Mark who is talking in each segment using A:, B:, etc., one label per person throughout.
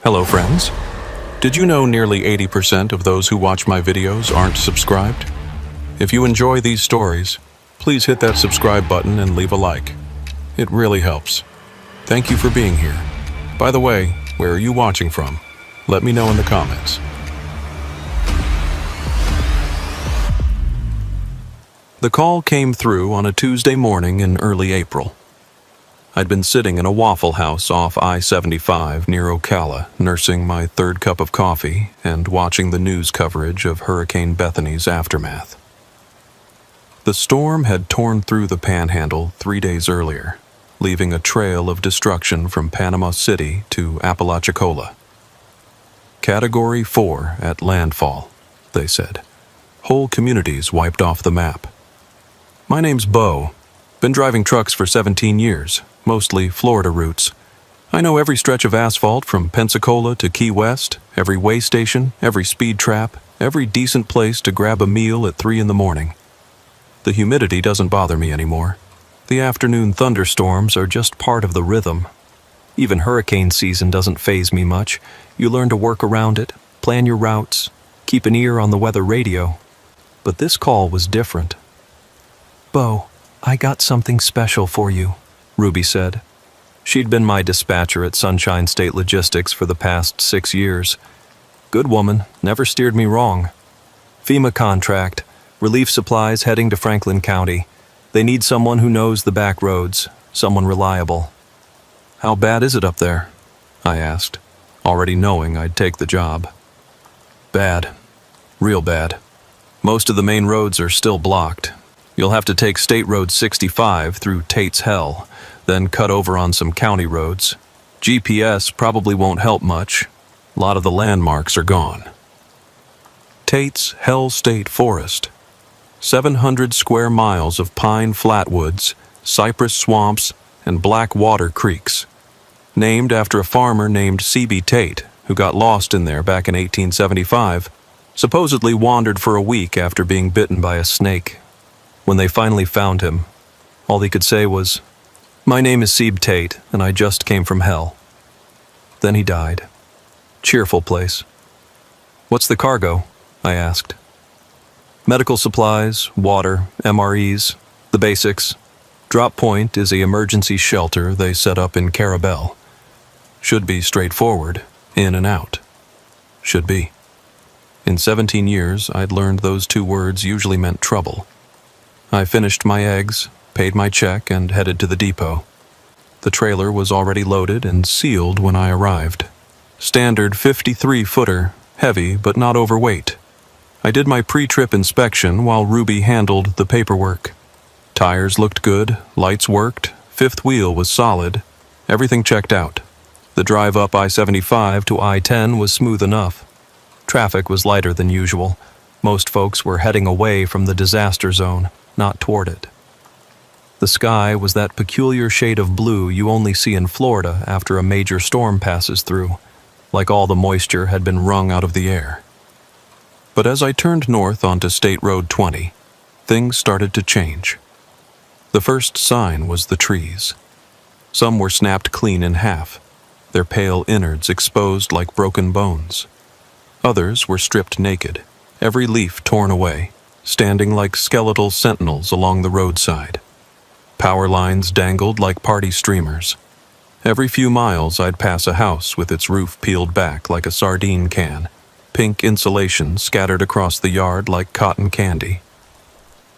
A: Hello friends. Did you know nearly 80% of those who watch my videos aren't subscribed? If you enjoy these stories, please hit that subscribe button and leave a like. It really helps. Thank you for being here. By the way, where are you watching from? Let me know in the comments. The call came through on a Tuesday morning in early April. I'd been sitting in a Waffle House off I-75 near Ocala, nursing my third cup of coffee and watching the news coverage of Hurricane Bethany's aftermath. The storm had torn through the Panhandle 3 days earlier, leaving a trail of destruction from Panama City to Apalachicola. Category 4 at landfall, they said. Whole communities wiped off the map. My name's Bo. Been driving trucks for 17 years, mostly Florida routes. I know every stretch of asphalt from Pensacola to Key West, every way station, every speed trap, every decent place to grab a meal at 3 in the morning. The humidity doesn't bother me anymore. The afternoon thunderstorms are just part of the rhythm. Even hurricane season doesn't faze me much. You learn to work around it, plan your routes, keep an ear on the weather radio. But this call was different. Bo, I got something special for you, Ruby said. She'd been my dispatcher at Sunshine State Logistics for the past 6 years. Good woman, never steered me wrong. FEMA contract, relief supplies heading to Franklin County. They need someone who knows the back roads, someone reliable. How bad is it up there? I asked, already knowing I'd take the job. Bad. Real bad. Most of the main roads are still blocked. You'll have to take State Road 65 through Tate's Hell, then cut over on some county roads. GPS probably won't help much. A lot of the landmarks are gone. Tate's Hell State Forest. 700 square miles of pine flatwoods, cypress swamps, and black water creeks. Named after a farmer named C.B. Tate, who got lost in there back in 1875, supposedly wandered for a week after being bitten by a snake. When they finally found him, all he could say was, "My name is C.B. Tate, and I just came from hell." Then he died. Cheerful place. What's the cargo? I asked. Medical supplies, water, MREs, the basics. Drop point is the emergency shelter they set up in Carabel. Should be straightforward, in and out. Should be. In 17 years, I'd learned those 2 words usually meant trouble. I finished my eggs, paid my check, and headed to the depot. The trailer was already loaded and sealed when I arrived. Standard 53-footer, heavy but not overweight. I did my pre-trip inspection while Ruby handled the paperwork. Tires looked good, lights worked, 5th wheel was solid, everything checked out. The drive up I-75 to I-10 was smooth enough. Traffic was lighter than usual. Most folks were heading away from the disaster zone, not toward it. The sky was that peculiar shade of blue you only see in Florida after a major storm passes through, like all the moisture had been wrung out of the air. But as I turned north onto State Road 20, things started to change. The first sign was the trees. Some were snapped clean in half, their pale innards exposed like broken bones. Others were stripped naked, every leaf torn away, standing like skeletal sentinels along the roadside. Power lines dangled like party streamers. Every few miles I'd pass a house with its roof peeled back like a sardine can, pink insulation scattered across the yard like cotton candy.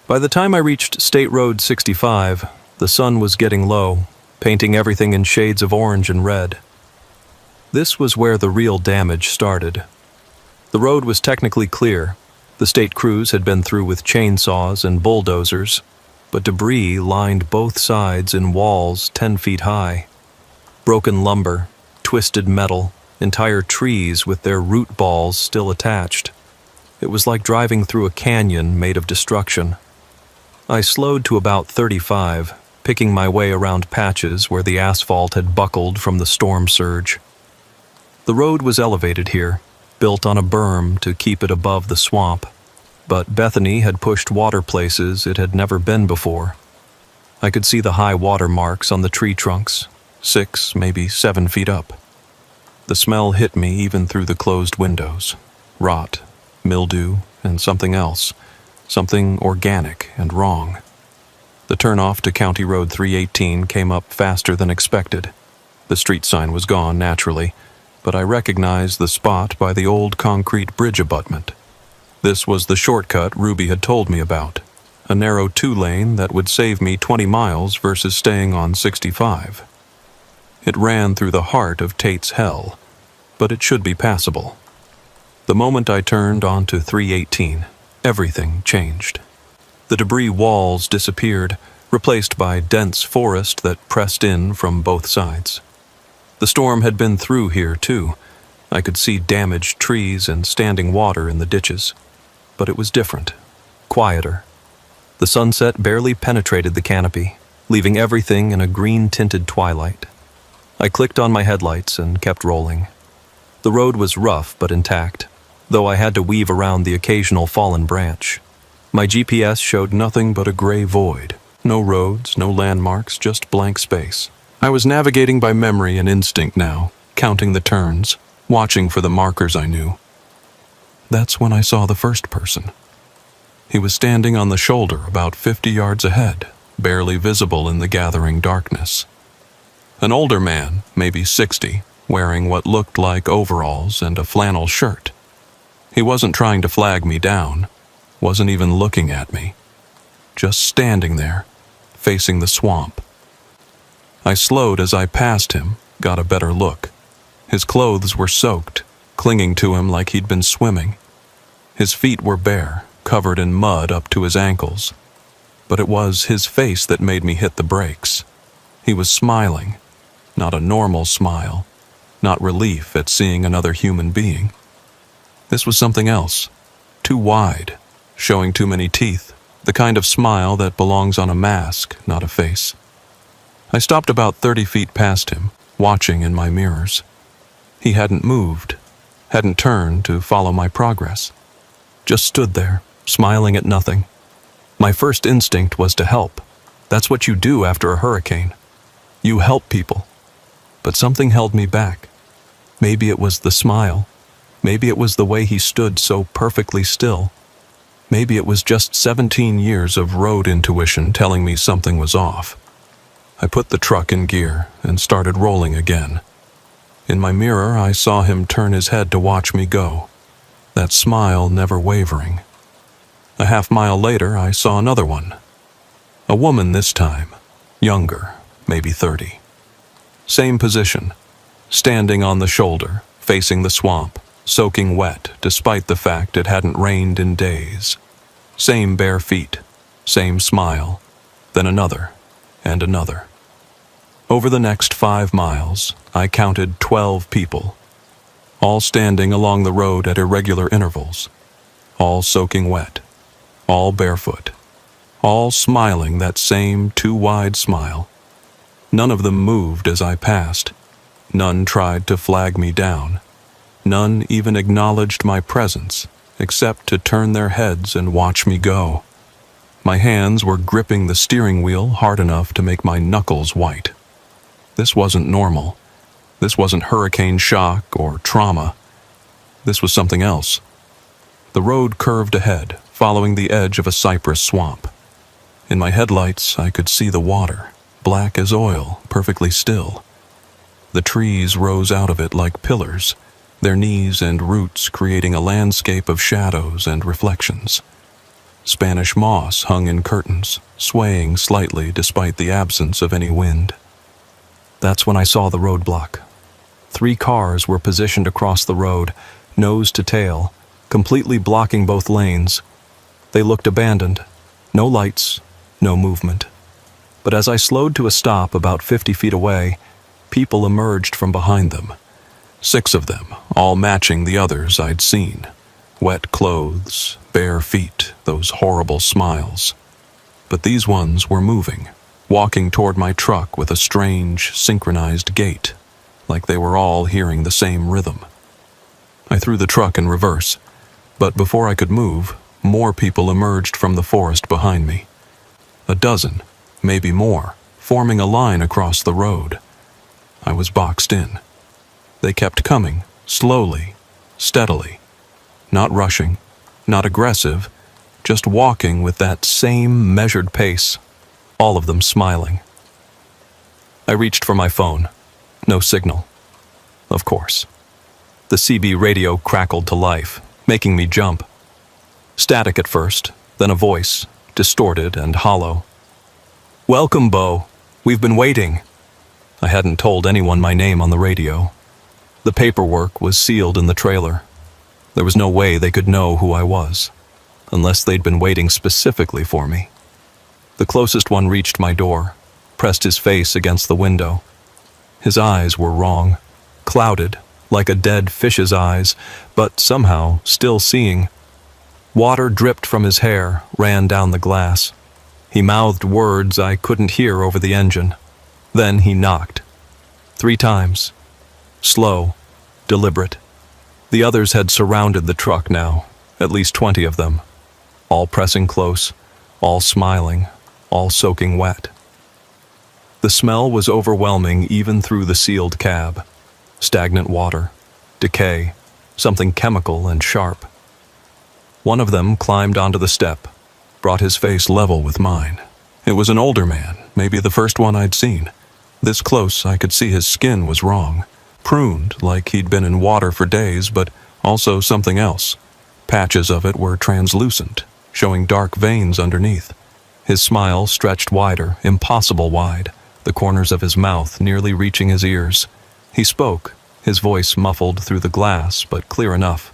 A: By the time I reached State Road 65, the sun was getting low, painting everything in shades of orange and red. This was where the real damage started. The road was technically clear. The state crews had been through with chainsaws and bulldozers, but debris lined both sides in walls 10 feet high. Broken lumber, twisted metal, entire trees with their root balls still attached. It was like driving through a canyon made of destruction. I slowed to about 35, picking my way around patches where the asphalt had buckled from the storm surge. The road was elevated here, built on a berm to keep it above the swamp, but Bethany had pushed water places it had never been before. I could see the high water marks on the tree trunks, 6, maybe 7 feet up. The smell hit me even through the closed windows. Rot, mildew, and something else. Something organic and wrong. The turnoff to County Road 318 came up faster than expected. The street sign was gone, naturally, but I recognized the spot by the old concrete bridge abutment. This was the shortcut Ruby had told me about, a narrow 2-lane that would save me 20 miles versus staying on 65. It ran through the heart of Tate's hell, but it should be passable. The moment I turned onto 318, everything changed. The debris walls disappeared, replaced by dense forest that pressed in from both sides. The storm had been through here, too. I could see damaged trees and standing water in the ditches. But it was different, quieter. The sunset barely penetrated the canopy, leaving everything in a green-tinted twilight. I clicked on my headlights and kept rolling. The road was rough but intact, though I had to weave around the occasional fallen branch. My GPS showed nothing but a gray void. No roads, no landmarks, just blank space. I was navigating by memory and instinct now, counting the turns, watching for the markers I knew. That's when I saw the first person. He was standing on the shoulder about 50 yards ahead, barely visible in the gathering darkness. An older man, maybe 60, wearing what looked like overalls and a flannel shirt. He wasn't trying to flag me down, wasn't even looking at me. Just standing there, facing the swamp. I slowed as I passed him, got a better look. His clothes were soaked, clinging to him like he'd been swimming. His feet were bare, covered in mud up to his ankles. But it was his face that made me hit the brakes. He was smiling, not a normal smile, not relief at seeing another human being. This was something else, too wide, showing too many teeth, the kind of smile that belongs on a mask, not a face. I stopped about 30 feet past him, watching in my mirrors. He hadn't moved, hadn't turned to follow my progress. Just stood there, smiling at nothing. My first instinct was to help. That's what you do after a hurricane. You help people. But something held me back. Maybe it was the smile. Maybe it was the way he stood so perfectly still. Maybe it was just 17 years of road intuition telling me something was off. I put the truck in gear and started rolling again. In my mirror, I saw him turn his head to watch me go, that smile never wavering. A half-mile later, I saw another one. A woman this time, younger, maybe 30. Same position, standing on the shoulder, facing the swamp, soaking wet despite the fact it hadn't rained in days. Same bare feet, same smile, then another, and another. Over the next 5 miles, I counted 12 people, all standing along the road at irregular intervals, all soaking wet, all barefoot, all smiling that same too-wide smile. None of them moved as I passed. None tried to flag me down. None even acknowledged my presence, except to turn their heads and watch me go. My hands were gripping the steering wheel hard enough to make my knuckles white. This wasn't normal. This wasn't hurricane shock or trauma. This was something else. The road curved ahead, following the edge of a cypress swamp. In my headlights, I could see the water, black as oil, perfectly still. The trees rose out of it like pillars, their knees and roots creating a landscape of shadows and reflections. Spanish moss hung in curtains, swaying slightly despite the absence of any wind. That's when I saw the roadblock. 3 cars were positioned across the road, nose to tail, completely blocking both lanes. They looked abandoned. No lights, no movement. But as I slowed to a stop about 50 feet away, people emerged from behind them. 6 of them, all matching the others I'd seen. Wet clothes, bare feet, those horrible smiles. But these ones were moving, walking toward my truck with a strange, synchronized gait, like they were all hearing the same rhythm. I threw the truck in reverse, but before I could move, more people emerged from the forest behind me. A dozen, maybe more, forming a line across the road. I was boxed in. They kept coming, slowly, steadily, not rushing, not aggressive, just walking with that same measured pace, all of them smiling. I reached for my phone. No signal. Of course. The CB radio crackled to life, making me jump. Static at first, then a voice, distorted and hollow. "Welcome, Bo. We've been waiting." I hadn't told anyone my name on the radio. The paperwork was sealed in the trailer. There was no way they could know who I was, unless they'd been waiting specifically for me. The closest one reached my door, pressed his face against the window. His eyes were wrong, clouded, like a dead fish's eyes, but somehow still seeing. Water dripped from his hair, ran down the glass. He mouthed words I couldn't hear over the engine. Then he knocked. 3 times. Slow, deliberate. The others had surrounded the truck now, at least 20 of them, all pressing close, all smiling, all soaking wet. The smell was overwhelming even through the sealed cab. Stagnant water, decay, something chemical and sharp. One of them climbed onto the step, brought his face level with mine. It was an older man, maybe the first one I'd seen. This close, I could see his skin was wrong, pruned like he'd been in water for days, but also something else. Patches of it were translucent, showing dark veins underneath. His smile stretched wider, impossible wide, the corners of his mouth nearly reaching his ears. He spoke, his voice muffled through the glass, but clear enough.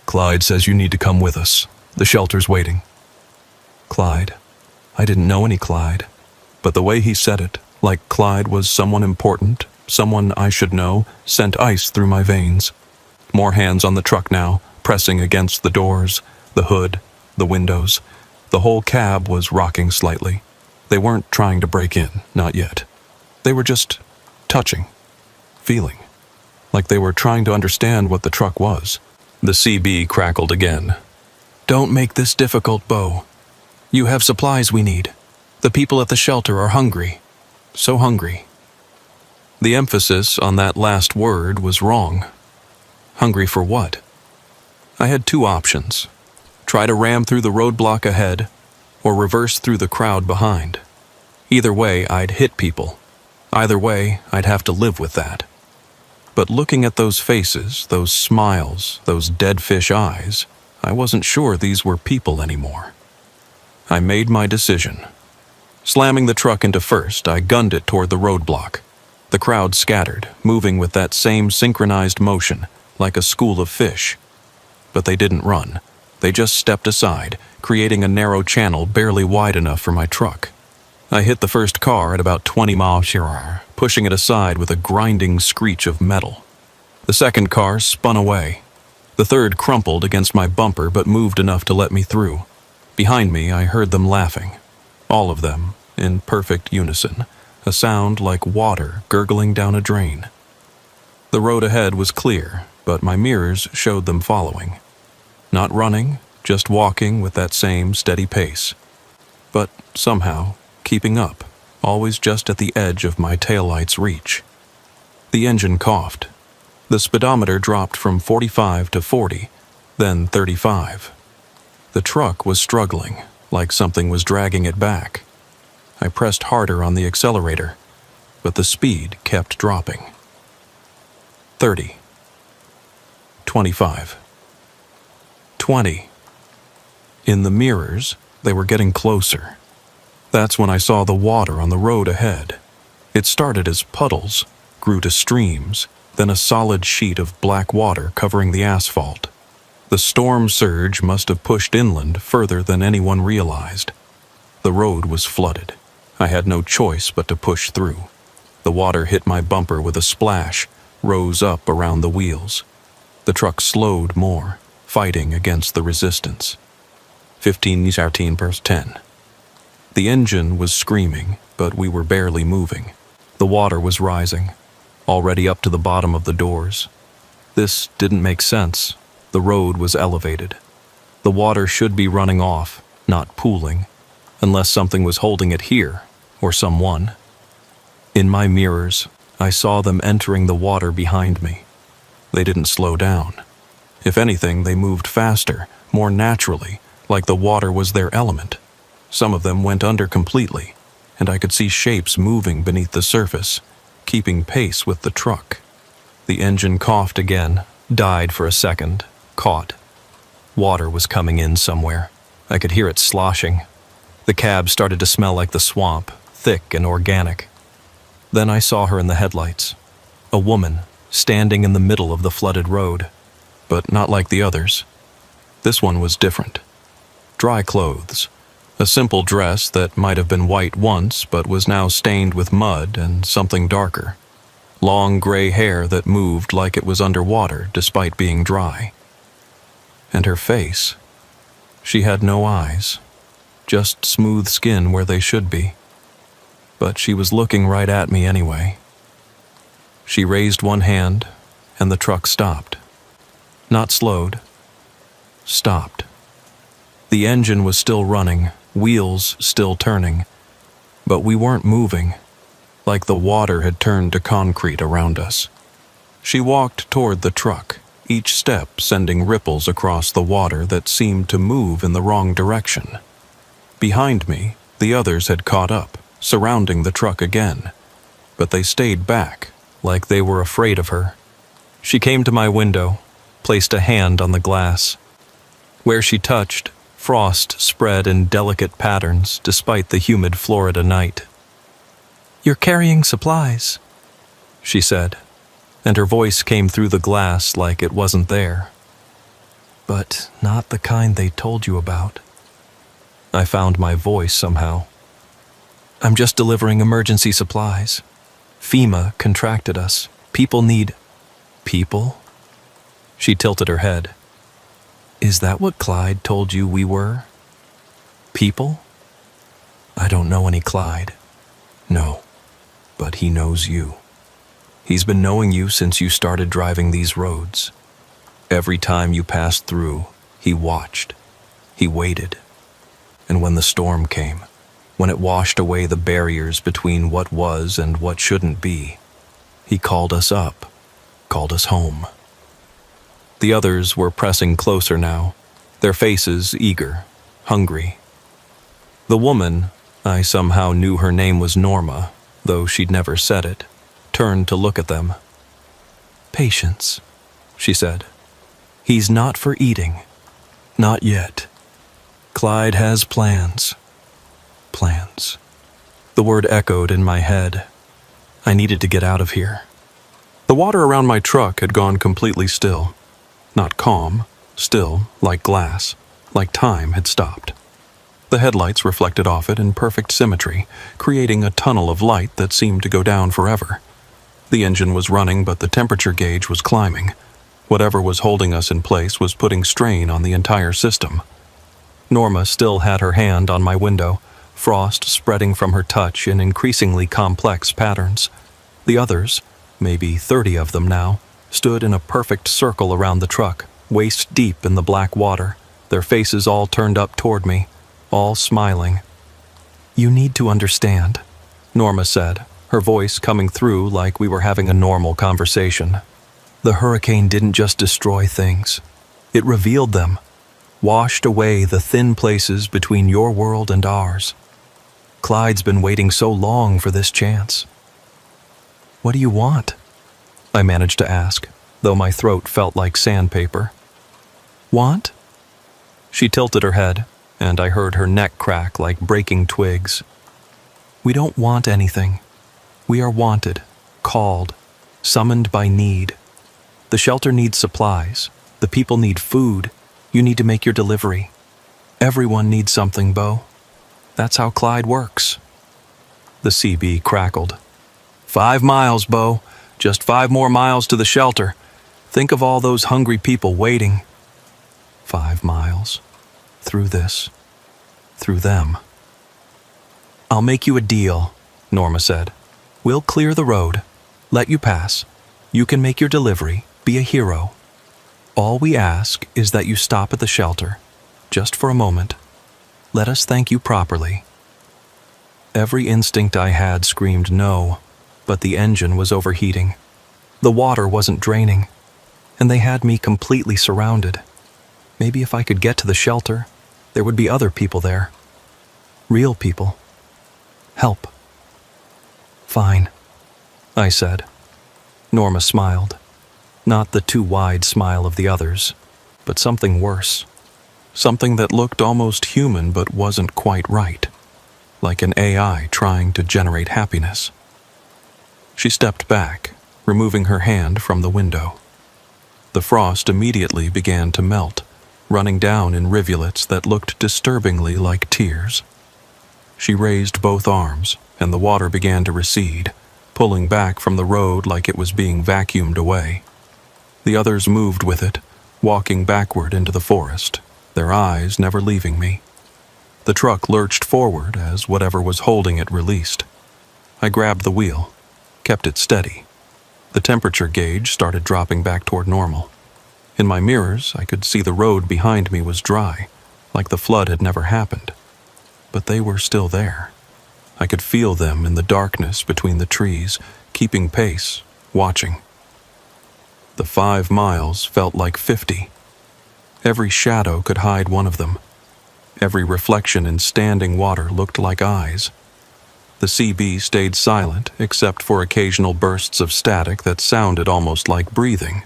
A: "Clyde says you need to come with us. The shelter's waiting." Clyde. I didn't know any Clyde, but the way he said it, like Clyde was someone important, someone I should know, sent ice through my veins. More hands on the truck now, pressing against the doors, the hood, the windows. The whole cab was rocking slightly. They weren't trying to break in, not yet. They were just touching, feeling, like they were trying to understand what the truck was. The CB crackled again. "Don't make this difficult, Bo. You have supplies we need. The people at the shelter are hungry. So hungry." The emphasis on that last word was wrong. Hungry for what? I had 2 options. Try to ram through the roadblock ahead, or reverse through the crowd behind. Either way, I'd hit people. Either way, I'd have to live with that. But looking at those faces, those smiles, those dead fish eyes, I wasn't sure these were people anymore. I made my decision. Slamming the truck into first, I gunned it toward the roadblock. The crowd scattered, moving with that same synchronized motion, like a school of fish. But they didn't run. They just stepped aside, creating a narrow channel barely wide enough for my truck. I hit the first car at about 20 miles per hour, pushing it aside with a grinding screech of metal. The second car spun away. The third crumpled against my bumper but moved enough to let me through. Behind me, I heard them laughing. All of them, in perfect unison, a sound like water gurgling down a drain. The road ahead was clear, but my mirrors showed them following. Not running, just walking with that same steady pace. But somehow, keeping up, always just at the edge of my taillight's reach. The engine coughed. The speedometer dropped from 45 to 40, then 35. The truck was struggling, like something was dragging it back. I pressed harder on the accelerator, but the speed kept dropping. 30. 25. 20. In the mirrors, they were getting closer. That's when I saw the water on the road ahead. It started as puddles, grew to streams, then a solid sheet of black water covering the asphalt. The storm surge must have pushed inland further than anyone realized. The road was flooded. I had no choice but to push through. The water hit my bumper with a splash, rose up around the wheels. The truck slowed more, fighting against the resistance. 15 per 10. The engine was screaming, but we were barely moving. The water was rising, already up to the bottom of the doors. This didn't make sense. The road was elevated. The water should be running off, not pooling, unless something was holding it here, or someone. In my mirrors, I saw them entering the water behind me, They didn't slow down. If anything, they moved faster, more naturally, like the water was their element. Some of them went under completely, and I could see shapes moving beneath the surface, keeping pace with the truck. The engine coughed again, died for a second, caught. Water was coming in somewhere. I could hear it sloshing. The cab started to smell like the swamp, thick and organic. Then I saw her in the headlights. A woman, standing in the middle of the flooded road. But not like the others. This one was different. Dry clothes. A simple dress that might have been white once but was now stained with mud and something darker. Long gray hair that moved like it was underwater despite being dry. And her face. She had no eyes, just smooth skin where they should be. But she was looking right at me anyway. She raised one hand, and the truck stopped. Not slowed. Stopped. The engine was still running, wheels still turning, but we weren't moving, like the water had turned to concrete around us. She walked toward the truck, each step sending ripples across the water that seemed to move in the wrong direction. Behind me, the others had caught up, surrounding the truck again, but they stayed back, like they were afraid of her. She came to my window, placed a hand on the glass. Where she touched, frost spread in delicate patterns despite the humid Florida night. "You're carrying supplies," she said, and her voice came through the glass like it wasn't there. But not the kind they told you about. I found my voice somehow. "I'm just delivering emergency supplies. FEMA contracted us. People need..." "People?" She tilted her head. "Is that what Clyde told you we were? People?" "I don't know any Clyde." "No, but he knows you. He's been knowing you since you started driving these roads. Every time you passed through, he watched. He waited. And when the storm came, when it washed away the barriers between what was and what shouldn't be, he called us up, called us home." The others were pressing closer now, their faces eager, hungry. The woman, I somehow knew her name was Norma, though she'd never said it, turned to look at them. "Patience," she said. "He's not for eating. Not yet. Clyde has plans. Plans." The word echoed in my head. I needed to get out of here. The water around my truck had gone completely still. Not calm, still, like glass, like time had stopped. The headlights reflected off it in perfect symmetry, creating a tunnel of light that seemed to go down forever. The engine was running, but the temperature gauge was climbing. Whatever was holding us in place was putting strain on the entire system. Norma still had her hand on my window, frost spreading from her touch in increasingly complex patterns. The others, maybe 30 of them now, stood in a perfect circle around the truck, waist deep in the black water, their faces all turned up toward me, all smiling. "You need to understand," Norma said, her voice coming through like we were having a normal conversation. "The hurricane didn't just destroy things. It revealed them, washed away the thin places between your world and ours. Clyde's been waiting so long for this chance." "What do you want?" I managed to ask, though my throat felt like sandpaper. "Want?" She tilted her head, and I heard her neck crack like breaking twigs. "We don't want anything. We are wanted, called, summoned by need. The shelter needs supplies. The people need food. You need to make your delivery. Everyone needs something, Bo. That's how Clyde works." The CB crackled. 5 miles, Bo. Just 5 more miles to the shelter. Think of all those hungry people waiting. 5 miles. Through this. Through them. "I'll make you a deal," Norma said. "We'll clear the road. Let you pass. You can make your delivery. Be a hero. All we ask is that you stop at the shelter, just for a moment. Let us thank you properly." Every instinct I had screamed no, but the engine was overheating. The water wasn't draining.
B: and they had me completely surrounded. Maybe if I could get to the shelter, there would be other people there. Real people. Help. Fine, I said. Norma smiled. Not the too wide smile of the others, but something worse. Something that looked almost human but wasn't quite right. Like an AI trying to generate happiness. She stepped back, removing her hand from the window. The frost immediately began to melt, running down in rivulets that looked disturbingly like tears. She raised both arms, and the water began to recede, pulling back from the road like it was being vacuumed away. The others moved with it, walking backward into the forest, their eyes never leaving me. The truck lurched forward as whatever was holding it released. I grabbed the wheel, kept it steady. The temperature gauge started dropping back toward normal. In my mirrors, I could see the road behind me was dry, like the flood had never happened. But they were still there. I could feel them in the darkness between the trees, keeping pace, watching. The 5 miles felt like 50. Every shadow could hide one of them. Every reflection in standing water looked like eyes. The CB stayed silent except for occasional bursts of static that sounded almost like breathing.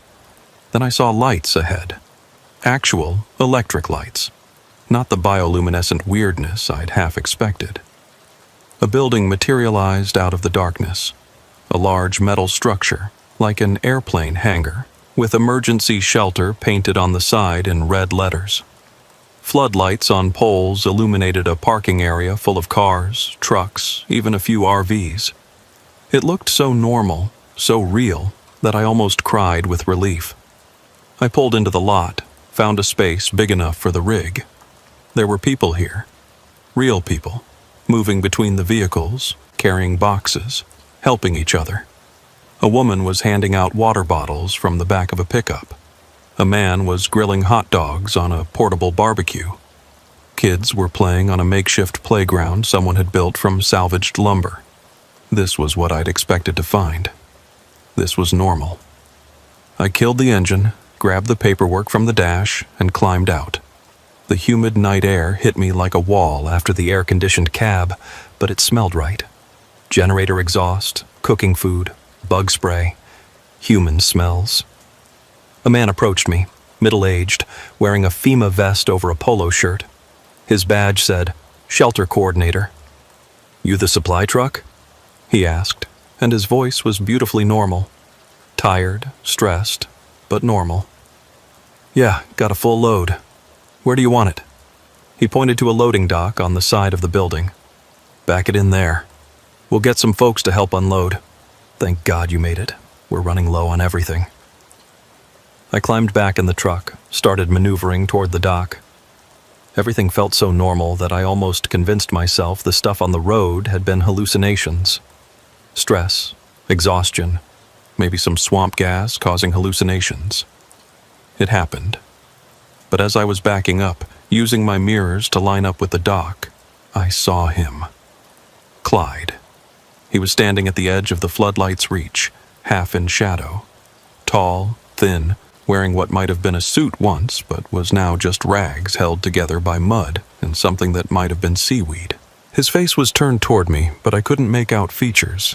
B: Then I saw lights ahead. Actual electric lights. Not the bioluminescent weirdness I'd half expected. A building materialized out of the darkness. A large metal structure, like an airplane hangar, with emergency shelter painted on the side in red letters. Floodlights on poles illuminated a parking area full of cars, trucks, even a few RVs. It looked so normal, so real, that I almost cried with relief. I pulled into the lot, found a space big enough for the rig. There were people here. Real people, moving between the vehicles, carrying boxes, helping each other. A woman was handing out water bottles from the back of a pickup. A man was grilling hot dogs on a portable barbecue. Kids were playing on a makeshift playground someone had built from salvaged lumber. This was what I'd expected to find. This was normal. I killed the engine, grabbed the paperwork from the dash, and climbed out. The humid night air hit me like a wall after the air-conditioned cab, but it smelled right. Generator exhaust, cooking food, bug spray, human smells. A man approached me, middle-aged, wearing a FEMA vest over a polo shirt. His badge said, "Shelter Coordinator." "You the supply truck?" he asked, and his voice was beautifully normal. Tired, stressed, but normal. "Yeah, got a full load. Where do you want it?" He pointed to a loading dock on the side of the building. "Back it in there. We'll get some folks to help unload. Thank God you made it. We're running low on everything." I climbed back in the truck, started maneuvering toward the dock. Everything felt so normal that I almost convinced myself the stuff on the road had been hallucinations. Stress, exhaustion, maybe some swamp gas causing hallucinations. It happened. But as I was backing up, using my mirrors to line up with the dock, I saw him. Clyde. He was standing at the edge of the floodlight's reach, half in shadow. Tall, thin, wearing what might have been a suit once, but was now just rags held together by mud and something that might have been seaweed. His face was turned toward me, but I couldn't make out features.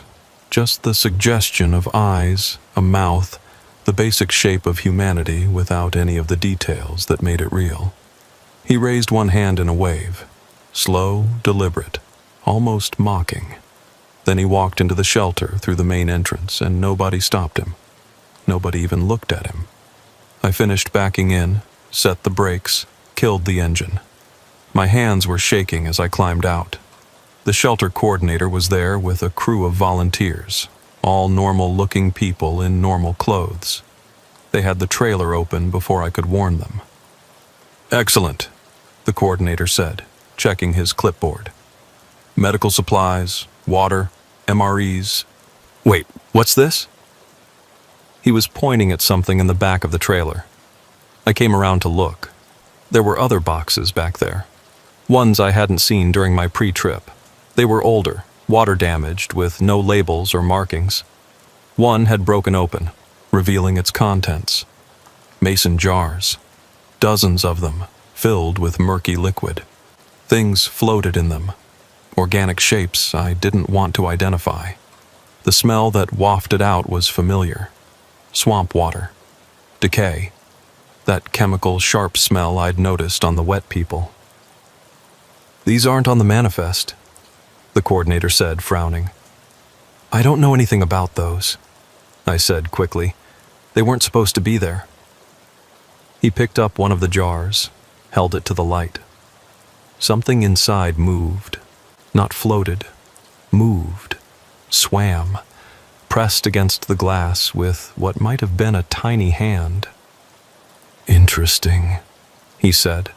B: Just the suggestion of eyes, a mouth, the basic shape of humanity without any of the details that made it real. He raised one hand in a wave, slow, deliberate, almost mocking. Then he walked into the shelter through the main entrance, and nobody stopped him. Nobody even looked at him. I finished backing in, set the brakes, killed the engine. My hands were shaking as I climbed out. The shelter coordinator was there with a crew of volunteers, all normal-looking people in normal clothes. They had the trailer open before I could warn them. "Excellent," the coordinator said, checking his clipboard. "Medical supplies, water, MREs. Wait, what's this?" He was pointing at something in the back of the trailer. I came around to look. There were other boxes back there. Ones I hadn't seen during my pre-trip. They were older, water-damaged, with no labels or markings. One had broken open, revealing its contents.
A: Mason jars, dozens of them, filled with murky liquid. Things floated in them, organic shapes I didn't want to identify. The smell that wafted out was familiar. Swamp water, decay, that chemical sharp smell I'd noticed on the wet people. "These aren't on the manifest," the coordinator said, frowning. "I don't know anything about those," I said quickly. "They weren't supposed to be there." He picked up one of the jars, held it to the light. Something inside moved, not floated, moved, swam, pressed against the glass with what might have been a tiny hand. "Interesting," he said,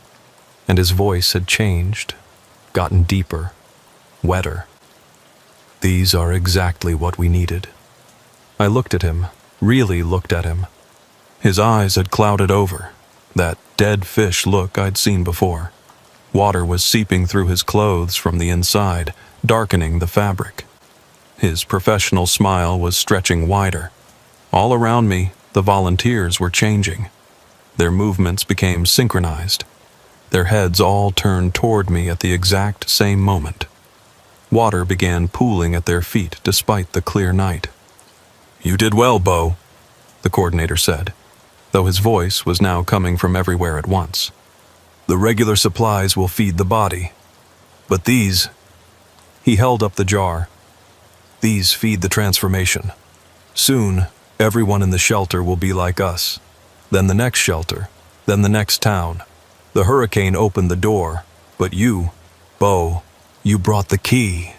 A: and his voice had changed, gotten deeper, wetter. "These are exactly what we needed." I looked at him, really looked at him. His eyes had clouded over, that dead fish look I'd seen before. Water was seeping through his clothes from the inside, darkening the fabric. His professional smile was stretching wider. All around me, the volunteers were changing. Their movements became synchronized. Their heads all turned toward me at the exact same moment. Water began pooling at their feet despite the clear night. "You did well, Bo," the coordinator said, though his voice was now coming from everywhere at once. "The regular supplies will feed the body. But these—" He held up the jar. "These feed the transformation. Soon, everyone in the shelter will be like us. Then the next shelter, then the next town. The hurricane opened the door, but you, Bo, you brought the key."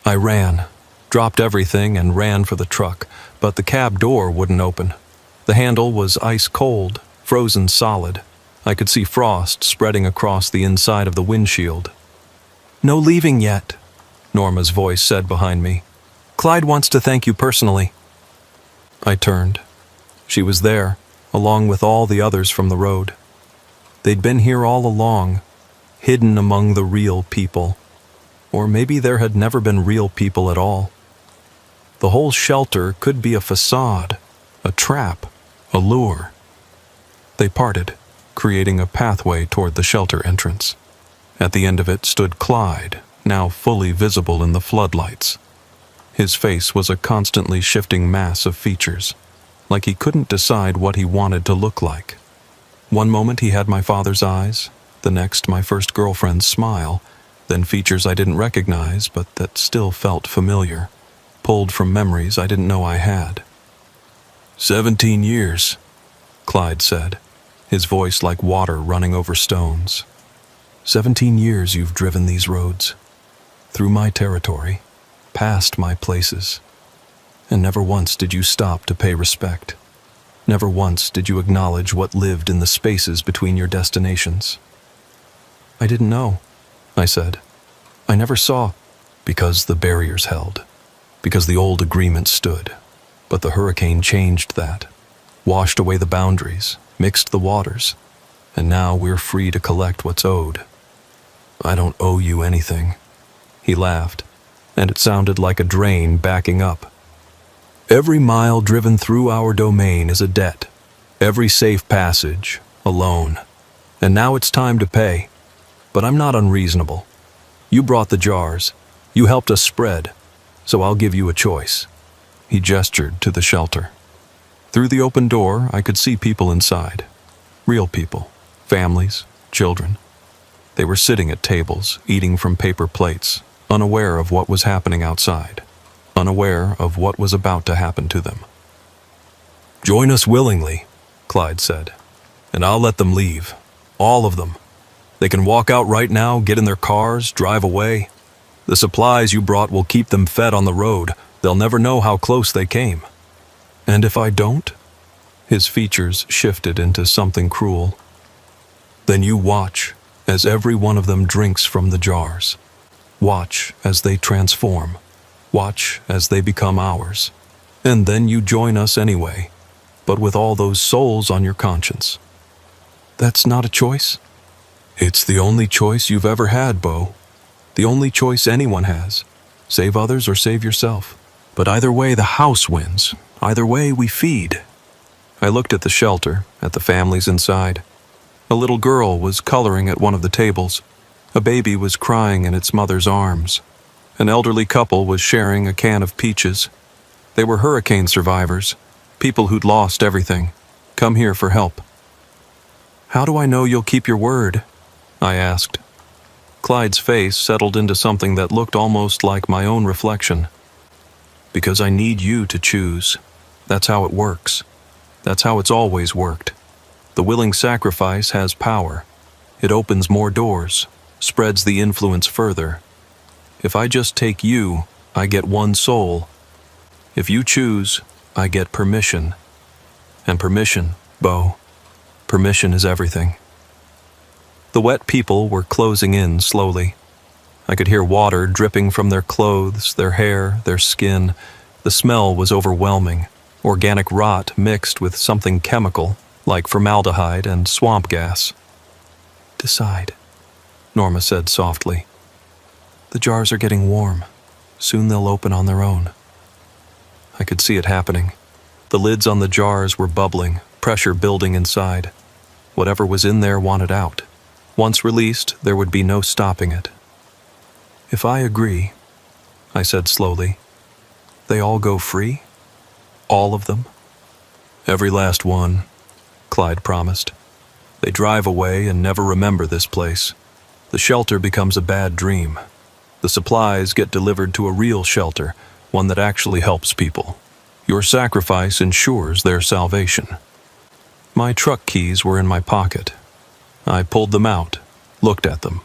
A: I ran, dropped everything and ran for the truck, but the cab door wouldn't open. The handle was ice cold, frozen solid. I could see frost spreading across the inside of the windshield. "No leaving yet," Norma's voice said behind me. "Clyde wants to thank you personally." I turned. She was there, along with all the others from the road. They'd been here all along, hidden among the real people. Or maybe there had never been real people at all. The whole shelter could be a facade, a trap, a lure. They parted, creating a pathway toward the shelter entrance. At the end of it stood Clyde, now fully visible in the floodlights. His face was a constantly shifting mass of features, like he couldn't decide what he wanted to look like. One moment he had my father's eyes, the next my first girlfriend's smile, then features I didn't recognize but that still felt familiar, pulled from memories I didn't know I had. 17 years, Clyde said, his voice like water running over stones. 17 years you've driven these roads, through my territory, past my places, and never once did you stop to pay respect. Never once did you acknowledge what lived in the spaces between your destinations. I didn't know, I said. I never saw, because the barriers held, because the old agreement stood. But the hurricane changed that, washed away the boundaries, mixed the waters, and now we're free to collect what's owed. I don't owe you anything. He laughed, and it sounded like a drain backing up. Every mile driven through our domain is a debt, every safe passage, a loan. And now it's time to pay. But I'm not unreasonable. You brought the jars, you helped us spread, so I'll give you a choice. He gestured to the shelter. Through the open door, I could see people inside. Real people, families, children. They were sitting at tables, eating from paper plates, unaware of what was happening outside, unaware of what was about to happen to them. "Join us willingly," Clyde said, "and I'll let them leave. All of them. They can walk out right now, get in their cars, drive away. The supplies you brought will keep them fed on the road. They'll never know how close they came." "And if I don't?" His features shifted into something cruel. "Then you watch as every one of them drinks from the jars. Watch as they transform. Watch as they become ours. And then you join us anyway, but with all those souls on your conscience." "That's not a choice?" "It's the only choice you've ever had, Bo. The only choice anyone has. Save others or save yourself. But either way, the house wins. Either way, we feed. I looked at the shelter, at the families inside. A little girl was coloring at one of the tables. A baby was crying in its mother's arms. An elderly couple was sharing a can of peaches. They were hurricane survivors, people who'd lost everything, come here for help. "How do I know you'll keep your word?" I asked. Clyde's face settled into something that looked almost like my own reflection. "Because I need you to choose. That's how it works. That's how it's always worked. The willing sacrifice has power. It opens more doors, spreads the influence further. If I just take you, I get one soul. If you choose, I get permission. And permission, Bo, permission is everything." The wet people were closing in slowly. I could hear water dripping from their clothes, their hair, their skin. The smell was overwhelming, organic rot mixed with something chemical, like formaldehyde and swamp gas. "Decide," Norma said softly. "The jars are getting warm. Soon they'll open on their own." I could see it happening. The lids on the jars were bubbling, pressure building inside. Whatever was in there wanted out. Once released, there would be no stopping it. "If I agree," I said slowly, "they all go free? All of them?" "Every last one," Clyde promised. "They drive away and never remember this place. The shelter becomes a bad dream. The supplies get delivered to a real shelter, one that actually helps people. Your sacrifice ensures their salvation." My truck keys were in my pocket. I pulled them out, looked at them.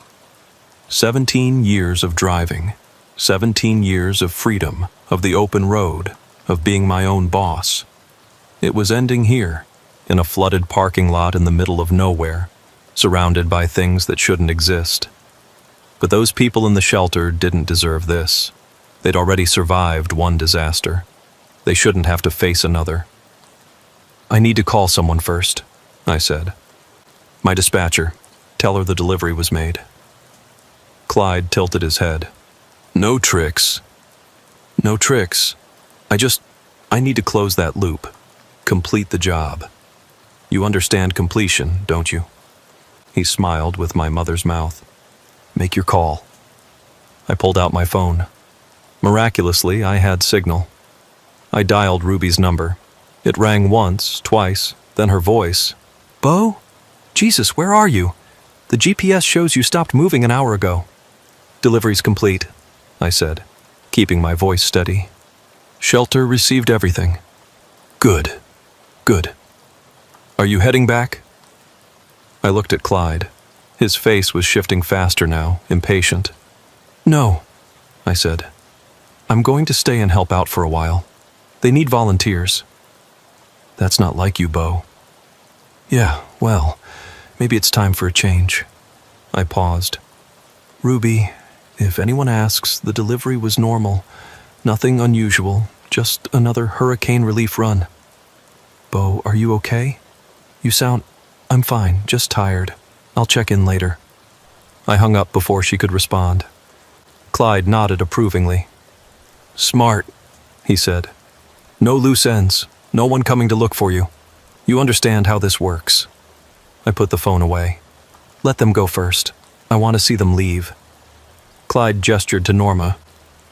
A: 17 years of driving, 17 years of freedom, of the open road, of being my own boss. It was ending here, in a flooded parking lot in the middle of nowhere, surrounded by things that shouldn't exist. But those people in the shelter didn't deserve this. They'd already survived one disaster. They shouldn't have to face another. "I need to call someone first," I said. "My dispatcher. Tell her the delivery was made." Clyde tilted his head. "No tricks." "No tricks. I need to close that loop. Complete the job. You understand completion, don't you?" He smiled with my mother's mouth. "Make your call." I pulled out my phone. Miraculously, I had signal. I dialed Ruby's number. It rang once, twice, then her voice. "Bo? Jesus, where are you? The GPS shows you stopped moving an hour ago." "Delivery's complete," I said, keeping my voice steady. "Shelter received everything." "Good. Good. Are you heading back?" I looked at Clyde. His face was shifting faster now, impatient. "No," I said. "I'm going to stay and help out for a while. They need volunteers." "That's not like you, Bo." "Yeah, well, maybe it's time for a change." I paused. "Ruby, if anyone asks, the delivery was normal. Nothing unusual, just another hurricane relief run." "Bo, are you okay? You sound..." "I'm fine, just tired. I'll check in later." I hung up before she could respond. Clyde nodded approvingly. "Smart," he said. "No loose ends, no one coming to look for you. You understand how this works." I put the phone away. "Let them go first. I want to see them leave." Clyde gestured to Norma.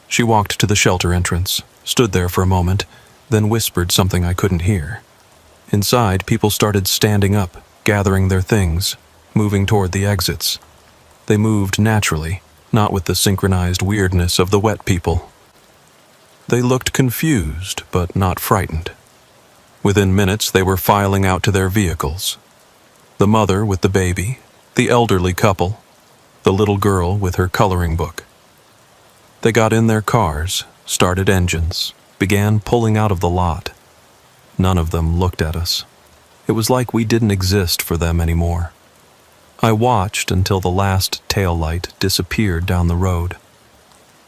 A: She walked to the shelter entrance, stood there for a moment, then whispered something I couldn't hear. Inside, people started standing up, gathering their things, moving toward the exits. They moved naturally, not with the synchronized weirdness of the wet people. They looked confused, but not frightened. Within minutes, they were filing out to their vehicles. The mother with the baby, the elderly couple, the little girl with her coloring book. They got in their cars, started engines, began pulling out of the lot. None of them looked at us. It was like we didn't exist for them anymore. I watched until the last taillight disappeared down the road.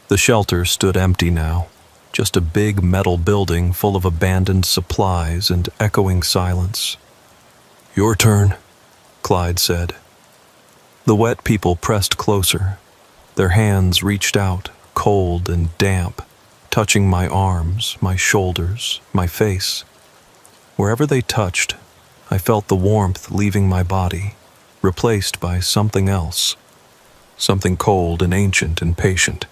A: The shelter stood empty now, just a big metal building full of abandoned supplies and echoing silence. "Your turn," Clyde said. The wet people pressed closer. Their hands reached out, cold and damp, touching my arms, my shoulders, my face. Wherever they touched, I felt the warmth leaving my body, replaced by something else, something cold and ancient and patient.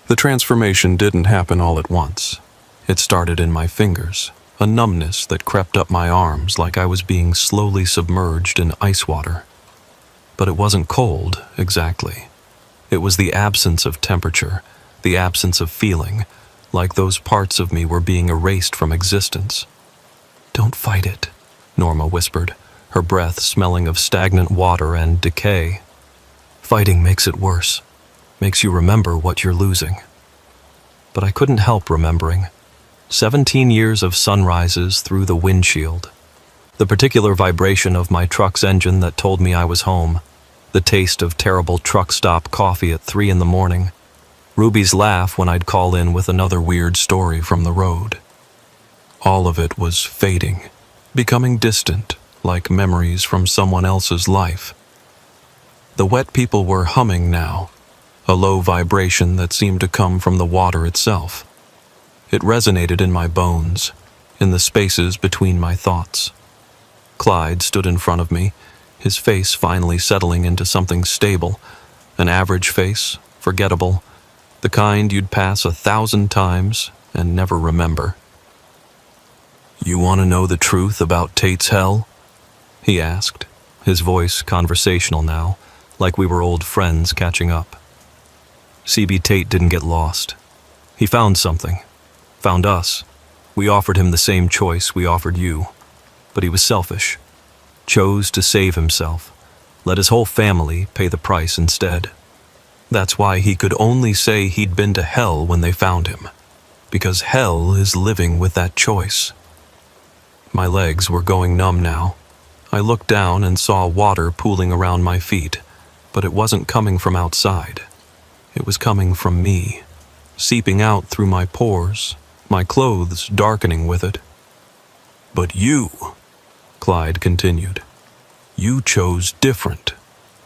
A: The transformation didn't happen all at once. It started in my fingers, a numbness that crept up my arms like I was being slowly submerged in ice water. But it wasn't cold, exactly. It was the absence of temperature, the absence of feeling, like those parts of me were being erased from existence. "Don't fight it," Norma whispered, her breath smelling of stagnant water and decay. "Fighting makes it worse, makes you remember what you're losing." But I couldn't help remembering. 17 years of sunrises through the windshield. The particular vibration of my truck's engine that told me I was home. The taste of terrible truck stop coffee at 3 in the morning. Ruby's laugh when I'd call in with another weird story from the road. All of it was fading, becoming distant, like memories from someone else's life. The wet people were humming now, a low vibration that seemed to come from the water itself. It resonated in my bones, in the spaces between my thoughts. Clyde stood in front of me, his face finally settling into something stable, an average face, forgettable, the kind you'd pass 1,000 times and never remember. "You want to know the truth about Tate's hell?" he asked, his voice conversational now, like we were old friends catching up. CB Tate didn't get lost. He found something, found us. We offered him the same choice we offered you, but he was selfish. Chose to save himself, let his whole family pay the price instead. That's why he could only say he'd been to hell when they found him, because hell is living with that choice. My legs were going numb now. I looked down and saw water pooling around my feet, but it wasn't coming from outside. It was coming from me, seeping out through my pores, my clothes darkening with it. "But you," Clyde continued, "you chose different,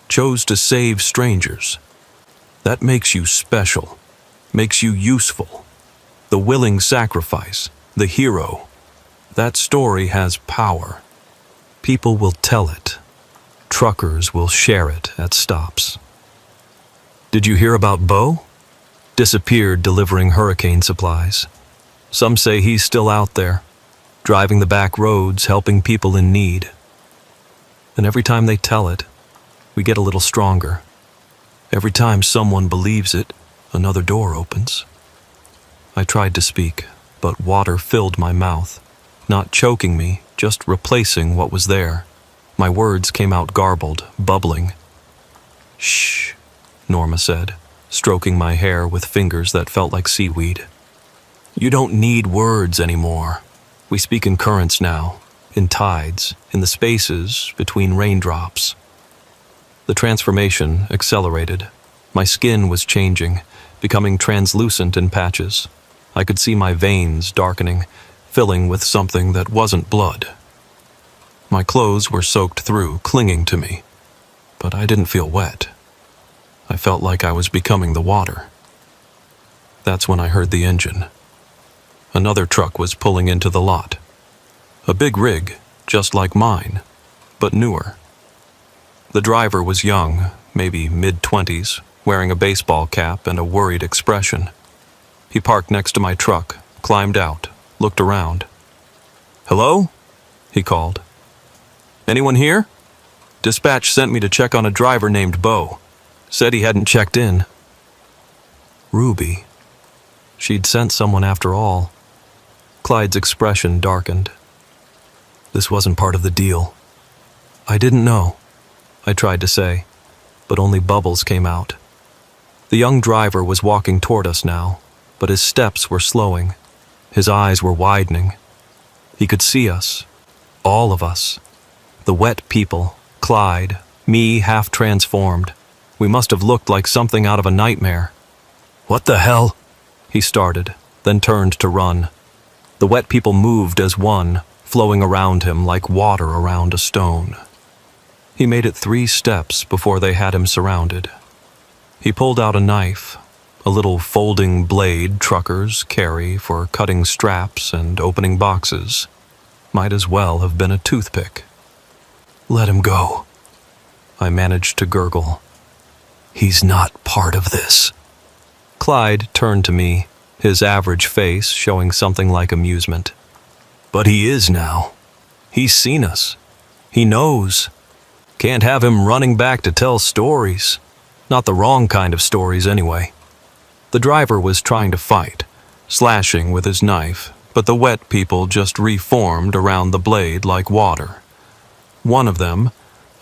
A: chose to save strangers. That makes you special, makes you useful. The willing sacrifice, the hero. That story has power. People will tell it. Truckers will share it at stops." "Did you hear about Bo? Disappeared delivering hurricane supplies. Some say he's still out there, driving the back roads, helping people in need. And every time they tell it, we get a little stronger. Every time someone believes it, another door opens." I tried to speak, but water filled my mouth, not choking me, just replacing what was there. My words came out garbled, bubbling. "Shh," Norma said, stroking my hair with fingers that felt like seaweed. "You don't need words anymore. We speak in currents now, in tides, in the spaces between raindrops." The transformation accelerated. My skin was changing, becoming translucent in patches. I could see my veins darkening, filling with something that wasn't blood. My clothes were soaked through, clinging to me, but I didn't feel wet. I felt like I was becoming the water. That's when I heard the engine. Another truck was pulling into the lot. A big rig, just like mine, but newer. The driver was young, maybe mid-20s, wearing a baseball cap and a worried expression. He parked next to my truck, climbed out, looked around. "Hello?" he called. "Anyone here? Dispatch sent me to check on a driver named Bo. Said he hadn't checked in." Ruby. She'd sent someone after all. Clyde's expression darkened. This wasn't part of the deal. "I didn't know," I tried to say, but only bubbles came out. The young driver was walking toward us now, but his steps were slowing. His eyes were widening. He could see us, all of us. The wet people, Clyde, me half transformed. We must have looked like something out of a nightmare. "What the hell?" he started, then turned to run. The wet people moved as one, flowing around him like water around a stone. He made it 3 steps before they had him surrounded. He pulled out a knife, a little folding blade truckers carry for cutting straps and opening boxes.
B: Might as well have been a toothpick. "Let him go," I managed to gurgle. "He's not part of this." Clyde turned to me, his average face showing something like amusement. "But he is now. He's seen us. He knows. Can't have him running back to tell stories. Not the wrong kind of stories, anyway." The driver was trying to fight, slashing with his knife, but the wet people just reformed around the blade like water. One of them,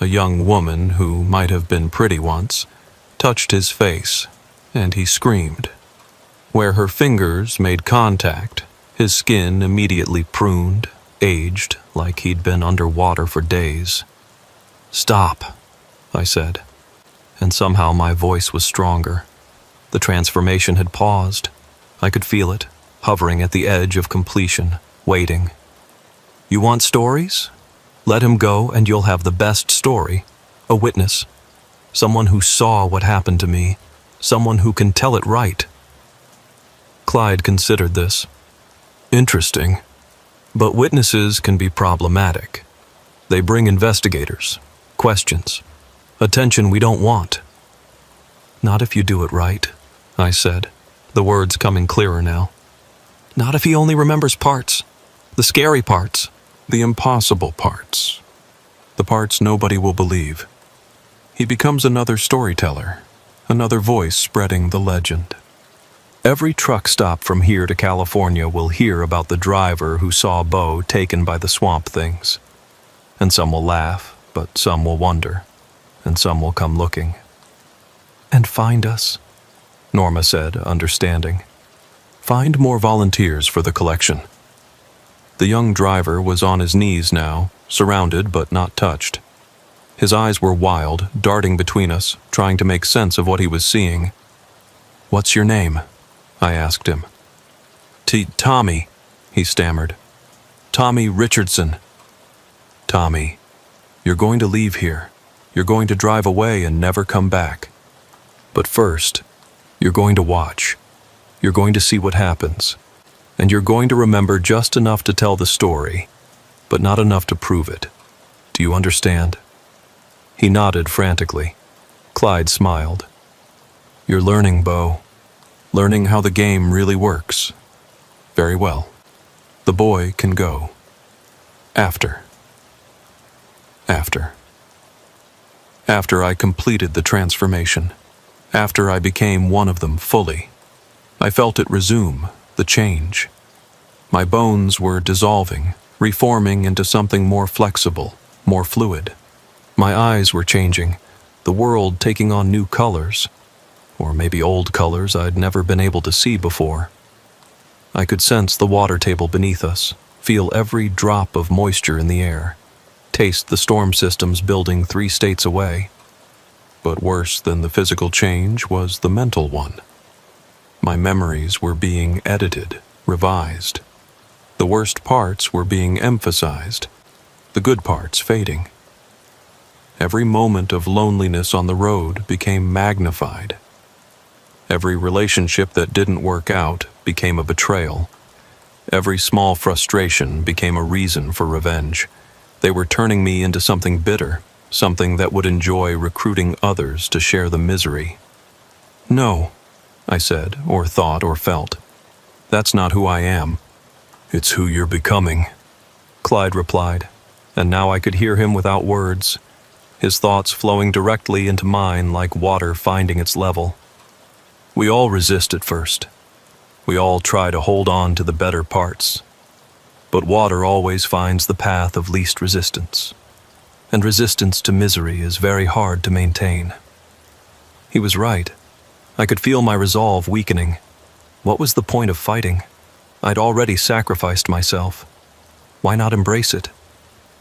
B: a young woman who might have been pretty once, touched his face, and he screamed. Where her fingers made contact, his skin immediately pruned, aged like he'd been underwater for days. "Stop," I said, and somehow my voice was stronger. The transformation had paused. I could feel it, hovering at the edge of completion, waiting. "You want stories? Let him go and you'll have the best story. A witness. Someone who saw what happened to me. Someone who can tell it right." Clyde considered this. "Interesting. But witnesses can be problematic. They bring investigators, questions, attention we don't want." "Not if you do it right," I said, the words coming clearer now. "Not if he only remembers parts. The scary parts.
A: The impossible parts. The parts nobody will believe. He becomes another storyteller, another voice spreading the legend. Every truck stop from here to California will hear about the driver who saw Bo taken by the swamp things. And some will laugh, but some will wonder, and some will come looking."
B: "And find us,"
A: Norma said, understanding. "Find more volunteers for the collection." The young driver was on his knees now, surrounded but not touched. His eyes were wild, darting between us, trying to make sense of what he was seeing. "What's your name?" I asked him. Tommy," he stammered. "Tommy Richardson." "Tommy, you're going to leave here. You're going to drive away and never come back. But first, you're going to watch. You're going to see what happens. And you're going to remember just enough to tell the story, but not enough to prove it. Do you understand?" He nodded frantically. Clyde smiled. "You're learning, Bo. Learning how the game really works. Very well. The boy can go. After I completed the transformation. After I became one of them fully. I felt it resume, the change. My bones were dissolving, reforming into something more flexible, more fluid. My eyes were changing, the world taking on new colors, or maybe old colors I'd never been able to see before. I could sense the water table beneath us, feel every drop of moisture in the air, taste the storm systems building 3 states away. But worse than the physical change was the mental one. My memories were being edited, revised. The worst parts were being emphasized, the good parts fading. Every moment of loneliness on the road became magnified. Every relationship that didn't work out became a betrayal. Every small frustration became a reason for revenge. They were turning me into something bitter, something that would enjoy recruiting others to share the misery. "No," I said, or thought, or felt. "That's not who I am." "It's who you're becoming," Clyde replied, and now I could hear him without words, his thoughts flowing directly into mine like water finding its level. "We all resist at first. We all try to hold on to the better parts. But water always finds the path of least resistance. And resistance to misery is very hard to maintain." He was right. I could feel my resolve weakening. What was the point of fighting? I'd already sacrificed myself. Why not embrace it?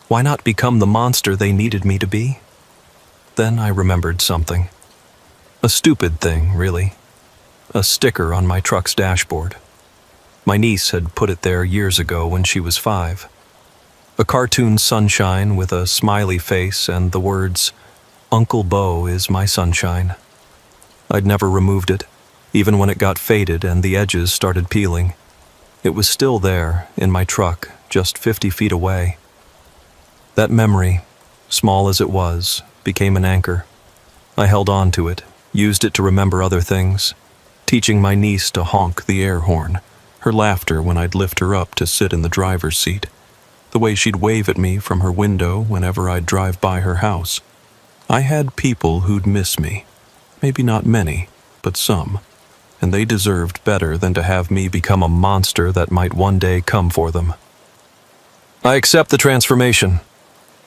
A: Why not become the monster they needed me to be? Then I remembered something. A stupid thing, really. A sticker on my truck's dashboard. My niece had put it there years ago when she was 5. A cartoon sunshine with a smiley face and the words, "Uncle Bo is my sunshine." I'd never removed it, even when it got faded and the edges started peeling. It was still there, in my truck,
B: just 50 feet away. That memory, small as it was, became an anchor. I held on to it, used it to remember other things, teaching my niece to honk the air horn, her laughter when I'd lift her up to sit in the driver's seat, the way she'd wave at me from her window whenever I'd drive by her house. I had people who'd miss me. Maybe not many, but some. And they deserved better than to have me become a monster that might one day come for them. "I accept the transformation,"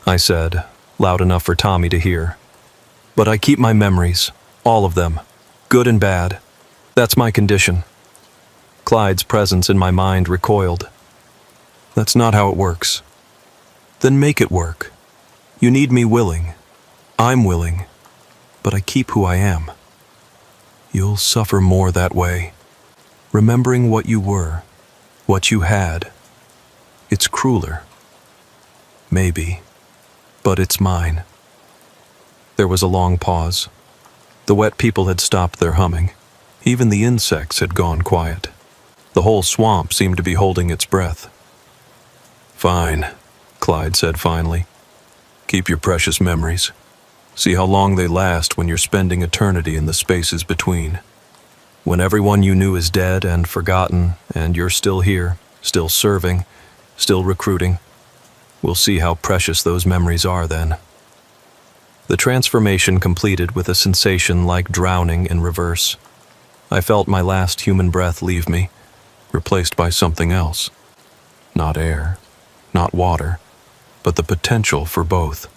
B: I said, loud enough for Tommy to hear. "But I keep my memories, all of them, good and bad. That's my condition." Clyde's presence in my mind recoiled. "That's not how it works." "Then make it work. You need me willing. I'm willing. But I keep who I am." "You'll suffer more that way. Remembering what you were, what you had. It's crueler. Maybe. But it's mine." There was a long pause. The wet people had stopped their humming. Even the insects had gone quiet. The whole swamp seemed to be holding its breath. "Fine," Clyde said finally. "Keep your precious memories. See how long they last when you're spending eternity in the spaces between. When everyone you knew is dead and forgotten, and you're still here, still serving, still recruiting, we'll see how precious those memories are then." The transformation completed with a sensation like drowning in reverse. I felt my last human breath leave me, replaced by something else. Not air, not water, but the potential for both.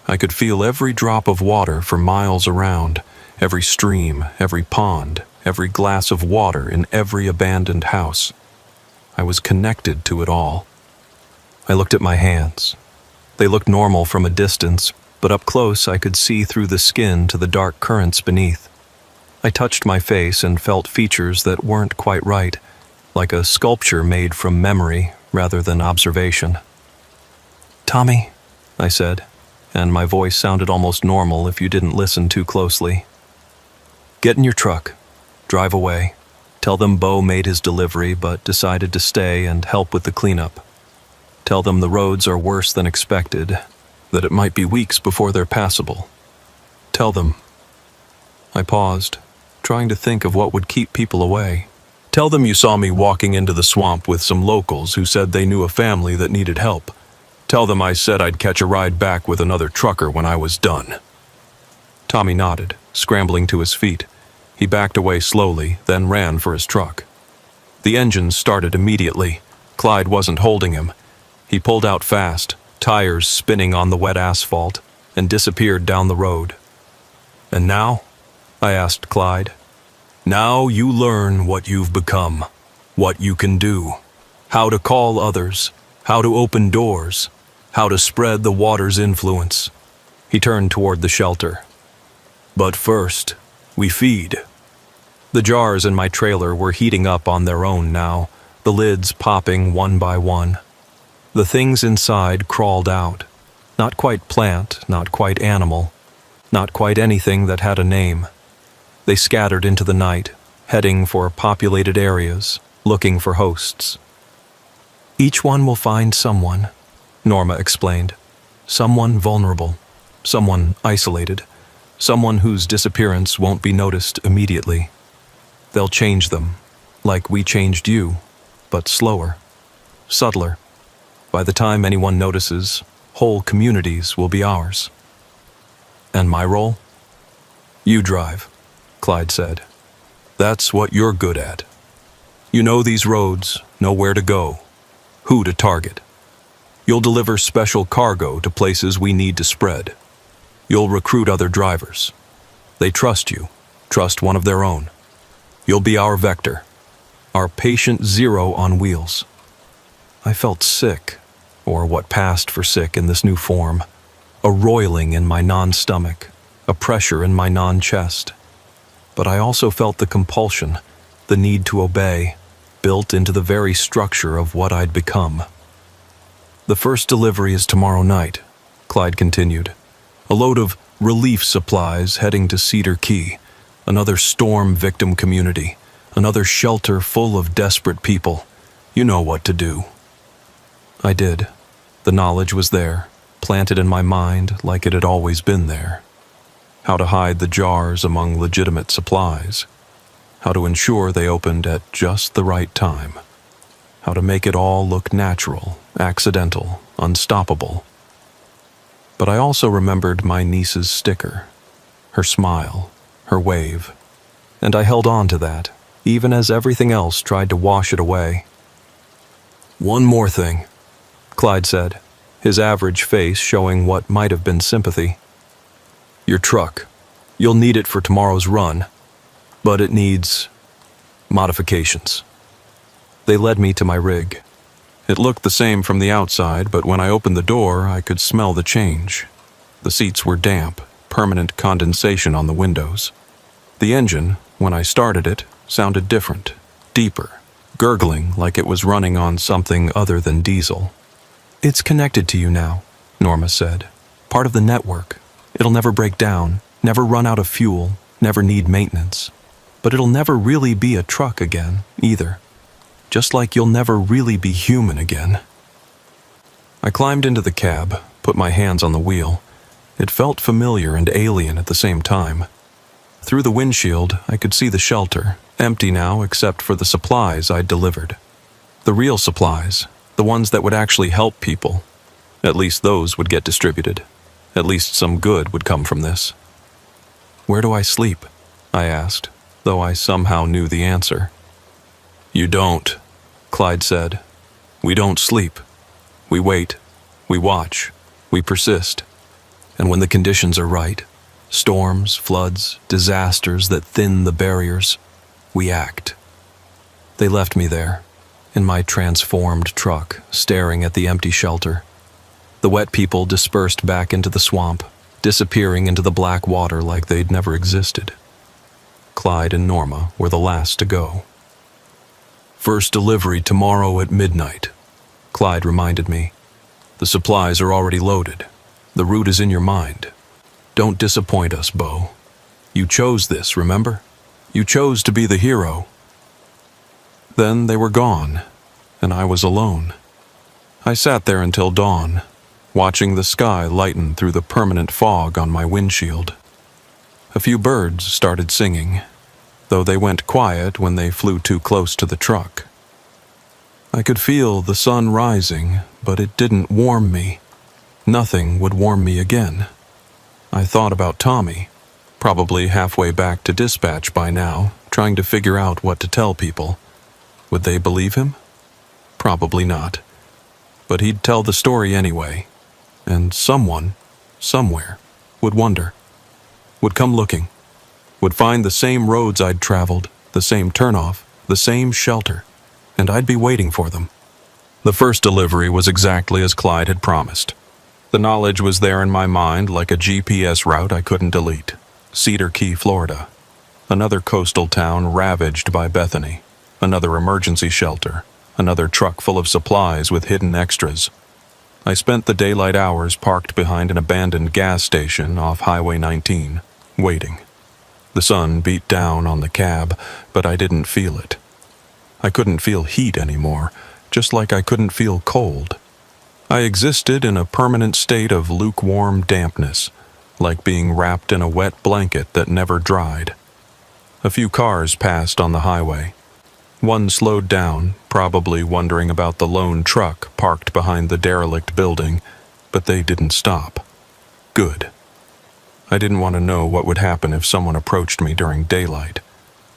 B: I could feel every drop of water for miles around, every stream, every pond, every glass of water in every abandoned house. I was connected to it all. I looked at my hands. They looked normal from a distance, but up close I could see through the skin to the dark currents beneath. I touched my face and felt features that weren't quite right, like a sculpture made from memory rather than observation. "Tommy," I said, and my voice sounded almost normal if you didn't listen too closely. "Get in your truck. Drive away. Tell them Bo made his delivery but decided to stay and help with the cleanup. Tell them the roads are worse than expected, that it might be weeks before they're passable. Tell them." I paused, trying to think of what would keep people away. "Tell them you saw me walking into the swamp with some locals who said they knew a family that needed help. Tell them I said I'd catch a ride back with another trucker when I was done." Tommy nodded, scrambling to his feet. He backed away slowly, then ran for his truck. The engine started immediately. Clyde wasn't holding him. He pulled out fast, tires spinning on the wet asphalt, and disappeared down the road. "And now?" I asked Clyde. "Now you learn what you've become, what you can do, how to call others, how to open doors, how to spread the water's influence." He turned toward the shelter. "But first, we feed." The jars in my trailer were heating up on their own now, the lids popping one by one. The things inside crawled out. Not quite plant, not quite animal, not quite anything that had a name. They scattered into the night, heading for populated areas, looking for hosts. "Each one will find someone," Norma explained. "Someone vulnerable, someone isolated, someone whose disappearance won't be noticed immediately. They'll change them, like we changed you, but slower, subtler. By the time anyone notices, whole communities will be ours." "And my role?" "You drive," Clyde said. "That's what you're good at. You know these roads, know where to go, who to target. You'll deliver special cargo to places we need to spread. You'll recruit other drivers. They trust you, trust one of their own. You'll be our vector, our patient zero on wheels." I felt sick, or what passed for sick in this new form. A roiling in my non-stomach, a pressure in my non-chest. But I also felt the compulsion, the need to obey, built into the very structure of what I'd become. "The first delivery is tomorrow night," Clyde continued. "A load of relief supplies heading to Cedar Key, another storm victim community, another shelter full of desperate people. You know what to do."
A: I did. The knowledge was there, planted in my mind like it had always been there. How to hide the jars among legitimate supplies. How to ensure they opened at just the right time. How to make it all look natural, accidental, unstoppable. But I also remembered my niece's sticker, her smile, her wave, and I held on to that, even as everything else tried to wash it away. "One more thing," Clyde said, his average face showing what might have been sympathy. "Your truck. You'll need it for tomorrow's run, but it needs modifications." They led me to my rig. It looked the same from the outside, but when I opened the door, I could smell the change. The seats were damp, permanent condensation on the windows. The engine, when I started it, sounded different, deeper, gurgling like it was running on something other than diesel. "It's connected to you now," Norma said. "Part of the network. It'll never break down, never run out of fuel, never need maintenance. But it'll never really be a truck again, either. Just like you'll never really be human again." I climbed into the cab, put my hands on the wheel. It felt familiar and alien at the same time. Through the windshield, I could see the shelter, empty now except for the supplies I'd delivered. The real supplies, the ones that would actually help people. At least those would get distributed. At least some good would come from this. "Where do I sleep?" I asked, though I somehow knew the answer. "You don't," Clyde said. "We don't sleep. We wait. We watch. We persist. And when the conditions are right, storms, floods, disasters that thin the barriers, we act." They left me there, in my transformed truck, staring at the empty shelter. The wet people dispersed back into the swamp, disappearing into the black water like they'd never existed. Clyde and Norma were the last to go. "First delivery tomorrow at midnight," Clyde reminded me. "The supplies are already loaded. The route is in your mind. Don't disappoint us, Bo. You chose this, remember? You chose to be the hero." Then they were gone, and I was alone. I sat there until dawn, watching the sky lighten through the permanent fog on my windshield. A few birds started singing, though they went quiet when they flew too close to the truck. I could feel the sun rising, but it didn't warm me. Nothing would warm me again. I thought about Tommy, probably halfway back to dispatch by now, trying to figure out what to tell people. Would they believe him? Probably not. But he'd tell the story anyway, and someone, somewhere, would wonder, would come looking, would find the same roads I'd traveled, the same turnoff, the same shelter, and I'd be waiting for them. The first delivery was exactly as Clyde had promised. The knowledge was there in my mind like a GPS route I couldn't delete. Cedar Key, Florida. Another coastal town ravaged by Bethany. Another emergency shelter. Another truck full of supplies with hidden extras. I spent the daylight hours parked behind an abandoned gas station off Highway 19, waiting. The sun beat down on the cab, but I didn't feel it. I couldn't feel heat anymore, just like I couldn't feel cold. I existed in a permanent state of lukewarm dampness, like being wrapped in a wet blanket that never dried. A few cars passed on the highway. One slowed down, probably wondering about the lone truck parked behind the derelict building, but they didn't stop. Good. I didn't want to know what would happen if someone approached me during daylight.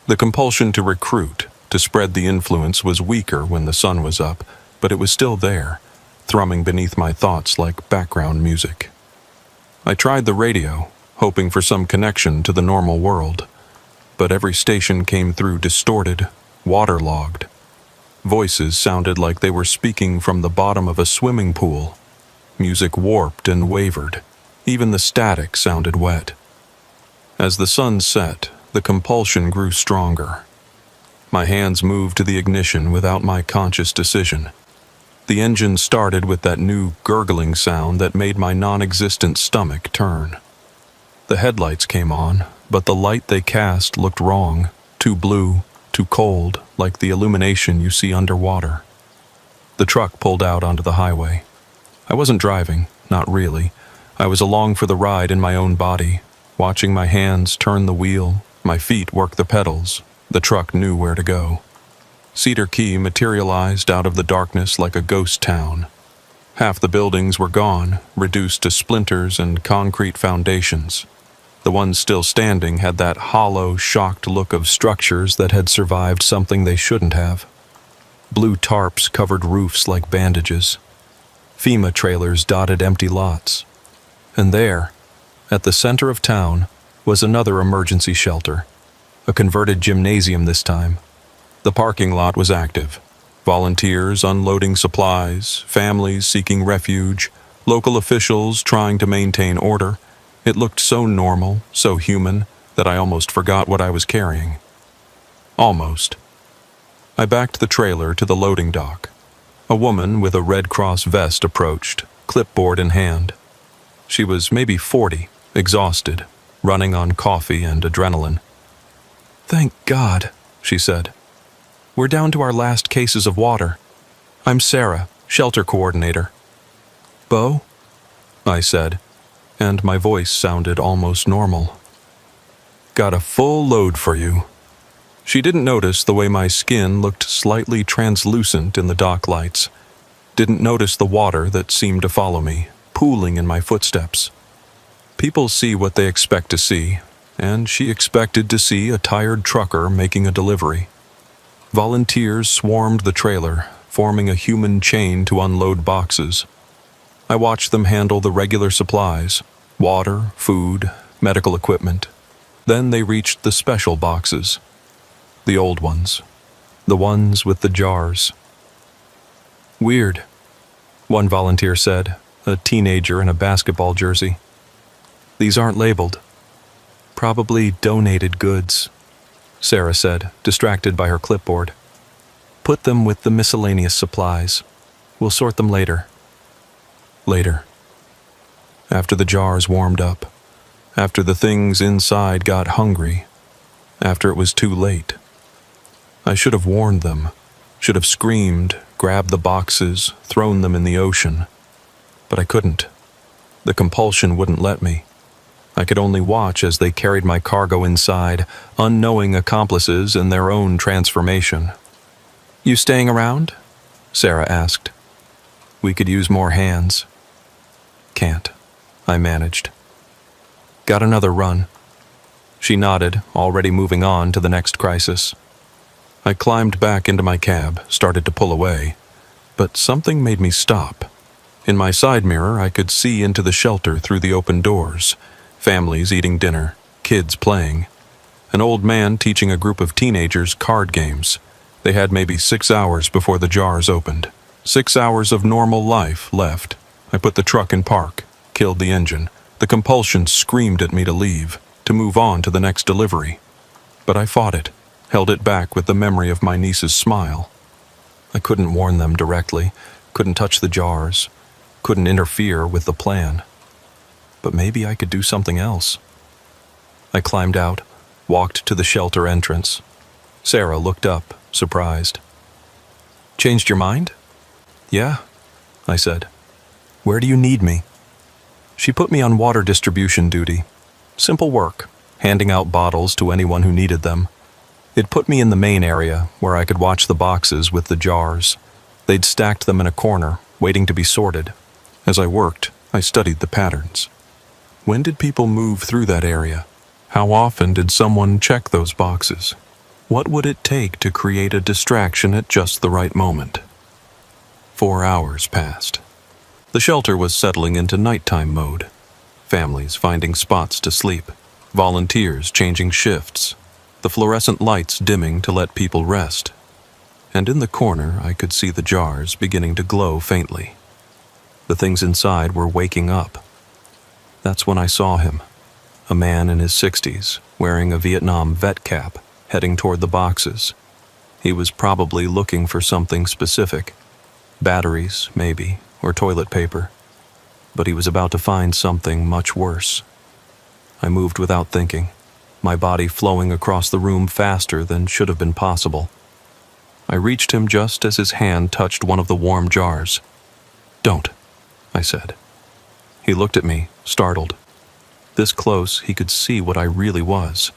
A: The compulsion to recruit, to spread the influence, was weaker when the sun was up, but it was still there, thrumming beneath my thoughts like background music. I tried the radio, hoping for some connection to the normal world, but every station came through distorted, waterlogged. Voices sounded like they were speaking from the bottom of a swimming pool. Music warped and wavered. Even the static sounded wet. As the sun set, the compulsion grew stronger. My hands moved to the ignition without my conscious decision. The engine started with that new gurgling sound that made my non-existent stomach turn. The headlights came on, but the light they cast looked wrong, too blue, too cold, like the illumination you see underwater. The truck pulled out onto the highway. I wasn't driving, not really. I was along for the ride in my own body, watching my hands turn the wheel, my feet work the pedals. The truck knew where to go. Cedar Key materialized out of the darkness like a ghost town. Half the buildings were gone, reduced to splinters and concrete foundations. The ones still standing had that hollow, shocked look of structures that had survived something they shouldn't have. Blue tarps covered roofs like bandages. FEMA trailers dotted empty lots. And there, at the center of town, was another emergency shelter. A converted gymnasium this time. The parking lot was active. Volunteers unloading supplies, families seeking refuge, local officials trying to maintain order. It looked so normal, so human, that I almost forgot what I was carrying. Almost. I backed the trailer to the loading dock. A woman with a Red Cross vest approached, clipboard in hand. She was maybe 40, exhausted, running on coffee and adrenaline. "Thank God," she said. "We're down to our last cases of water. I'm Sarah, shelter coordinator." "Bo?" I said, and my voice sounded almost normal. "Got a full load for you." She didn't notice the way my skin looked slightly translucent in the dock lights. Didn't notice the water that seemed to follow me, pooling in my footsteps. People see what they expect to see, and she expected to see a tired trucker making a delivery. Volunteers swarmed the trailer, forming a human chain to unload boxes. I watched them handle the regular supplies, water, food, medical equipment. Then they reached the special boxes. The old ones. The ones with the jars. "Weird," one volunteer said, a teenager in a basketball jersey. "These aren't labeled. Probably donated goods," Sarah said, distracted by her clipboard. "Put them with the miscellaneous supplies. We'll sort them later." Later. After the jars warmed up. After the things inside got hungry. After it was too late. I should have warned them. Should have screamed, grabbed the boxes, thrown them in the ocean. But I couldn't. The compulsion wouldn't let me. I could only watch as they carried my cargo inside, unknowing accomplices in their own transformation. "You staying around?" Sarah asked. "We could use more hands." "Can't," I managed. "Got another run." She nodded, already moving on to the next crisis. I climbed back into my cab, started to pull away, but something made me stop. In my side mirror, I could see into the shelter through the open doors. Families eating dinner, kids playing. An old man teaching a group of teenagers card games. They had maybe 6 hours before the jars opened. 6 hours of normal life left. I put the truck in park, killed the engine. The compulsion screamed at me to leave, to move on to the next delivery. But I fought it, held it back with the memory of my niece's smile. I couldn't warn them directly, couldn't touch the jars, couldn't interfere with the plan. But maybe I could do something else. I climbed out, walked to the shelter entrance. Sarah looked up, surprised. "Changed your mind?" "Yeah," I said. "Where do you need me?" She put me on water distribution duty. Simple work, handing out bottles to anyone who needed them. It put me in the main area, where I could watch the boxes with the jars. They'd stacked them in a corner, waiting to be sorted. As I worked, I studied the patterns. When did people move through that area? How often did someone check those boxes? What would it take to create a distraction at just the right moment? 4 hours passed. The shelter was settling into nighttime mode. Families finding spots to sleep. Volunteers changing shifts. The fluorescent lights dimming to let people rest. And in the corner, I could see the jars beginning to glow faintly. The things inside were waking up. That's when I saw him. A man in his 60s, wearing a Vietnam vet cap, heading toward the boxes. He was probably looking for something specific. Batteries, maybe, or toilet paper. But he was about to find something much worse. I moved without thinking, my body flowing across the room faster than should have been possible. I reached him just as his hand touched one of the warm jars. "Don't," I said. He looked at me, startled. This close, he could see what I really was.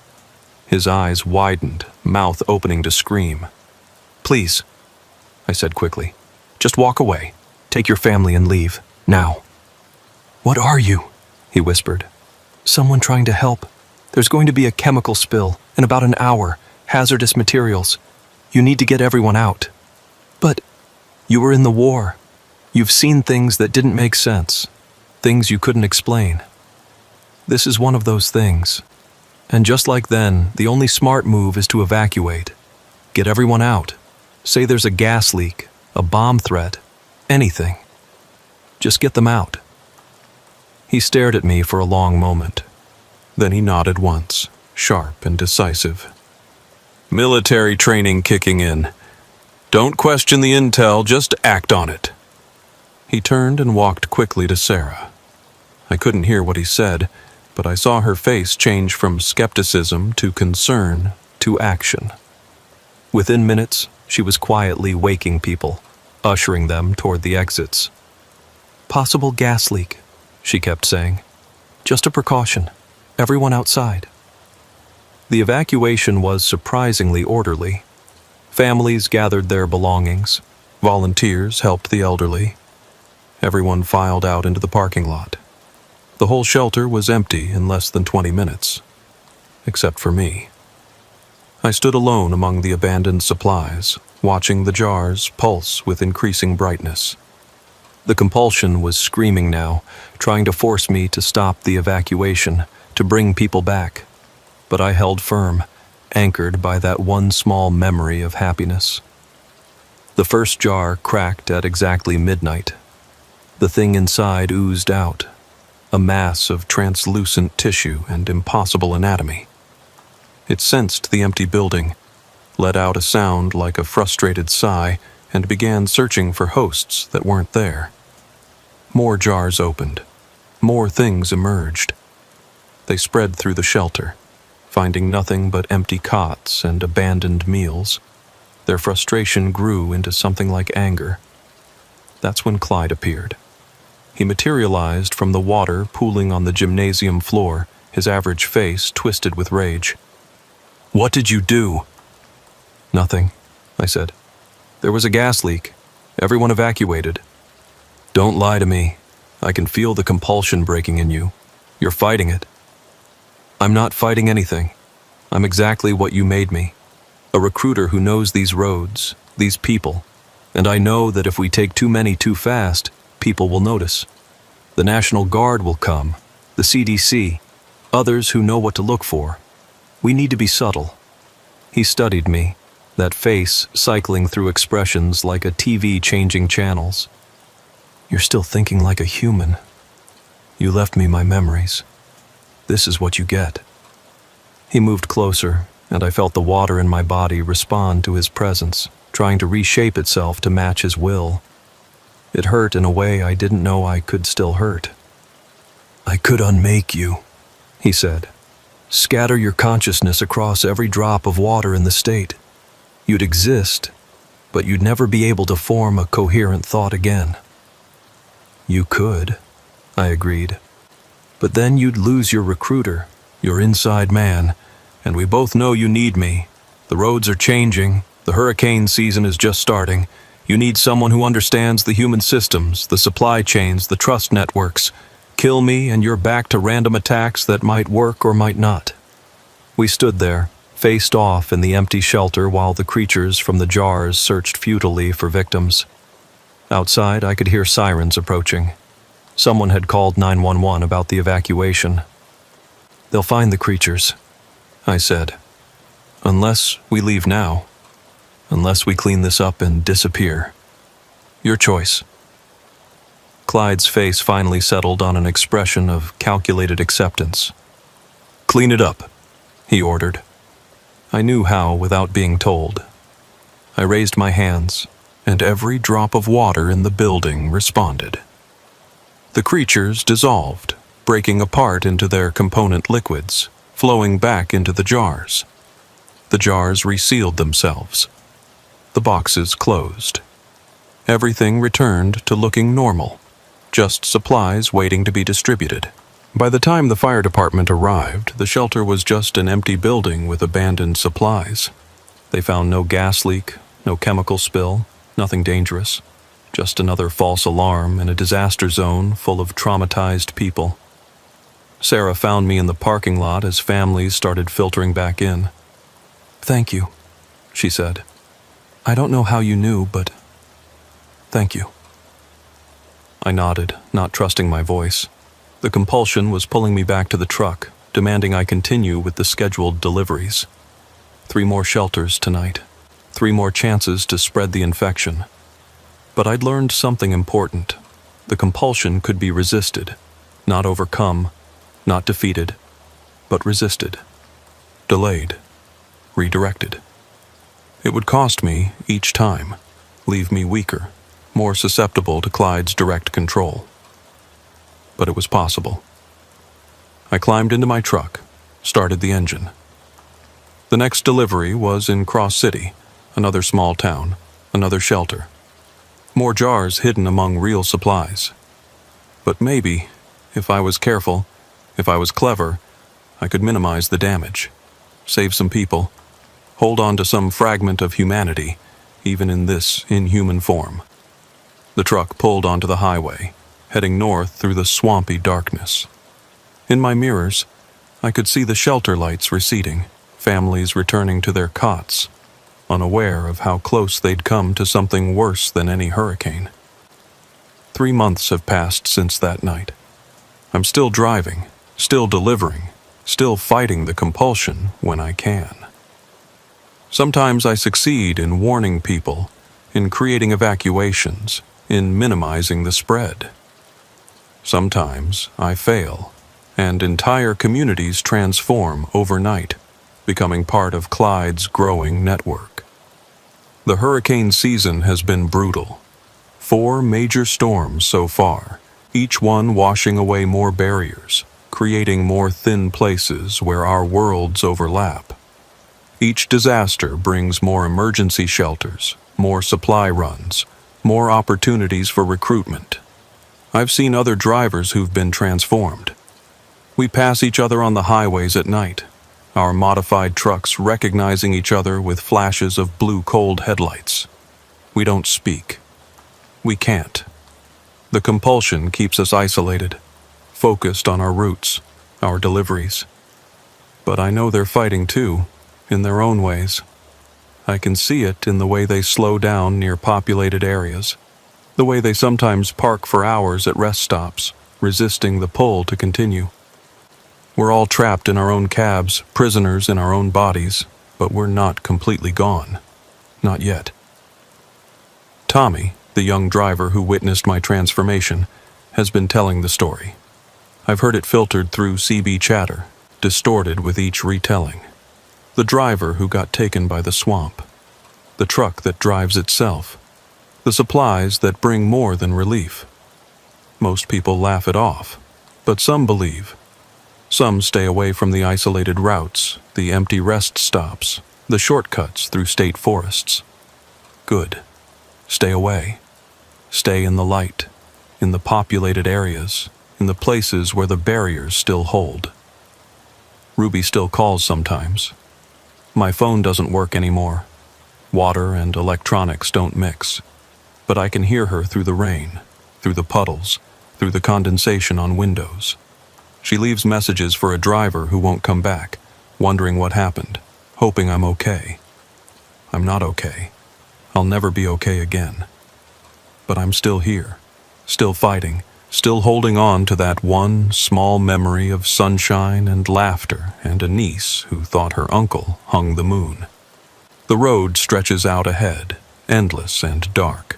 A: His eyes widened, mouth opening to scream. "Please," I said quickly. "Just walk away. Take your family and leave. Now." "What are you?" he whispered. "Someone trying to help. There's going to be a chemical spill in about an hour. Hazardous materials. You need to get everyone out." "But you were in the war. You've seen things that didn't make sense. Things you couldn't explain. This is one of those things. And just like then, the only smart move is to evacuate. Get everyone out. Say there's a gas leak, a bomb threat, anything. Just get them out." He stared at me for a long moment. Then he nodded once, sharp and decisive. "Military training kicking in. Don't question the intel, just act on it." He turned and walked quickly to Sarah. I couldn't hear what he said, but I saw her face change from skepticism to concern to action. Within minutes, she was quietly waking people, ushering them toward the exits. "Possible gas leak," she kept saying. "Just a precaution. Everyone outside." The evacuation was surprisingly orderly. Families gathered their belongings. Volunteers helped the elderly. Everyone filed out into the parking lot. The whole shelter was empty in less than 20 minutes, except for me. I stood alone among the abandoned supplies, watching the jars pulse with increasing brightness. The compulsion was screaming now, trying to force me to stop the evacuation, to bring people back. But I held firm, anchored by that one small memory of happiness. The first jar cracked at exactly midnight. The thing inside oozed out, a mass of translucent tissue and impossible anatomy. It sensed the empty building, let out a sound like a frustrated sigh, and began searching for hosts that weren't there. More jars opened. More things emerged. They spread through the shelter, finding nothing but empty cots and abandoned meals. Their frustration grew into something like anger. That's when Clyde appeared. He materialized from the water pooling on the gymnasium floor, his average face twisted with rage. "What did you do?" "Nothing," I said. "There was a gas leak. Everyone evacuated." "Don't lie to me. I can feel the compulsion breaking in you. You're fighting it." "I'm not fighting anything. I'm exactly what you made me. A recruiter who knows these roads, these people. And I know that if we take too many too fast, people will notice. The National Guard will come, the CDC, others who know what to look for. We need to be subtle." He studied me, that face cycling through expressions like a TV changing channels. "You're still thinking like a human. You left me my memories. This is what you get." He moved closer, and I felt the water in my body respond to his presence, trying to reshape itself to match his will. It hurt in a way I didn't know I could still hurt. "I could unmake you," he said. "Scatter your consciousness across every drop of water in the state. You'd exist, but you'd never be able to form a coherent thought again." "You could," I agreed. "But then you'd lose your recruiter, your inside man, and we both know you need me. The roads are changing, the hurricane season is just starting. You need someone who understands the human systems, the supply chains, the trust networks. Kill me and you're back to random attacks that might work or might not." We stood there, faced off in the empty shelter while the creatures from the jars searched futilely for victims. Outside, I could hear sirens approaching. Someone had called 911 about the evacuation. "They'll find the creatures," I said. "Unless we leave now. Unless we clean this up and disappear. Your choice." Clyde's face finally settled on an expression of calculated acceptance. "Clean it up," he ordered. I knew how without being told. I raised my hands, and every drop of water in the building responded. The creatures dissolved, breaking apart into their component liquids, flowing back into the jars. The jars resealed themselves. the boxes closed. Everything returned to looking normal, just supplies waiting to be distributed. By the time the fire department arrived, the shelter was just an empty building with abandoned supplies. They found no gas leak, no chemical spill, nothing dangerous, just another false alarm in a disaster zone full of traumatized people. Sarah found me in the parking lot as families started filtering back in. "Thank you," she said. "I don't know how you knew, but thank you." I nodded, not trusting my voice. The compulsion was pulling me back to the truck, demanding I continue with the scheduled deliveries. 3 more shelters tonight, 3 more chances to spread the infection. But I'd learned something important. The compulsion could be resisted, not overcome, not defeated, but resisted, delayed, redirected. It would cost me each time, leave me weaker, more susceptible to Clyde's direct control. But it was possible. I climbed into my truck, started the engine. The next delivery was in Cross City, another small town, another shelter. More jars hidden among real supplies. But maybe, if I was careful, if I was clever, I could minimize the damage, save some people, hold on to some fragment of humanity, even in this inhuman form. The truck pulled onto the highway, heading north through the swampy darkness. In my mirrors, I could see the shelter lights receding, families returning to their cots, unaware of how close they'd come to something worse than any hurricane. 3 months have passed since that night. I'm still driving, still delivering, still fighting the compulsion when I can. Sometimes I succeed in warning people, in creating evacuations, in minimizing the spread. Sometimes I fail, and entire communities transform overnight, becoming part of Clyde's growing network. The hurricane season has been brutal. 4 major storms so far, each one washing away more barriers, creating more thin places where our worlds overlap. Each disaster brings more emergency shelters, more supply runs, more opportunities for recruitment. I've seen other drivers who've been transformed. We pass each other on the highways at night, our modified trucks recognizing each other with flashes of blue cold headlights. We don't speak. We can't. The compulsion keeps us isolated, focused on our routes, our deliveries. But I know they're fighting too, in their own ways. I can see it in the way they slow down near populated areas, the way they sometimes park for hours at rest stops, resisting the pull to continue. We're all trapped in our own cabs, prisoners in our own bodies, but we're not completely gone. Not yet. Tommy, the young driver who witnessed my transformation, has been telling the story. I've heard it filtered through CB chatter, distorted with each retelling. The driver who got taken by the swamp. The truck that drives itself. The supplies that bring more than relief. Most people laugh it off, but some believe. Some stay away from the isolated routes, the empty rest stops, the shortcuts through state forests. Good. Stay away. Stay in the light, in the populated areas, in the places where the barriers still hold. Ruby still calls sometimes. My phone doesn't work anymore. Water and electronics don't mix. But I can hear her through the rain, through the puddles, through the condensation on windows. She leaves messages for a driver who won't come back, wondering what happened, hoping I'm okay. I'm not okay. I'll never be okay again. But I'm still here, still fighting, still holding on to that one small memory of sunshine and laughter and a niece who thought her uncle hung the moon. The road stretches out ahead, endless and dark.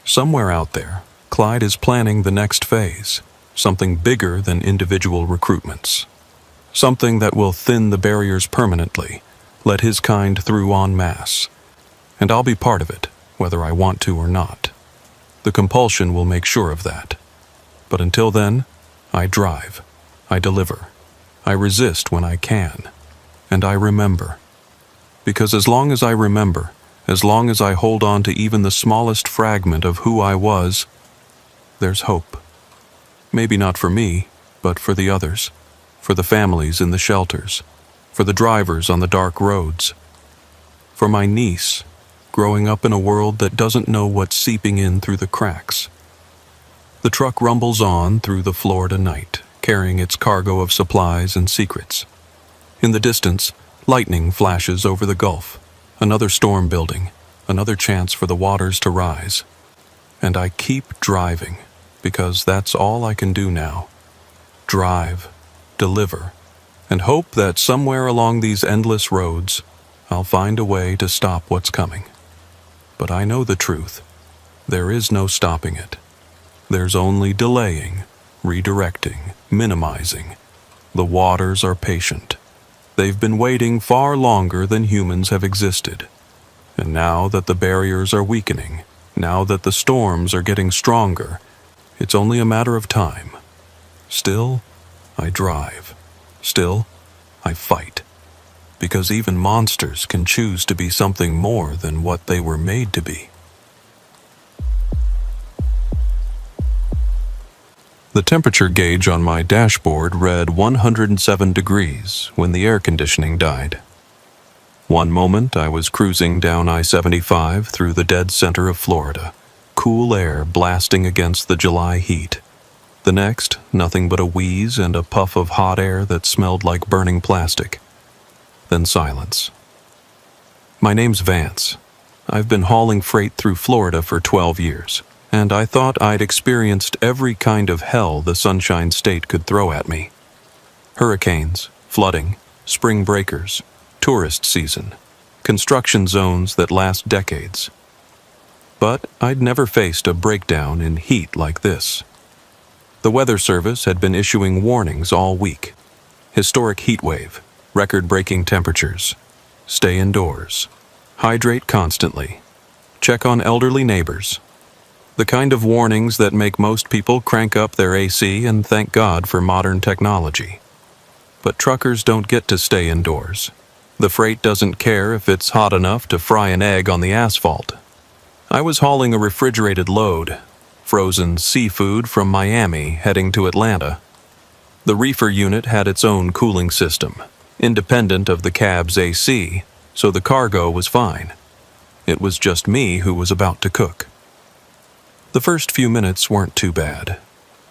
A: Somewhere out there, Clyde is planning the next phase, something bigger than individual recruitments. Something that will thin the barriers permanently, let his kind through en masse. And I'll be part of it, whether I want to or not. The compulsion will make sure of that. But until then, I drive, I deliver, I resist when I can, and I remember. Because as long as I remember, as long as I hold on to even the smallest fragment of who I was, there's hope. Maybe not for me, but for the others, for the families in the shelters, for the drivers on the dark roads, for my niece, growing up in a world that doesn't know what's seeping in through the cracks. The truck rumbles on through the Florida night, carrying its cargo of supplies and secrets. In the distance, lightning flashes over the Gulf, another storm building, another chance for the waters to rise. And I keep driving, because that's all I can do now. Drive, deliver, and hope that somewhere along these endless roads, I'll find a way to stop what's coming. But I know the truth. There is no stopping it. There's only delaying, redirecting, minimizing. The waters are patient. They've been waiting far longer than humans have existed. And now that the barriers are weakening, now that the storms are getting stronger, it's only a matter of time. Still, I drive. Still, I fight. Because even monsters can choose to be something more than what they were made to be. The temperature gauge on my dashboard read 107 degrees when the air conditioning died. One moment I was cruising down I-75 through the dead center of Florida, cool air blasting against the July heat. The next, nothing but a wheeze and a puff of hot air that smelled like burning plastic. Then silence. My name's Vance. I've been hauling freight through Florida for 12 years. And I thought I'd experienced every kind of hell the Sunshine State could throw at me. Hurricanes, flooding, spring breakers, tourist season, construction zones that last decades. But I'd never faced a breakdown in heat like this. The Weather Service had been issuing warnings all week. Historic heat wave, record-breaking temperatures, stay indoors, hydrate constantly, check on elderly neighbors. The kind of warnings that make most people crank up their AC and thank God for modern technology. But truckers don't get to stay indoors. The freight doesn't care if it's hot enough to fry an egg on the asphalt. I was hauling a refrigerated load, frozen seafood from Miami heading to Atlanta. The reefer unit had its own cooling system, independent of the cab's AC, so the cargo was fine. It was just me who was about to cook. The first few minutes weren't too bad.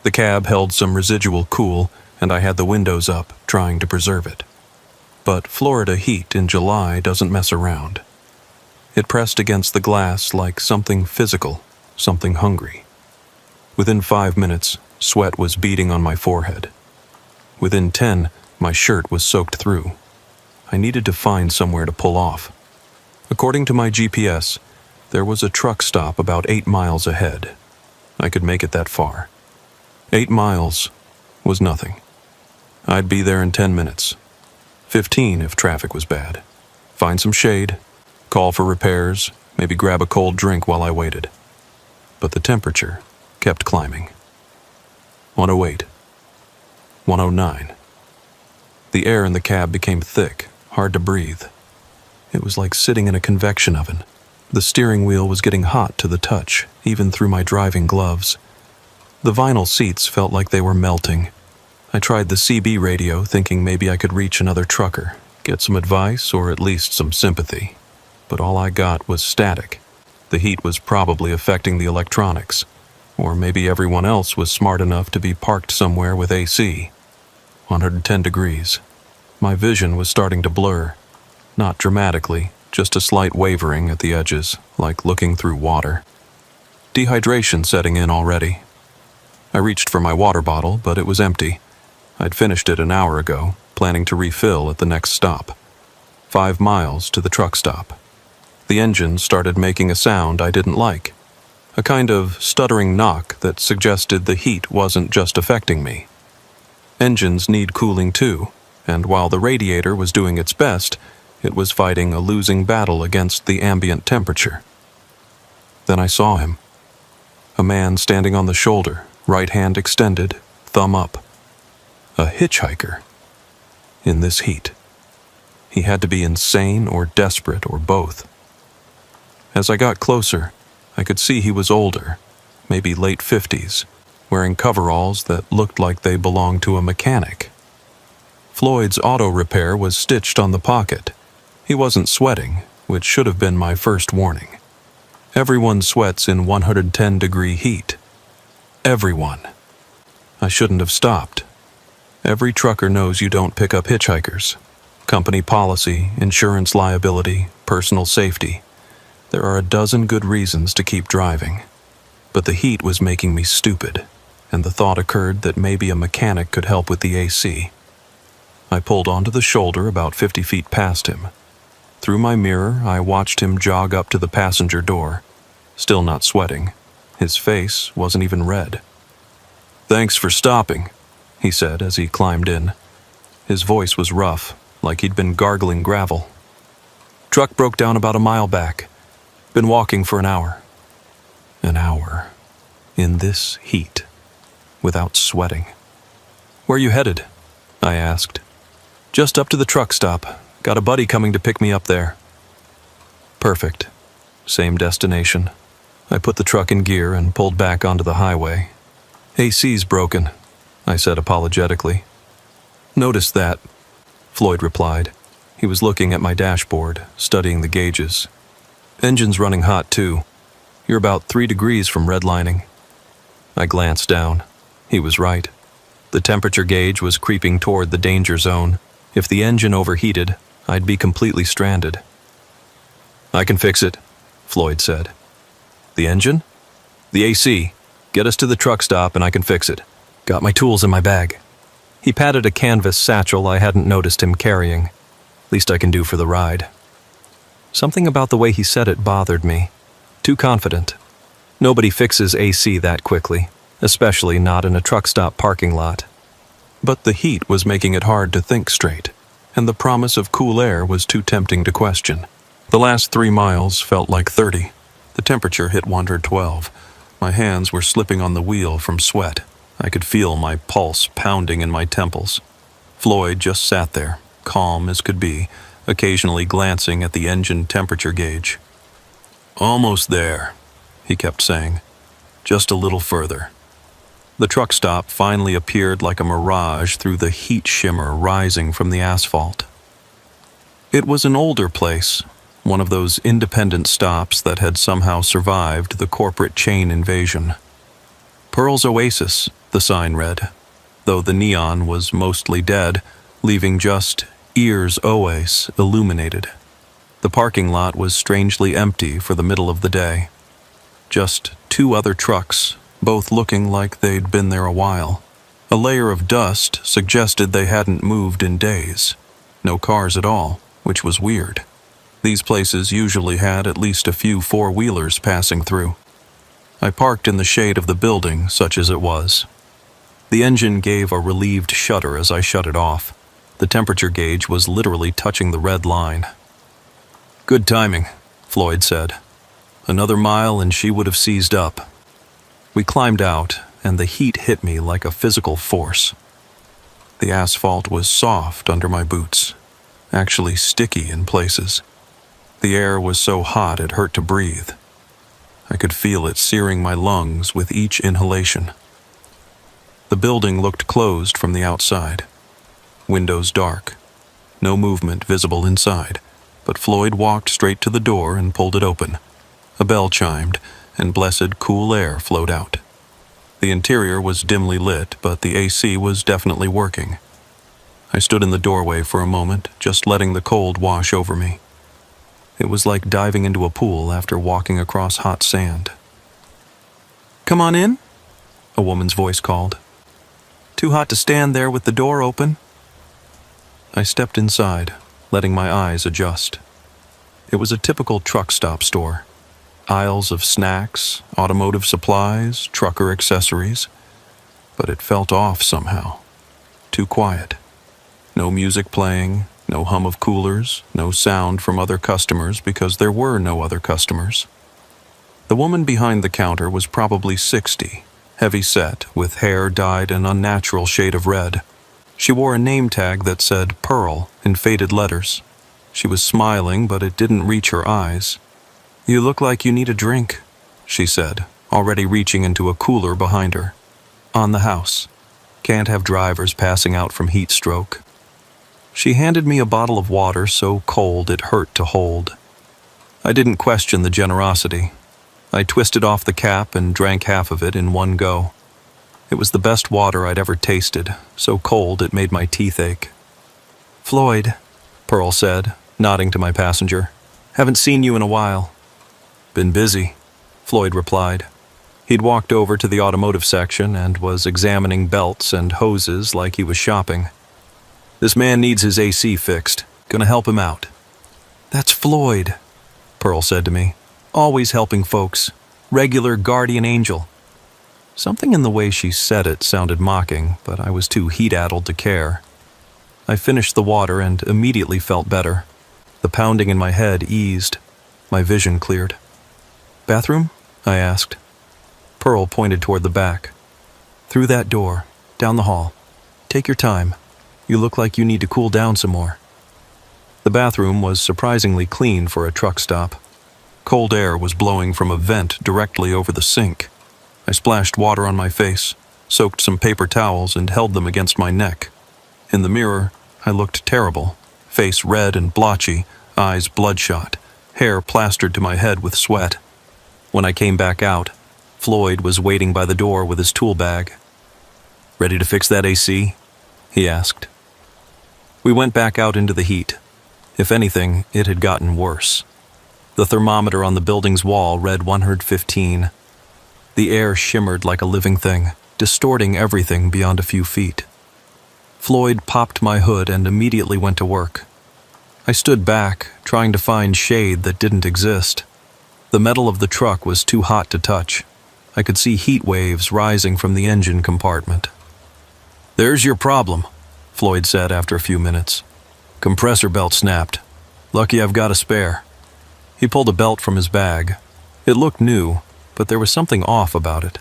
A: The cab held some residual cool, and I had the windows up, trying to preserve it. But Florida heat in July doesn't mess around. It pressed against the glass like something physical, something hungry. Within 5 minutes, sweat was beading on my forehead. Within 10, my shirt was soaked through. I needed to find somewhere to pull off. According to my GPS, there was a truck stop about 8 miles ahead. I could make it that far. 8 miles was nothing. I'd be there in 10 minutes. 15 if traffic was bad. Find some shade, call for repairs, maybe grab a cold drink while I waited. But the temperature kept climbing. 108. 109. The air in the cab became thick, hard to breathe. It was like sitting in a convection oven. The steering wheel was getting hot to the touch, even through my driving gloves. The vinyl seats felt like they were melting. I tried the CB radio, thinking maybe I could reach another trucker, get some advice or at least some sympathy. But all I got was static. The heat was probably affecting the electronics. Or maybe everyone else was smart enough to be parked somewhere with AC. 110 degrees. My vision was starting to blur. Not dramatically, just a slight wavering at the edges, like looking through water. Dehydration setting in already. I reached for my water bottle, but it was empty. I'd finished it an hour ago, planning to refill at the next stop. 5 miles to the truck stop. The engine started making a sound I didn't like. A kind of stuttering knock that suggested the heat wasn't just affecting me. Engines need cooling too, and while the radiator was doing its best, it was fighting a losing battle against the ambient temperature. Then I saw him. A man standing on the shoulder, right hand extended, thumb up. A hitchhiker. In this heat. He had to be insane or desperate or both. As I got closer, I could see he was older, maybe late 50s, wearing coveralls that looked like they belonged to a mechanic. Floyd's auto repair was stitched on the pocket. He wasn't sweating, which should have been my first warning. Everyone sweats in 110-degree heat. Everyone. I shouldn't have stopped. Every trucker knows you don't pick up hitchhikers. Company policy, insurance liability, personal safety. There are a dozen good reasons to keep driving. But the heat was making me stupid, and the thought occurred that maybe a mechanic could help with the AC. I pulled onto the shoulder about 50 feet past him. Through my mirror, I watched him jog up to the passenger door, still not sweating. His face wasn't even red. "Thanks for stopping," he said as he climbed in. His voice was rough, like he'd been gargling gravel. "Truck broke down about a mile back. Been walking for an hour." An hour. In this heat. Without sweating. "Where you headed?" I asked. "Just up to the truck stop. Got a buddy coming to pick me up there." Perfect. Same destination. I put the truck in gear and pulled back onto the highway. "AC's broken," I said apologetically. "Noticed that," Floyd replied. He was looking at my dashboard, studying the gauges. "Engine's running hot too. You're about 3 degrees from redlining." I glanced down. He was right. The temperature gauge was creeping toward the danger zone. If the engine overheated, I'd be completely stranded. "I can fix it," Floyd said. "The engine?" "The AC. Get us to the truck stop and I can fix it. Got my tools in my bag." He patted a canvas satchel I hadn't noticed him carrying. Least I can do for the ride. Something about the way he said it bothered me. Too confident. Nobody fixes AC that quickly, especially not in a truck stop parking lot. But the heat was making it hard to think straight, and the promise of cool air was too tempting to question. The last 3 miles felt like 30. The temperature hit 112. My hands were slipping on the wheel from sweat. I could feel my pulse pounding in my temples. Floyd just sat there, calm as could be, occasionally glancing at the engine temperature gauge. "Almost there," he kept saying. "Just a little further." The truck stop finally appeared like a mirage through the heat shimmer rising from the asphalt. It was an older place, one of those independent stops that had somehow survived the corporate chain invasion. Pearl's Oasis, the sign read, though the neon was mostly dead, leaving just Ears Oasis illuminated. The parking lot was strangely empty for the middle of the day. Just 2 other trucks, both looking like they'd been there a while. A layer of dust suggested they hadn't moved in days. No cars at all, which was weird. These places usually had at least a few 4-wheelers passing through. I parked in the shade of the building, such as it was. The engine gave a relieved shudder as I shut it off. The temperature gauge was literally touching the red line. "Good timing," Floyd said. "Another mile and she would have seized up." We climbed out, and the heat hit me like a physical force. The asphalt was soft under my boots, actually sticky in places. The air was so hot it hurt to breathe. I could feel it searing my lungs with each inhalation. The building looked closed from the outside. Windows dark. No movement visible inside, but Floyd walked straight to the door and pulled it open. A bell chimed, and blessed cool air flowed out. The interior was dimly lit, but the AC was definitely working. I stood in the doorway for a moment, just letting the cold wash over me. It was like diving into a pool after walking across hot sand. "Come on in," a woman's voice called. "Too hot to stand there with the door open." I stepped inside, letting my eyes adjust. It was a typical truck stop store. Aisles of snacks, automotive supplies, trucker accessories. But it felt off somehow. Too quiet. No music playing, no hum of coolers, no sound from other customers because there were no other customers. The woman behind the counter was probably 60, heavy-set, with hair dyed an unnatural shade of red. She wore a name tag that said Pearl in faded letters. She was smiling, but it didn't reach her eyes. "You look like you need a drink," she said, already reaching into a cooler behind her. "On the house. Can't have drivers passing out from heat stroke." She handed me a bottle of water so cold it hurt to hold. I didn't question the generosity. I twisted off the cap and drank half of it in one go. It was the best water I'd ever tasted, so cold it made my teeth ache. "Floyd," Pearl said, nodding to my passenger. "Haven't seen you in a while." "Been busy," Floyd replied. He'd walked over to the automotive section and was examining belts and hoses like he was shopping. "This man needs his AC fixed. Gonna help him out." "That's Floyd," Pearl said to me. "Always helping folks. Regular guardian angel." Something in the way she said it sounded mocking, but I was too heat-addled to care. I finished the water and immediately felt better. The pounding in my head eased. My vision cleared. "Bathroom?" I asked. Pearl pointed toward the back. "Through that door, down the hall. Take your time. You look like you need to cool down some more." The bathroom was surprisingly clean for a truck stop. Cold air was blowing from a vent directly over the sink. I splashed water on my face, soaked some paper towels, and held them against my neck. In the mirror, I looked terrible, face red and blotchy, eyes bloodshot, hair plastered to my head with sweat. When I came back out, Floyd was waiting by the door with his tool bag. "Ready to fix that AC?" he asked. We went back out into the heat. If anything, it had gotten worse. The thermometer on the building's wall read 115. The air shimmered like a living thing, distorting everything beyond a few feet. Floyd popped my hood and immediately went to work. I stood back, trying to find shade that didn't exist. The metal of the truck was too hot to touch. I could see heat waves rising from the engine compartment. "There's your problem," Floyd said after a few minutes. "Compressor belt snapped. Lucky I've got a spare." He pulled a belt from his bag. It looked new, but there was something off about it.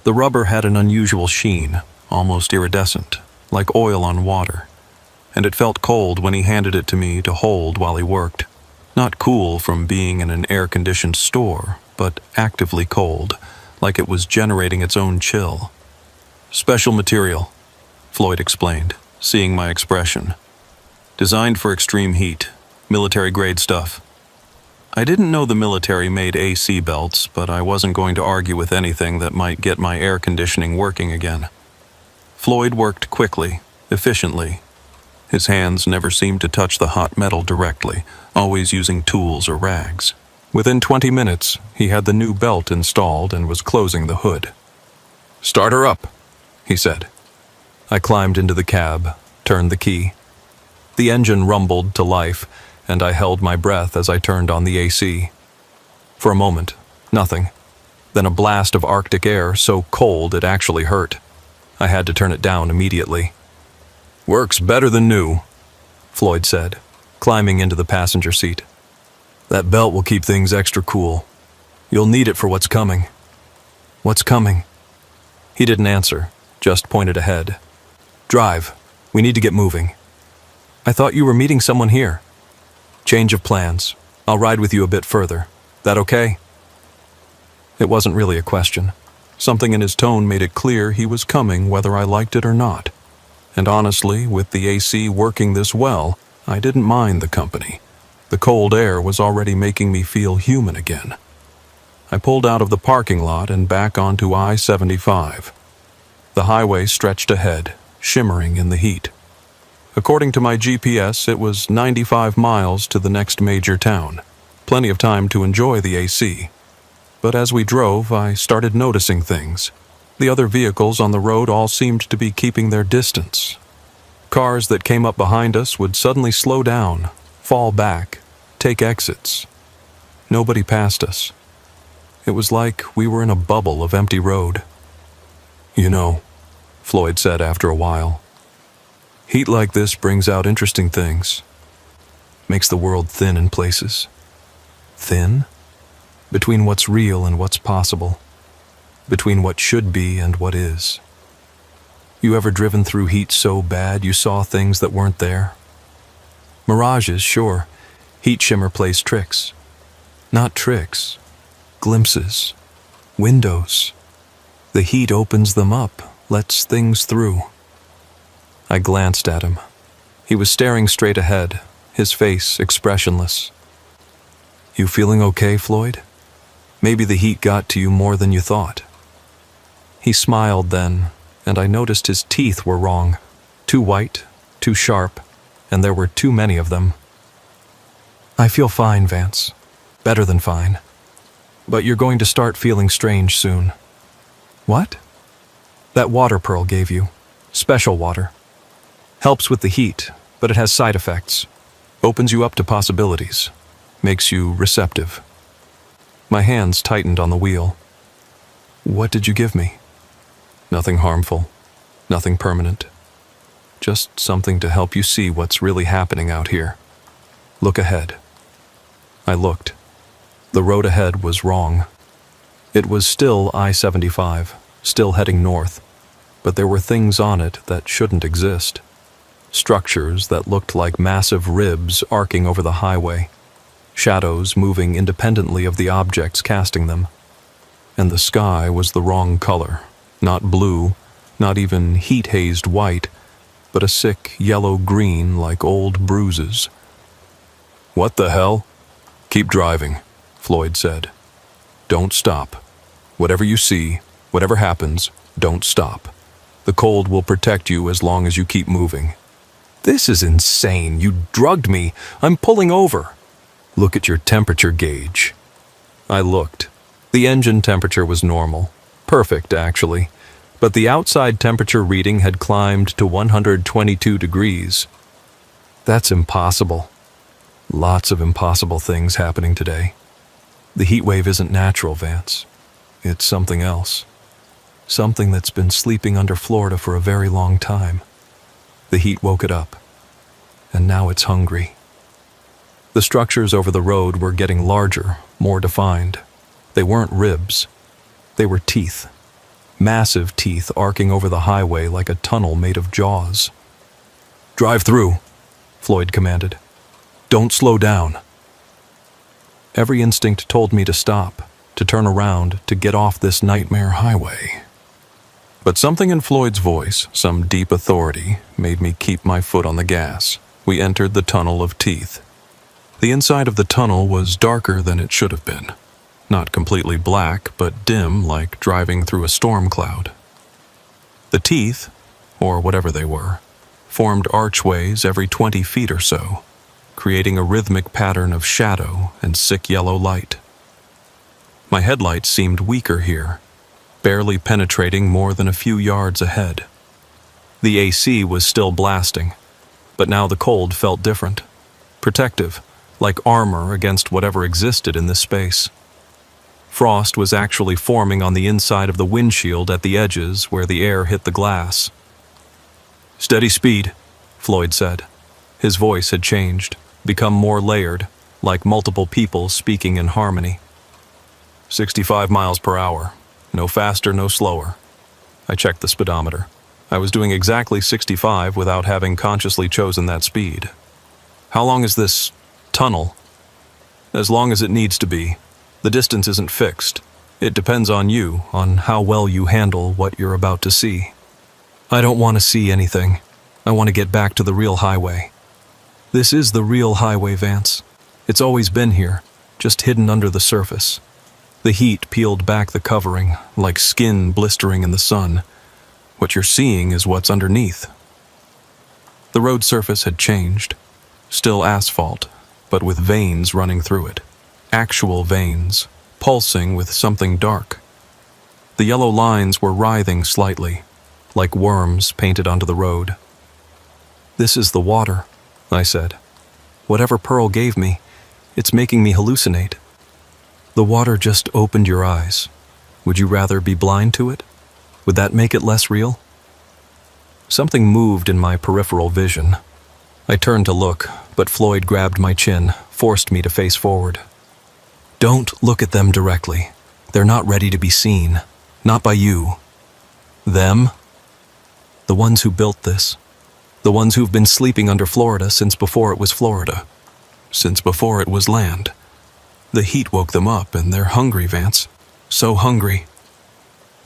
A: The rubber had an unusual sheen, almost iridescent, like oil on water, and it felt cold when he handed it to me to hold while he worked. Not cool from being in an air-conditioned store, but actively cold, like it was generating its own chill. "Special material," Floyd explained, seeing my expression. "Designed for extreme heat, military-grade stuff." I didn't know the military made AC belts, but I wasn't going to argue with anything that might get my air conditioning working again. Floyd worked quickly, efficiently. His hands never seemed to touch the hot metal directly, always using tools or rags. Within 20 minutes, he had the new belt installed and was closing the hood. "Start her up," he said. I climbed into the cab, turned the key. The engine rumbled to life, and I held my breath as I turned on the AC. For a moment, nothing. Then a blast of Arctic air so cold it actually hurt. I had to turn it down immediately. "Works better than new," Floyd said, climbing into the passenger seat. "That belt will keep things extra cool. You'll need it for what's coming." "What's coming?" He didn't answer, just pointed ahead. "Drive. We need to get moving." "I thought you were meeting someone here." "Change of plans. I'll ride with you a bit further. That okay?" It wasn't really a question. Something in his tone made it clear he was coming whether I liked it or not. And honestly, with the AC working this well, I didn't mind the company. The cold air was already making me feel human again. I pulled out of the parking lot and back onto I-75. The highway stretched ahead, shimmering in the heat. According to my GPS, it was 95 miles to the next major town. Plenty of time to enjoy the AC. But as we drove, I started noticing things. The other vehicles on the road all seemed to be keeping their distance. Cars that came up behind us would suddenly slow down, fall back, take exits. Nobody passed us. It was like we were in a bubble of empty road. "You know," Floyd said after a while, "heat like this brings out interesting things. Makes the world thin in places." Thin? Between what's real and what's possible. Between what should be and what is. You ever driven through heat so bad you saw things that weren't there? Mirages, sure. Heat shimmer plays tricks. Not tricks, glimpses, windows. The heat opens them up, lets things through. I glanced at him. He was staring straight ahead, his face expressionless. You feeling okay, Floyd? Maybe the heat got to you more than you thought. He smiled then, and I noticed his teeth were wrong. Too white, too sharp, and there were too many of them. I feel fine, Vance. Better than fine. But you're going to start feeling strange soon. What? That water Pearl gave you. Special water. Helps with the heat, but it has side effects. Opens you up to possibilities. Makes you receptive. My hands tightened on the wheel. What did you give me? Nothing harmful. Nothing permanent. Just something to help you see what's really happening out here. Look ahead. I looked. The road ahead was wrong. It was still I-75, still heading north, but there were things on it that shouldn't exist. Structures that looked like massive ribs arcing over the highway, shadows moving independently of the objects casting them. And the sky was the wrong color, not blue, not even heat-hazed white, but a sick yellow-green like old bruises. What the hell? Keep driving, Floyd said. Don't stop. Whatever you see, whatever happens, don't stop. The cold will protect you as long as you keep moving. This is insane. You drugged me. I'm pulling over. Look at your temperature gauge. I looked. The engine temperature was normal. Perfect, actually. But the outside temperature reading had climbed to 122 degrees. That's impossible. Lots of impossible things happening today. The heat wave isn't natural, Vance. It's something else. Something that's been sleeping under Florida for a very long time. The heat woke it up. And now it's hungry. The structures over the road were getting larger, more defined. They weren't ribs. They were teeth. Massive teeth arcing over the highway like a tunnel made of jaws. Drive through, Floyd commanded. Don't slow down. Every instinct told me to stop, to turn around, to get off this nightmare highway. But something in Floyd's voice, some deep authority, made me keep my foot on the gas. We entered the tunnel of teeth. The inside of the tunnel was darker than it should have been. Not completely black, but dim like driving through a storm cloud. The teeth, or whatever they were, formed archways every 20 feet or so, creating a rhythmic pattern of shadow and sick yellow light. My headlights seemed weaker here, barely penetrating more than a few yards ahead. The AC was still blasting, but now the cold felt different, protective, like armor against whatever existed in this space. Frost was actually forming on the inside of the windshield at the edges where the air hit the glass. Steady speed, Floyd said. His voice had changed, become more layered, like multiple people speaking in harmony. 65 miles per hour. No faster, no slower. I checked the speedometer. I was doing exactly 65 without having consciously chosen that speed. How long is this tunnel? As long as it needs to be. The distance isn't fixed. It depends on you, on how well you handle what you're about to see. I don't want to see anything. I want to get back to the real highway. This is the real highway, Vance. It's always been here, just hidden under the surface. The heat peeled back the covering, like skin blistering in the sun. What you're seeing is what's underneath. The road surface had changed. Still asphalt, but with veins running through it. Actual veins, pulsing with something dark. The yellow lines were writhing slightly, like worms painted onto the road. This is the water, I said. Whatever Pearl gave me, it's making me hallucinate. The water just opened your eyes. Would you rather be blind to it? Would that make it less real? Something moved in my peripheral vision. I turned to look, but Floyd grabbed my chin, forced me to face forward. Don't look at them directly. They're not ready to be seen. Not by you. Them? The ones who built this. The ones who've been sleeping under Florida since before it was Florida. Since before it was land. The heat woke them up, and they're hungry, Vance. So hungry.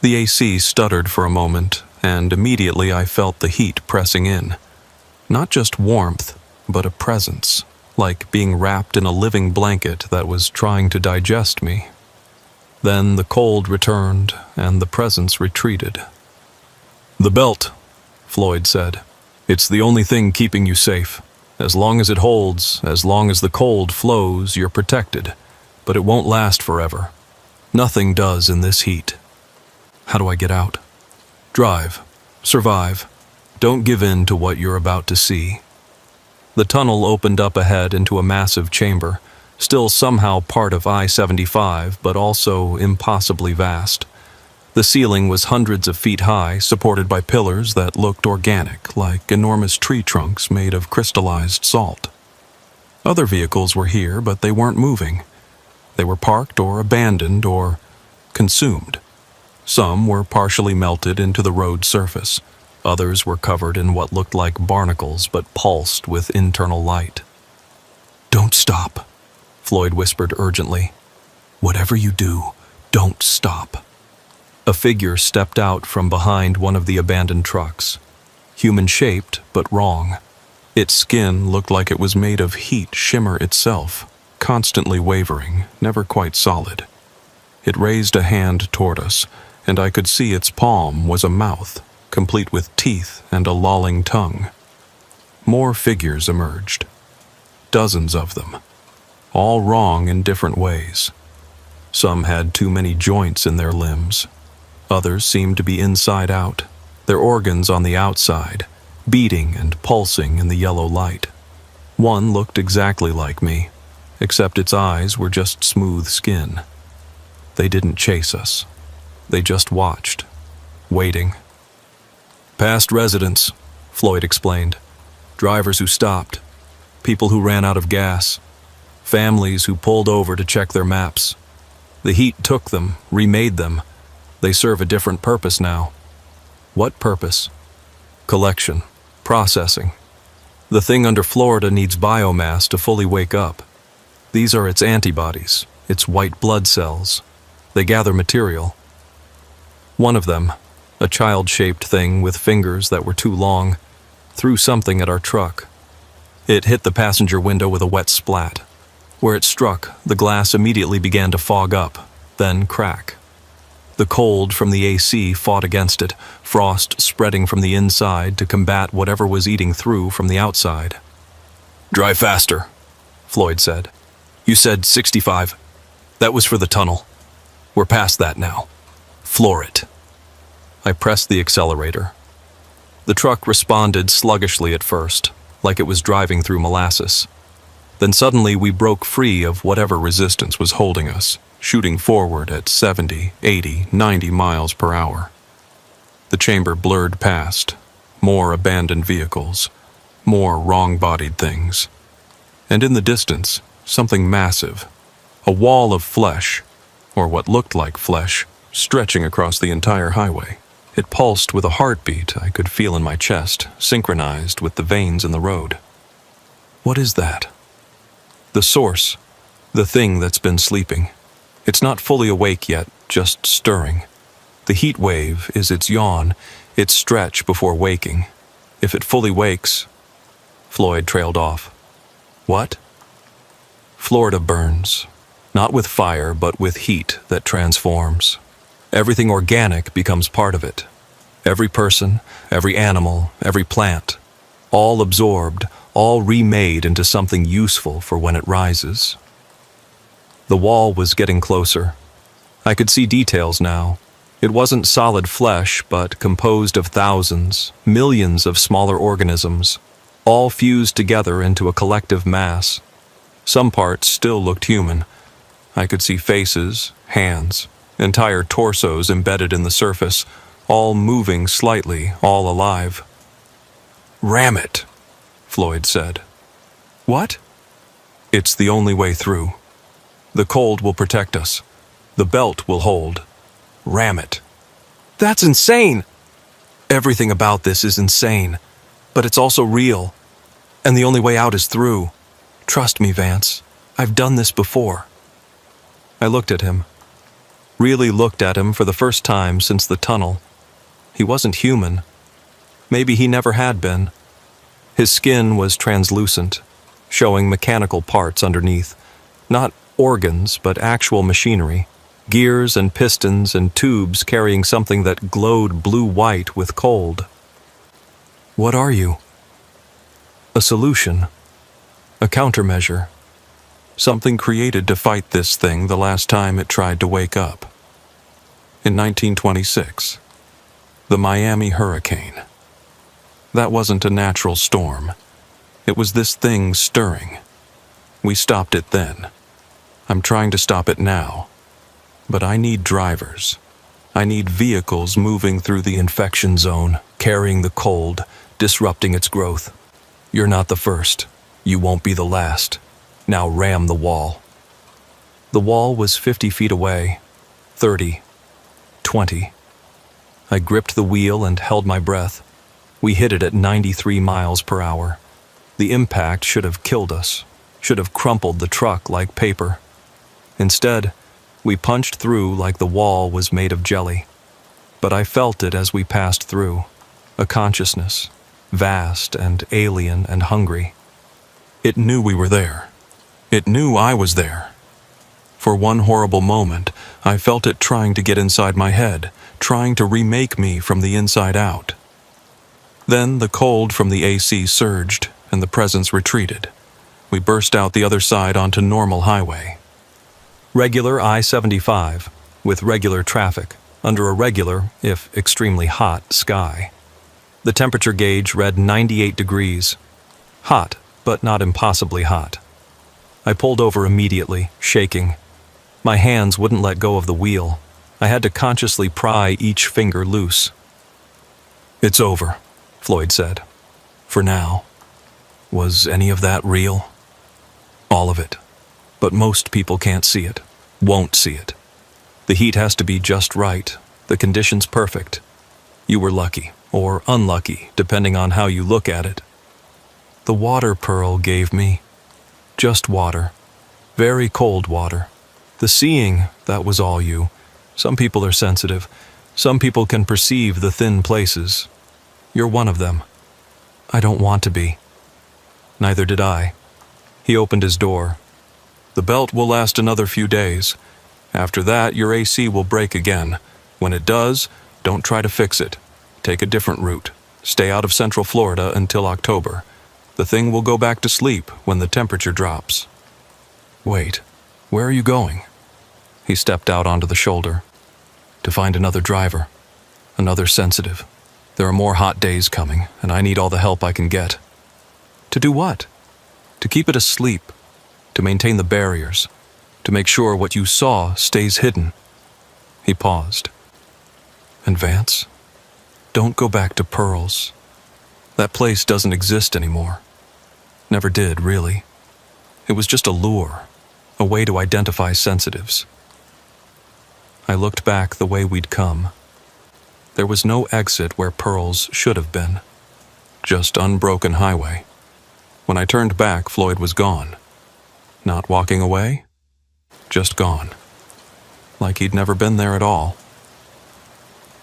A: The AC stuttered for a moment, and immediately I felt the heat pressing in. Not just warmth, but a presence, like being wrapped in a living blanket that was trying to digest me. Then the cold returned, and the presence retreated. "The belt," Floyd said. "It's the only thing keeping you safe. As long as it holds, as long as the cold flows, you're protected. But it won't last forever. Nothing does in this heat." "How do I get out?" "Drive. Survive. Don't give in to what you're about to see." The tunnel opened up ahead into a massive chamber, still somehow part of I-75, but also impossibly vast. The ceiling was hundreds of feet high, supported by pillars that looked organic, like enormous tree trunks made of crystallized salt. Other vehicles were here, but they weren't moving. They were parked or abandoned or consumed. Some were partially melted into the road surface. Others were covered in what looked like barnacles but pulsed with internal light. "Don't stop," Floyd whispered urgently. "Whatever you do, don't stop." A figure stepped out from behind one of the abandoned trucks. Human-shaped, but wrong. Its skin looked like it was made of heat shimmer itself, constantly wavering, never quite solid. It raised a hand toward us, and I could see its palm was a mouth, complete with teeth and a lolling tongue. More figures emerged. Dozens of them. All wrong in different ways. Some had too many joints in their limbs. Others seemed to be inside out, their organs on the outside, beating and pulsing in the yellow light. One looked exactly like me, except its eyes were just smooth skin. They didn't chase us. They just watched, waiting. "Past residents," Floyd explained. "Drivers who stopped. People who ran out of gas. Families who pulled over to check their maps. The heat took them, remade them. They serve a different purpose now." "What purpose?" "Collection. Processing. The thing under Florida needs biomass to fully wake up. These are its antibodies, its white blood cells. They gather material." One of them, a child-shaped thing with fingers that were too long, threw something at our truck. It hit the passenger window with a wet splat. Where it struck, the glass immediately began to fog up, then crack. The cold from the AC fought against it, frost spreading from the inside to combat whatever was eating through from the outside. "Drive faster," Floyd said. "You said 65. That was for the tunnel. We're past that now. Floor it." I pressed the accelerator. The truck responded sluggishly at first, like it was driving through molasses. Then suddenly we broke free of whatever resistance was holding us, shooting forward at 70, 80, 90 miles per hour. The chamber blurred past, more abandoned vehicles, more wrong-bodied things. And in the distance, something massive, a wall of flesh, or what looked like flesh, stretching across the entire highway. It pulsed with a heartbeat I could feel in my chest, synchronized with the veins in the road. What is that? The source, the thing that's been sleeping. It's not fully awake yet, just stirring. The heat wave is its yawn, its stretch before waking. If it fully wakes... Floyd trailed off. What? Florida burns. Not with fire, but with heat that transforms. Everything organic becomes part of it. Every person, every animal, every plant. All absorbed, all remade into something useful for when it rises. The wall was getting closer. I could see details now. It wasn't solid flesh, but composed of thousands, millions of smaller organisms, all fused together into a collective mass. Some parts still looked human. I could see faces, hands, entire torsos embedded in the surface, all moving slightly, all alive. "Ram it," Floyd said. "What?" "It's the only way through. The cold will protect us. The belt will hold. Ram it." "That's insane!" "Everything about this is insane, but it's also real. And the only way out is through. Trust me, Vance. I've done this before."
B: I looked at him. Really looked at him for the first time since the tunnel. He wasn't human. Maybe he never had been. His skin was translucent, showing mechanical parts underneath. Not organs, but actual machinery. Gears and pistons and tubes carrying something that glowed blue-white with cold. What are you? A solution. A countermeasure. Something created to fight this thing the last time it tried to wake up. In 1926, the Miami hurricane. That wasn't a natural storm. It was this thing stirring. We stopped it then. I'm trying to stop it now. But I need drivers. I need vehicles moving through the infection zone, carrying the cold, disrupting its growth. You're not the first. You won't be the last. Now ram the wall. The wall was 50 feet away. 30. 20. I gripped the wheel and held my breath. We hit it at 93 miles per hour. The impact should have killed us, should have crumpled the truck like paper. Instead, we punched through like the wall was made of jelly. But I felt it as we passed through, a consciousness, vast and alien and hungry. It knew we were there. It knew I was there. For one horrible moment, I felt it trying to get inside my head, trying to remake me from the inside out. Then the cold from the AC surged, and the presence retreated. We burst out the other side onto normal highway. Regular I-75, with regular traffic, under a regular, if extremely hot, sky. The temperature gauge read 98 degrees. Hot, but not impossibly hot. I pulled over immediately, shaking. My hands wouldn't let go of the wheel. I had to consciously pry each finger loose. "It's over," Floyd said. "For now." Was any of that real? All of it. But most people can't see it, won't see it. The heat has to be just right, the conditions perfect. You were lucky, or unlucky, depending on how you look at it. The water Pearl gave me. Just water. Very cold water. The seeing, that was all you. Some people are sensitive. Some people can perceive the thin places. You're one of them. I don't want to be. Neither did I. He opened his door. "The belt will last another few days. After that, your AC will break again. When it does, don't try to fix it. Take a different route. Stay out of Central Florida until October. The thing will go back to sleep when the temperature drops." "Wait, where are you going?" He stepped out onto the shoulder. "To find another driver. Another sensitive. There are more hot days coming, and I need all the help I can get." "To do what?" "To keep it asleep. To maintain the barriers. To make sure what you saw stays hidden." He paused. "And Vance? Don't go back to Pearl's. That place doesn't exist anymore. Never did, really. It was just a lure, a way to identify sensitives." I looked back the way we'd come. There was no exit where Pearl's should have been. Just unbroken highway. When I turned back, Floyd was gone. Not walking away, just gone. Like he'd never been there at all.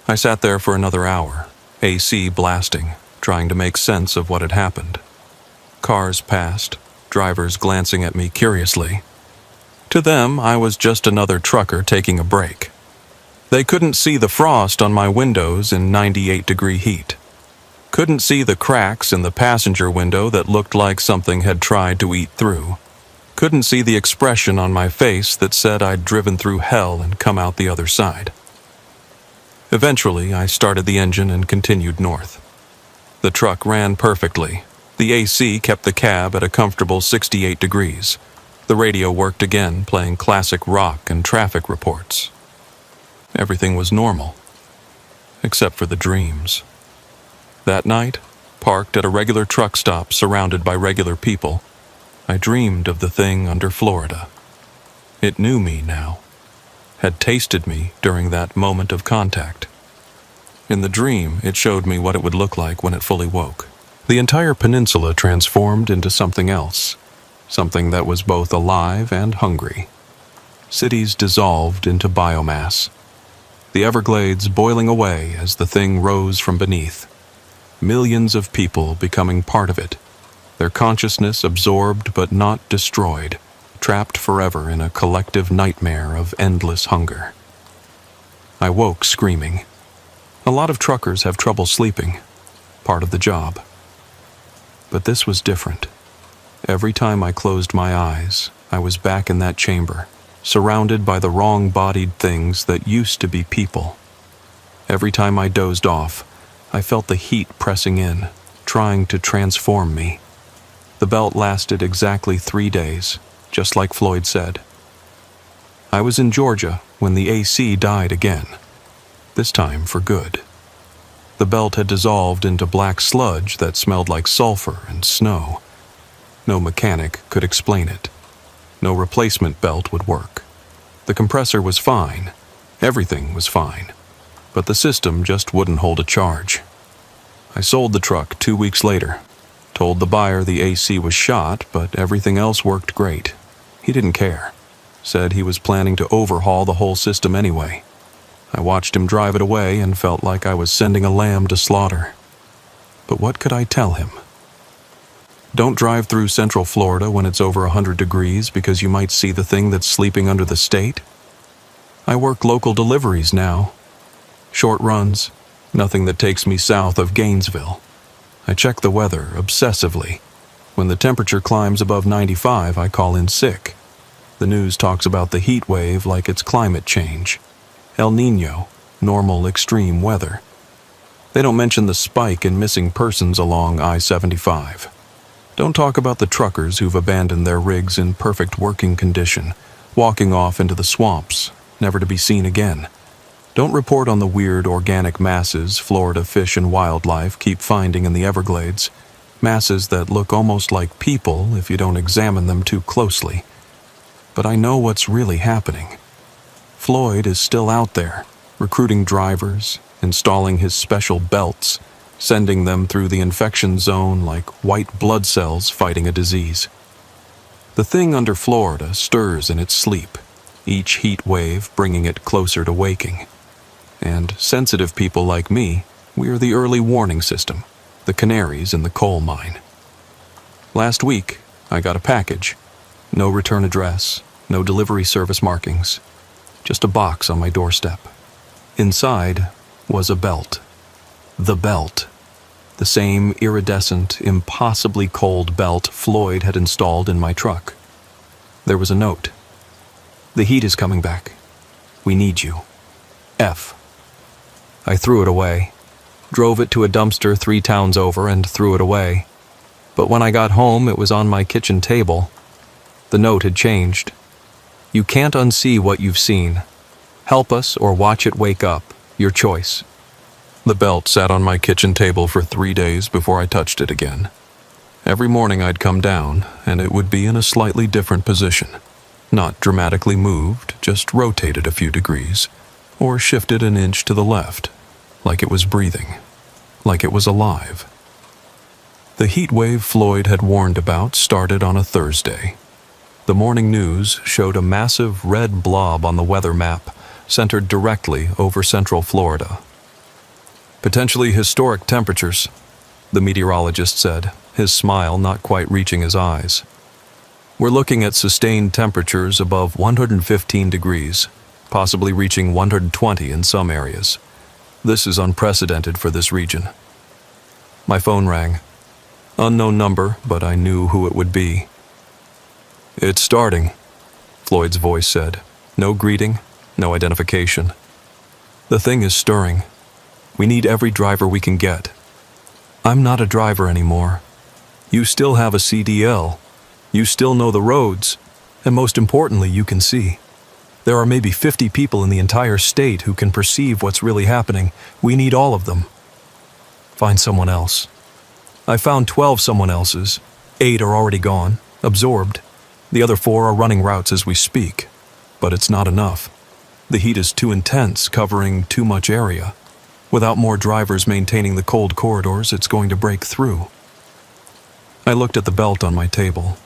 B: I sat there for another hour, AC blasting, trying to make sense of what had happened. Cars passed, drivers glancing at me curiously. To them, I was just another trucker taking a break. They couldn't see the frost on my windows in 98-degree heat. Couldn't see the cracks in the passenger window that looked like something had tried to eat through. Couldn't see the expression on my face that said I'd driven through hell and come out the other side. Eventually, I started the engine and continued north. The truck ran perfectly. The AC kept the cab at a comfortable 68 degrees. The radio worked again, playing classic rock and traffic reports. Everything was normal, except for the dreams. That night, parked at a regular truck stop surrounded by regular people, I dreamed of the thing under Florida. It knew me now, had tasted me during that moment of contact. In the dream, it showed me what it would look like when it fully woke. The entire peninsula transformed into something else, something that was both alive and hungry.
A: Cities dissolved into biomass. The Everglades boiling away as the thing rose from beneath. Millions of people becoming part of it, their consciousness absorbed but not destroyed, trapped forever in a collective nightmare of endless hunger. I woke screaming. A lot of truckers have trouble sleeping, part of the job. But this was different. Every time I closed my eyes, I was back in that chamber, surrounded by the wrong-bodied things that used to be people. Every time I dozed off, I felt the heat pressing in, trying to transform me. The belt lasted exactly 3 days, just like Floyd said. I was in Georgia when the AC died again, this time for good. The belt had dissolved into black sludge that smelled like sulfur and snow. No mechanic could explain it. No replacement belt would work. The compressor was fine. Everything was fine. But the system just wouldn't hold a charge. I sold the truck 2 weeks later. Told the buyer the AC was shot, but everything else worked great. He didn't care. Said he was planning to overhaul the whole system anyway. I watched him drive it away and felt like I was sending a lamb to slaughter. But what could I tell him? Don't drive through Central Florida when it's over 100 degrees because you might see the thing that's sleeping under the state. I work local deliveries now. Short runs, nothing that takes me south of Gainesville. I check the weather obsessively. When the temperature climbs above 95, I call in sick. The news talks about the heat wave like it's climate change. El Niño, normal extreme weather. They don't mention the spike in missing persons along I-75. Don't talk about the truckers who've abandoned their rigs in perfect working condition, walking off into the swamps, never to be seen again. Don't report on the weird organic masses Florida fish and wildlife keep finding in the Everglades, masses that look almost like people if you don't examine them too closely. But I know what's really happening. Floyd is still out there, recruiting drivers, installing his special belts, sending them through the infection zone like white blood cells fighting a disease. The thing under Florida stirs in its sleep, each heat wave bringing it closer to waking. And sensitive people like me, we are the early warning system, the canaries in the coal mine. Last week, I got a package. No return address, no delivery service markings. Just a box on my doorstep. Inside was a belt. The belt. The same iridescent, impossibly cold belt Floyd had installed in my truck. There was a note. The heat is coming back. We need you. F. I threw it away. Drove it to a dumpster 3 towns over and threw it away. But when I got home, it was on my kitchen table. The note had changed. You can't unsee what you've seen. Help us or watch it wake up. Your choice. The belt sat on my kitchen table for 3 days before I touched it again. Every morning I'd come down, and it would be in a slightly different position. Not dramatically moved, just rotated a few degrees, or shifted an inch to the left, like it was breathing, like it was alive. The heat wave Floyd had warned about started on a Thursday. The morning news showed a massive red blob on the weather map, centered directly over Central Florida. Potentially historic temperatures, the meteorologist said, his smile not quite reaching his eyes. We're looking at sustained temperatures above 115 degrees, possibly reaching 120 in some areas. This is unprecedented for this region. My phone rang. Unknown number, but I knew who it would be. It's starting, Floyd's voice said. No greeting, no identification. The thing is stirring. We need every driver we can get. I'm not a driver anymore. You still have a CDL. You still know the roads. And most importantly, you can see. There are maybe 50 people in the entire state who can perceive what's really happening. We need all of them. Find someone else. I found 12 someone else's. 8 are already gone, absorbed. The other 4 are running routes as we speak. But it's not enough. The heat is too intense, covering too much area. Without more drivers maintaining the cold corridors, it's going to break through. I looked at the belt on my table.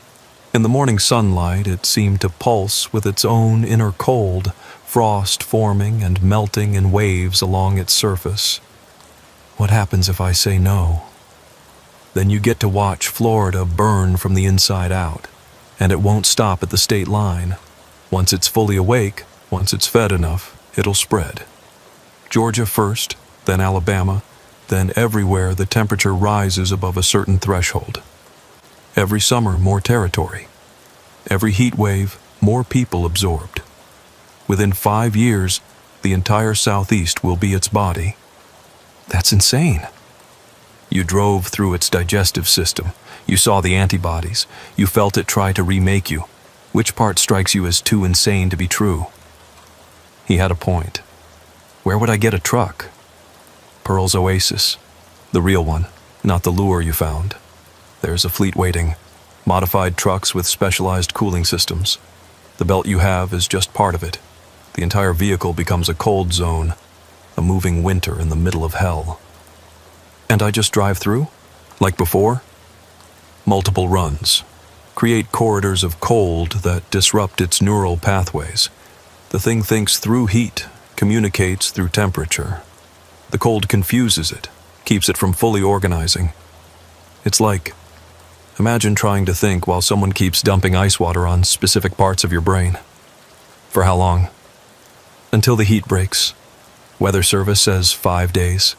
A: In the morning sunlight, it seemed to pulse with its own inner cold, frost forming and melting in waves along its surface. What happens if I say no? Then you get to watch Florida burn from the inside out, and it won't stop at the state line. Once it's fully awake, once it's fed enough, it'll spread. Georgia first, then Alabama, then everywhere the temperature rises above a certain threshold. Every summer, more territory. Every heat wave, more people absorbed. Within 5 years, the entire Southeast will be its body. That's insane. You drove through its digestive system. You saw the antibodies. You felt it try to remake you. Which part strikes you as too insane to be true? He had a point. Where would I get a truck? Pearl's Oasis. The real one, not the lure you found. There's a fleet waiting. Modified trucks with specialized cooling systems. The belt you have is just part of it. The entire vehicle becomes a cold zone, a moving winter in the middle of hell. And I just drive through? Like before? Multiple runs. Create corridors of cold that disrupt its neural pathways. The thing thinks through heat, communicates through temperature. The cold confuses it, keeps it from fully organizing. It's like, imagine trying to think while someone keeps dumping ice water on specific parts of your brain. For how long? Until the heat breaks. Weather Service says 5 days.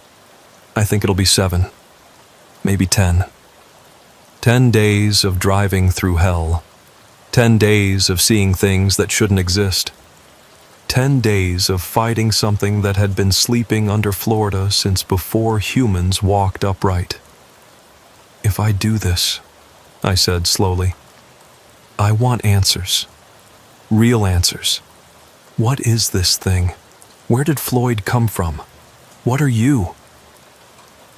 A: I think it'll be 7, maybe 10. 10 days of driving through hell. 10 days of seeing things that shouldn't exist. 10 days of fighting something that had been sleeping under Florida since before humans walked upright. If I do this, I said slowly, I want answers. Real answers. What is this thing? Where did Floyd come from? What are you?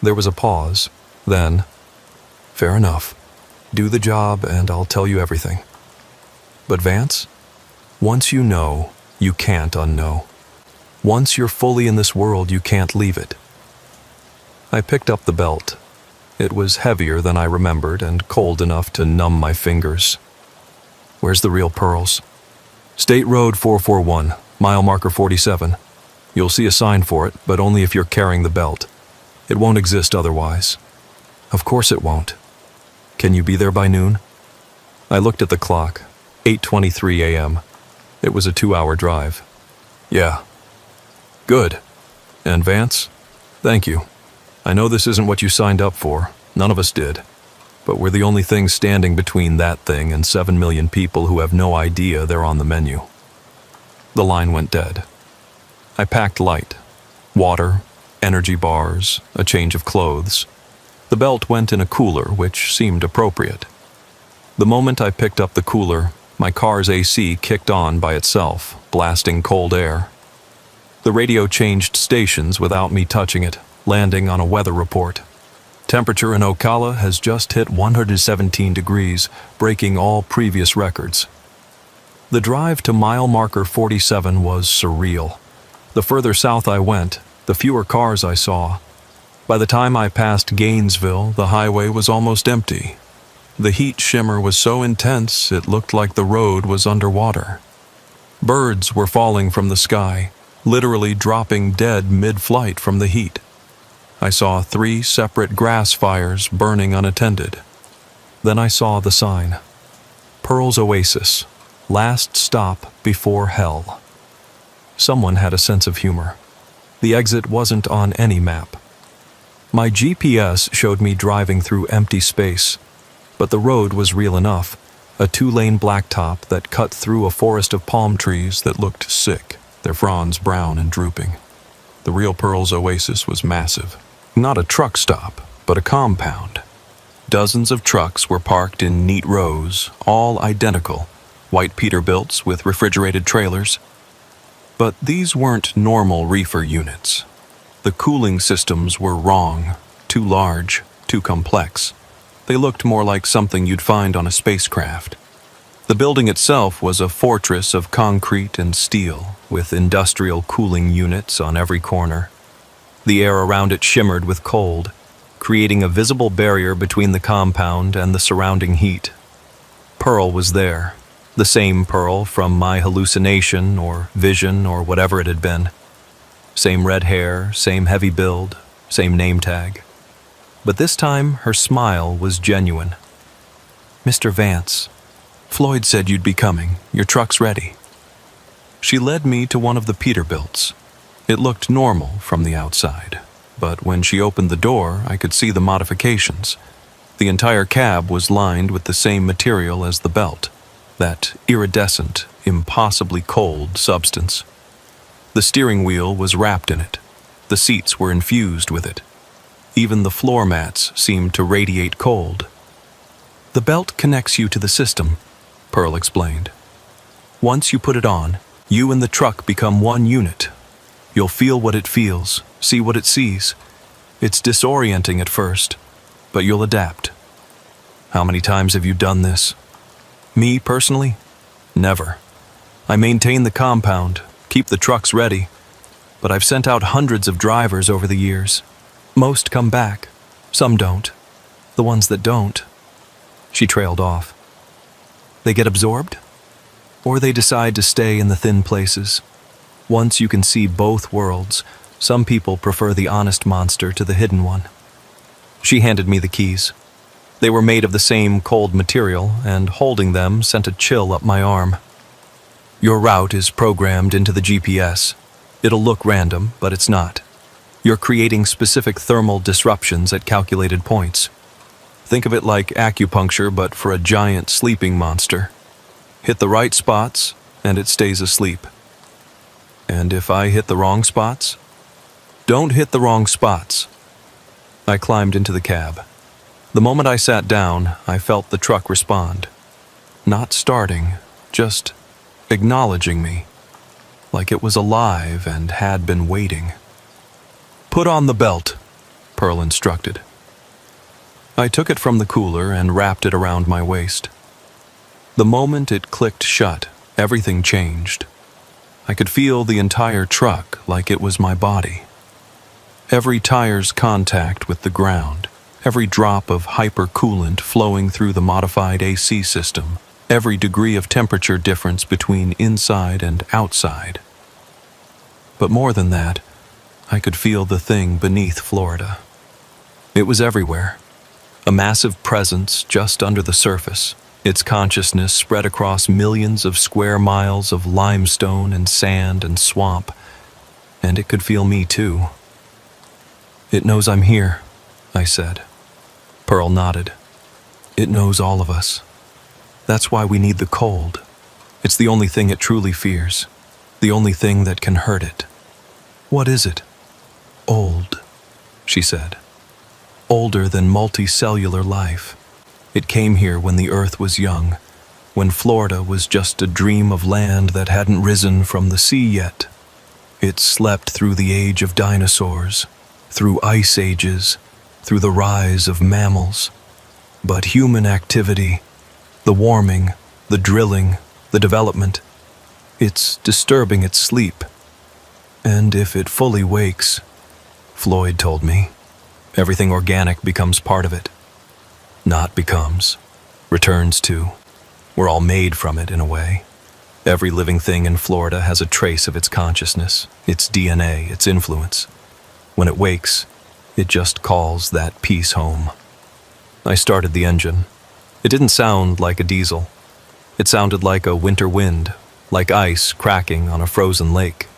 A: There was a pause, then, fair enough. Do the job and I'll tell you everything. But Vance, once you know, you can't unknow. Once you're fully in this world, you can't leave it. I picked up the belt. It was heavier than I remembered and cold enough to numb my fingers. Where's the real pearls? State Road 441, mile marker 47. You'll see a sign for it, but only if you're carrying the belt. It won't exist otherwise. Of course it won't. Can you be there by noon? I looked at the clock, 8:23 a.m. It was a 2-hour drive. Yeah. Good. And Vance, thank you. I know this isn't what you signed up for. None of us did. But we're the only thing standing between that thing and 7 million people who have no idea they're on the menu. The line went dead. I packed light. Water, energy bars, a change of clothes. The belt went in a cooler, which seemed appropriate. The moment I picked up the cooler, my car's AC kicked on by itself, blasting cold air. The radio changed stations without me touching it, landing on a weather report. Temperature in Ocala has just hit 117 degrees, breaking all previous records. The drive to mile marker 47 was surreal. The further south I went, the fewer cars I saw. By the time I passed Gainesville, the highway was almost empty. The heat shimmer was so intense it looked like the road was underwater. Birds were falling from the sky, literally dropping dead mid-flight from the heat. I saw 3 separate grass fires burning unattended. Then I saw the sign. Pearl's Oasis, last stop before hell. Someone had a sense of humor. The exit wasn't on any map. My GPS showed me driving through empty space, but the road was real enough, a 2-lane blacktop that cut through a forest of palm trees that looked sick, their fronds brown and drooping. The real Pearl's Oasis was massive. Not a truck stop, but a compound. Dozens of trucks were parked in neat rows, all identical, white Peterbilts with refrigerated trailers. But these weren't normal reefer units. The cooling systems were wrong, too large, too complex. They looked more like something you'd find on a spacecraft. The building itself was a fortress of concrete and steel, with industrial cooling units on every corner. The air around it shimmered with cold, creating a visible barrier between the compound and the surrounding heat.
B: Pearl was there, the same Pearl from my hallucination or vision or whatever it had been. Same red hair, same heavy build, same name tag. But this time, her smile was genuine. "Mr. Vance, Floyd said you'd be coming. Your truck's ready." She led me to one of the Peterbilts. It looked normal from the outside, but when she opened the door, I could see the modifications. The entire cab was lined with the same material as the belt, that iridescent, impossibly cold substance. The steering wheel was wrapped in it. The seats were infused with it. Even the floor mats seemed to radiate cold. "The belt connects you to the system," Pearl explained. "Once you put it on, you and the truck become one unit. You'll feel what it feels, see what it sees. It's disorienting at first, but you'll adapt." "How many times have you done this?" "Me, personally? Never. I maintain the compound, keep the trucks ready, but I've sent out hundreds of drivers over the years. Most come back, some don't. The ones that don't..." She trailed off. "They get absorbed? Or they decide to stay in the thin places? Once you can see both worlds, some people prefer the honest monster to the hidden one." She handed me the keys. They were made of the same cold material, and holding them sent a chill up my arm. "Your route is programmed into the GPS. It'll look random, but it's not. You're creating specific thermal disruptions at calculated points. Think of it like acupuncture, but for a giant sleeping monster. Hit the right spots, and it stays asleep. And if I hit the wrong spots? Don't hit the wrong spots." I climbed into the cab. The moment I sat down, I felt the truck respond. Not starting, just acknowledging me, like it was alive and had been waiting. "Put on the belt," Pearl instructed. I took it from the cooler and wrapped it around my waist. The moment it clicked shut, everything changed. I could feel the entire truck like it was my body. Every tire's contact with the ground, every drop of hypercoolant flowing through the modified AC system, every degree of temperature difference between inside and outside. But more than that, I could feel the thing beneath Florida. It was everywhere. A massive presence just under the surface, its consciousness spread across millions of square miles of limestone and sand and swamp, and it could feel me too. "It knows I'm here," I said. Pearl nodded. "It knows all of us. That's why we need the cold. It's the only thing it truly fears, the only thing that can hurt it." "What is it?" "Old," she said. "Older than multicellular life. It came here when the earth was young, when Florida was just a dream of land that hadn't risen from the sea yet. It slept through the age of dinosaurs, through ice ages, through the rise of mammals. But human activity, the warming, the drilling, the development, it's disturbing its sleep. And if it fully wakes, Floyd told me, everything organic becomes part of it. Not becomes, returns to. We're all made from it in a way. Every living thing in Florida has a trace of its consciousness, its DNA, its influence. When it wakes, it just calls that piece home." I started the engine. It didn't sound like a diesel. It sounded like a winter wind, like ice cracking on a frozen lake.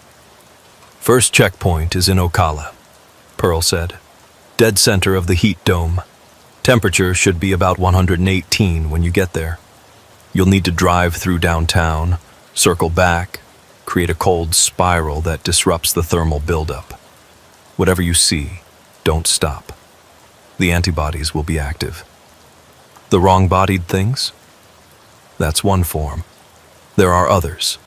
B: "First checkpoint is in Ocala," Pearl said. "Dead center of the heat dome. Temperature should be about 118 when you get there. You'll need to drive through downtown, circle back, create a cold spiral that disrupts the thermal buildup. Whatever you see, don't stop. The antibodies will be active." "The wrong-bodied things?" "That's one form. There are others.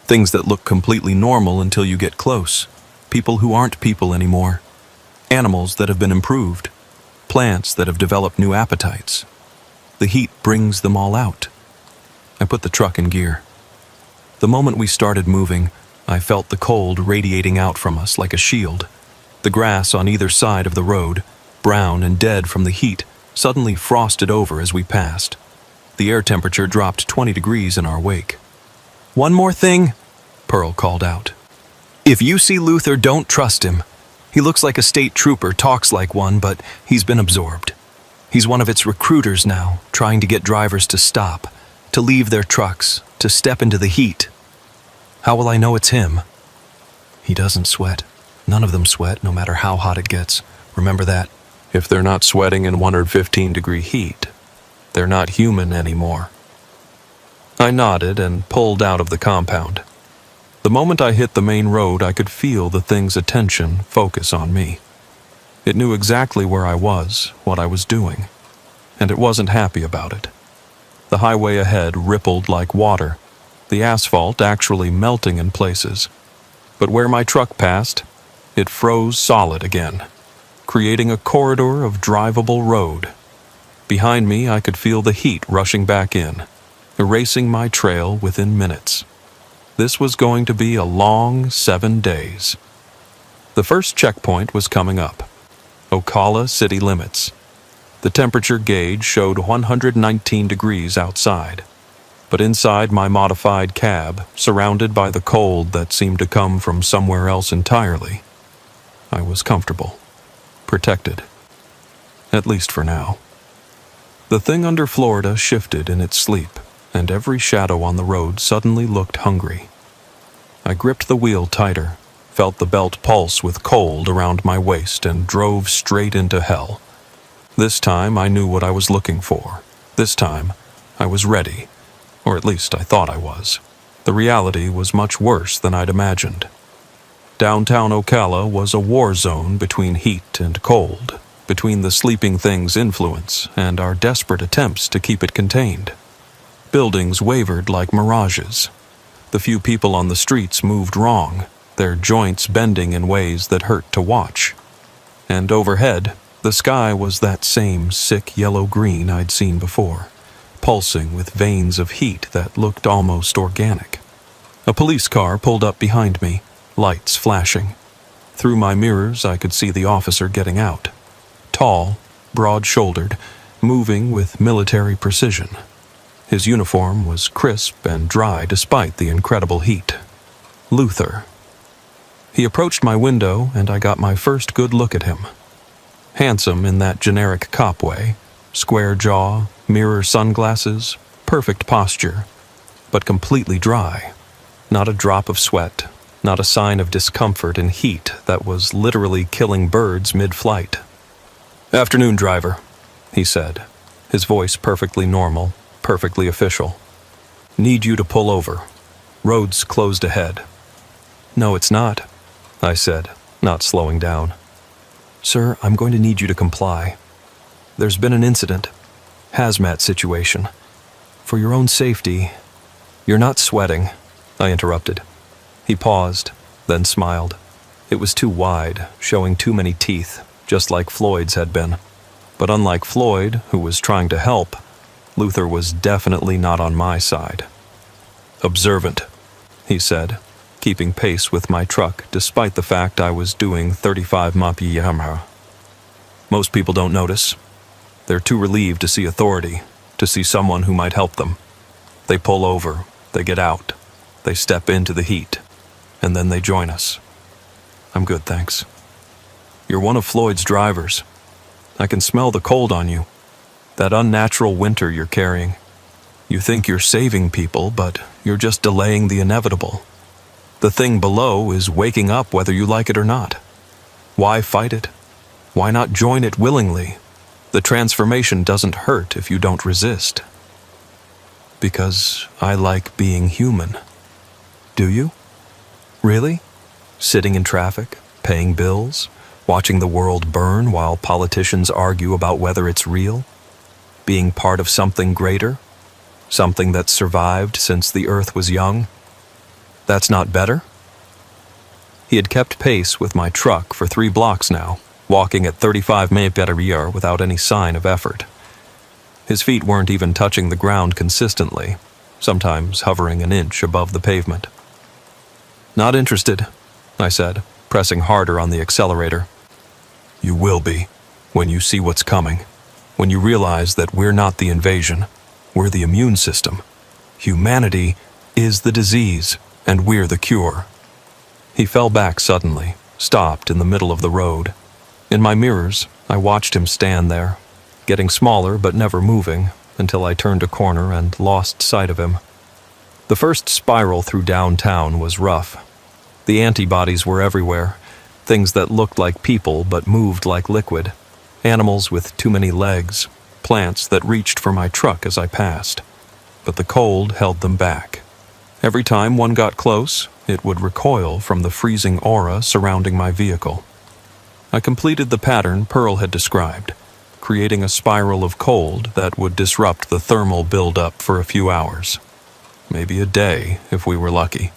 B: Things that look completely normal until you get close. People who aren't people anymore. Animals that have been improved. Plants that have developed new appetites. The heat brings them all out." I put the truck in gear. The moment we started moving, I felt the cold radiating out from us like a shield. The grass on either side of the road, brown and dead from the heat, suddenly frosted over as we passed.
A: The air temperature dropped 20 degrees in our wake.
B: "One more thing," Pearl called out. "If you see Luther, don't trust him. He looks like a state trooper, talks like one, but he's been absorbed. He's one of its recruiters now, trying to get drivers to stop, to leave their trucks, to step into the heat. How will I know it's him? He doesn't sweat. None of them sweat, no matter how hot it gets. Remember that."
A: If they're not sweating in 115-degree heat, they're not human anymore. I nodded and pulled out of the compound. The moment I hit the main road, I could feel the thing's attention focus on me. It knew exactly where I was, what I was doing, and it wasn't happy about it. The highway ahead rippled like water, the asphalt actually melting in places. But where my truck passed, it froze solid again, creating a corridor of drivable road. Behind me, I could feel the heat rushing back in, erasing my trail within minutes. This was going to be a long 7 days. The first checkpoint was coming up. Ocala city limits. The temperature gauge showed 119 degrees outside, but inside my modified cab, surrounded by the cold that seemed to come from somewhere else entirely, I was comfortable, protected, at least for now. The thing under Florida shifted in its sleep, and every shadow on the road suddenly looked hungry. I gripped the wheel tighter, felt the belt pulse with cold around my waist, and drove straight into hell. This time I knew what I was looking for. This time I was ready, or at least I thought I was. The reality was much worse than I'd imagined. Downtown Ocala was a war zone between heat and cold, between the sleeping thing's influence and our desperate attempts to keep it contained. Buildings wavered like mirages. The few people on the streets moved wrong, their joints bending in ways that hurt to watch. And overhead, the sky was that same sick yellow-green I'd seen before, pulsing with veins of heat that looked almost organic. A police car pulled up behind me, lights flashing. Through my mirrors, I could see the officer getting out. Tall, broad-shouldered, moving with military precision. His uniform was crisp and dry despite the incredible heat. Luther. He approached my window, and I got my first good look at him. Handsome in that generic cop way, square jaw, mirror sunglasses, perfect posture, but completely dry. Not a drop of sweat, not a sign of discomfort in heat that was literally killing birds mid-flight. "Afternoon, driver," he said, his voice perfectly normal, perfectly official. "Need you to pull over. Road's closed ahead." "No, it's not," I said, not slowing down. "Sir, I'm going to need you to comply. There's been an incident, hazmat situation. For your own safety..." "You're not sweating," I interrupted. He paused, then smiled. It was too wide, showing too many teeth, just like Floyd's had been. But unlike Floyd, who was trying to help, Luther was definitely not on my side. "Observant," he said, keeping pace with my truck despite the fact I was doing 35 mph. Most people don't notice. They're too relieved to see authority, to see someone who might help them. They pull over, they get out, they step into the heat, and then they join us. I'm good, thanks. You're one of Floyd's drivers. I can smell the cold on you, that unnatural winter you're carrying. You think you're saving people, but you're just delaying the inevitable. The thing below is waking up whether you like it or not. Why fight it? Why not join it willingly? The transformation doesn't hurt if you don't resist. Because I like being human. Do you? Really? Sitting in traffic, paying bills, watching the world burn while politicians argue about whether it's real? Being part of something greater? Something that's survived since the earth was young? That's not better? He had kept pace with my truck for 3 blocks now, walking at 35 mph without any sign of effort. His feet weren't even touching the ground consistently, sometimes hovering an inch above the pavement. "Not interested," I said, pressing harder on the accelerator. "You will be, when you see what's coming, when you realize that we're not the invasion. We're the immune system. Humanity is the disease, and we're the cure. He fell back suddenly, stopped in the middle of the road. In my mirrors, I watched him stand there, getting smaller but never moving, until I turned a corner and lost sight of him. The first spiral through downtown was rough. The antibodies were everywhere, things that looked like people but moved like liquid, animals with too many legs, plants that reached for my truck as I passed. But the cold held them back. Every time one got close, it would recoil from the freezing aura surrounding my vehicle. I completed the pattern Pearl had described, creating a spiral of cold that would disrupt the thermal buildup for a few hours. Maybe a day, if we were lucky.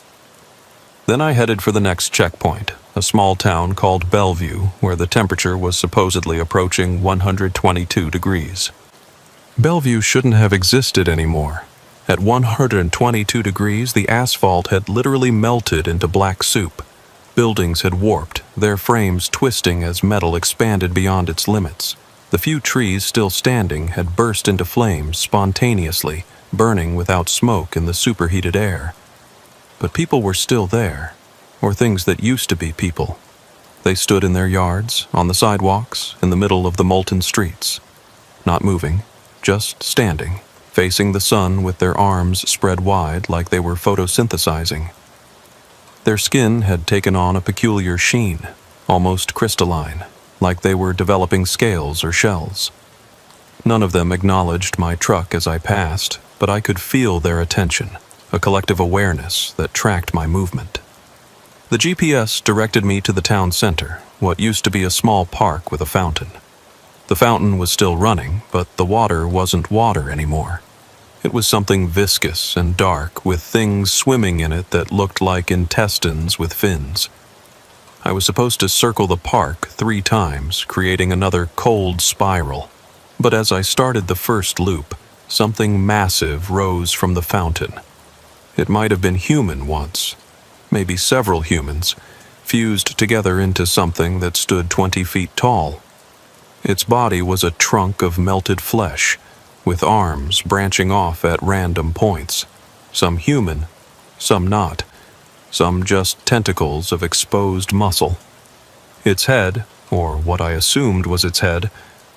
A: Then I headed for the next checkpoint, a small town called Bellevue, where the temperature was supposedly approaching 122 degrees. Bellevue shouldn't have existed anymore. At 122 degrees, the asphalt had literally melted into black soup. Buildings had warped, their frames twisting as metal expanded beyond its limits. The few trees still standing had burst into flames spontaneously, burning without smoke in the superheated air. But people were still there, or things that used to be people. They stood in their yards, on the sidewalks, in the middle of the molten streets. Not moving, just standing, facing the sun with their arms spread wide like they were photosynthesizing. Their skin had taken on a peculiar sheen, almost crystalline, like they were developing scales or shells. None of them acknowledged my truck as I passed, but I could feel their attention, a collective awareness that tracked my movement. The GPS directed me to the town center, what used to be a small park with a fountain. The fountain was still running, but the water wasn't water anymore. It was something viscous and dark, with things swimming in it that looked like intestines with fins. I was supposed to circle the park 3 times, creating another cold spiral. But as I started the first loop, something massive rose from the fountain. It might have been human once, maybe several humans, fused together into something that stood 20 feet tall. Its body was a trunk of melted flesh, with arms branching off at random points, some human, some not, some just tentacles of exposed muscle. Its head, or what I assumed was its head,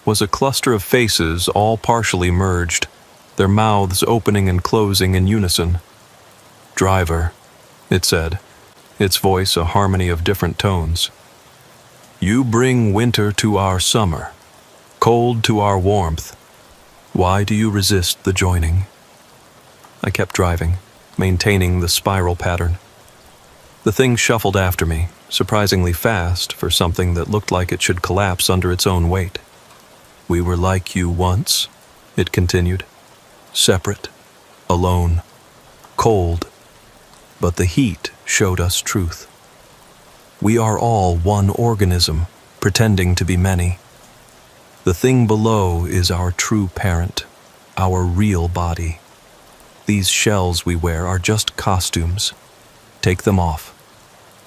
A: was a cluster of faces all partially merged, their mouths opening and closing in unison. "Driver," it said, its voice a harmony of different tones. "You bring winter to our summer, cold to our warmth. Why do you resist the joining?" I kept driving, maintaining the spiral pattern. The thing shuffled after me, surprisingly fast for something that looked like it should collapse under its own weight. "We were like you once," it continued. "Separate, alone, cold. But the heat showed us truth. We are all one organism, pretending to be many. The thing below is our true parent, our real body. These shells we wear are just costumes. Take them off.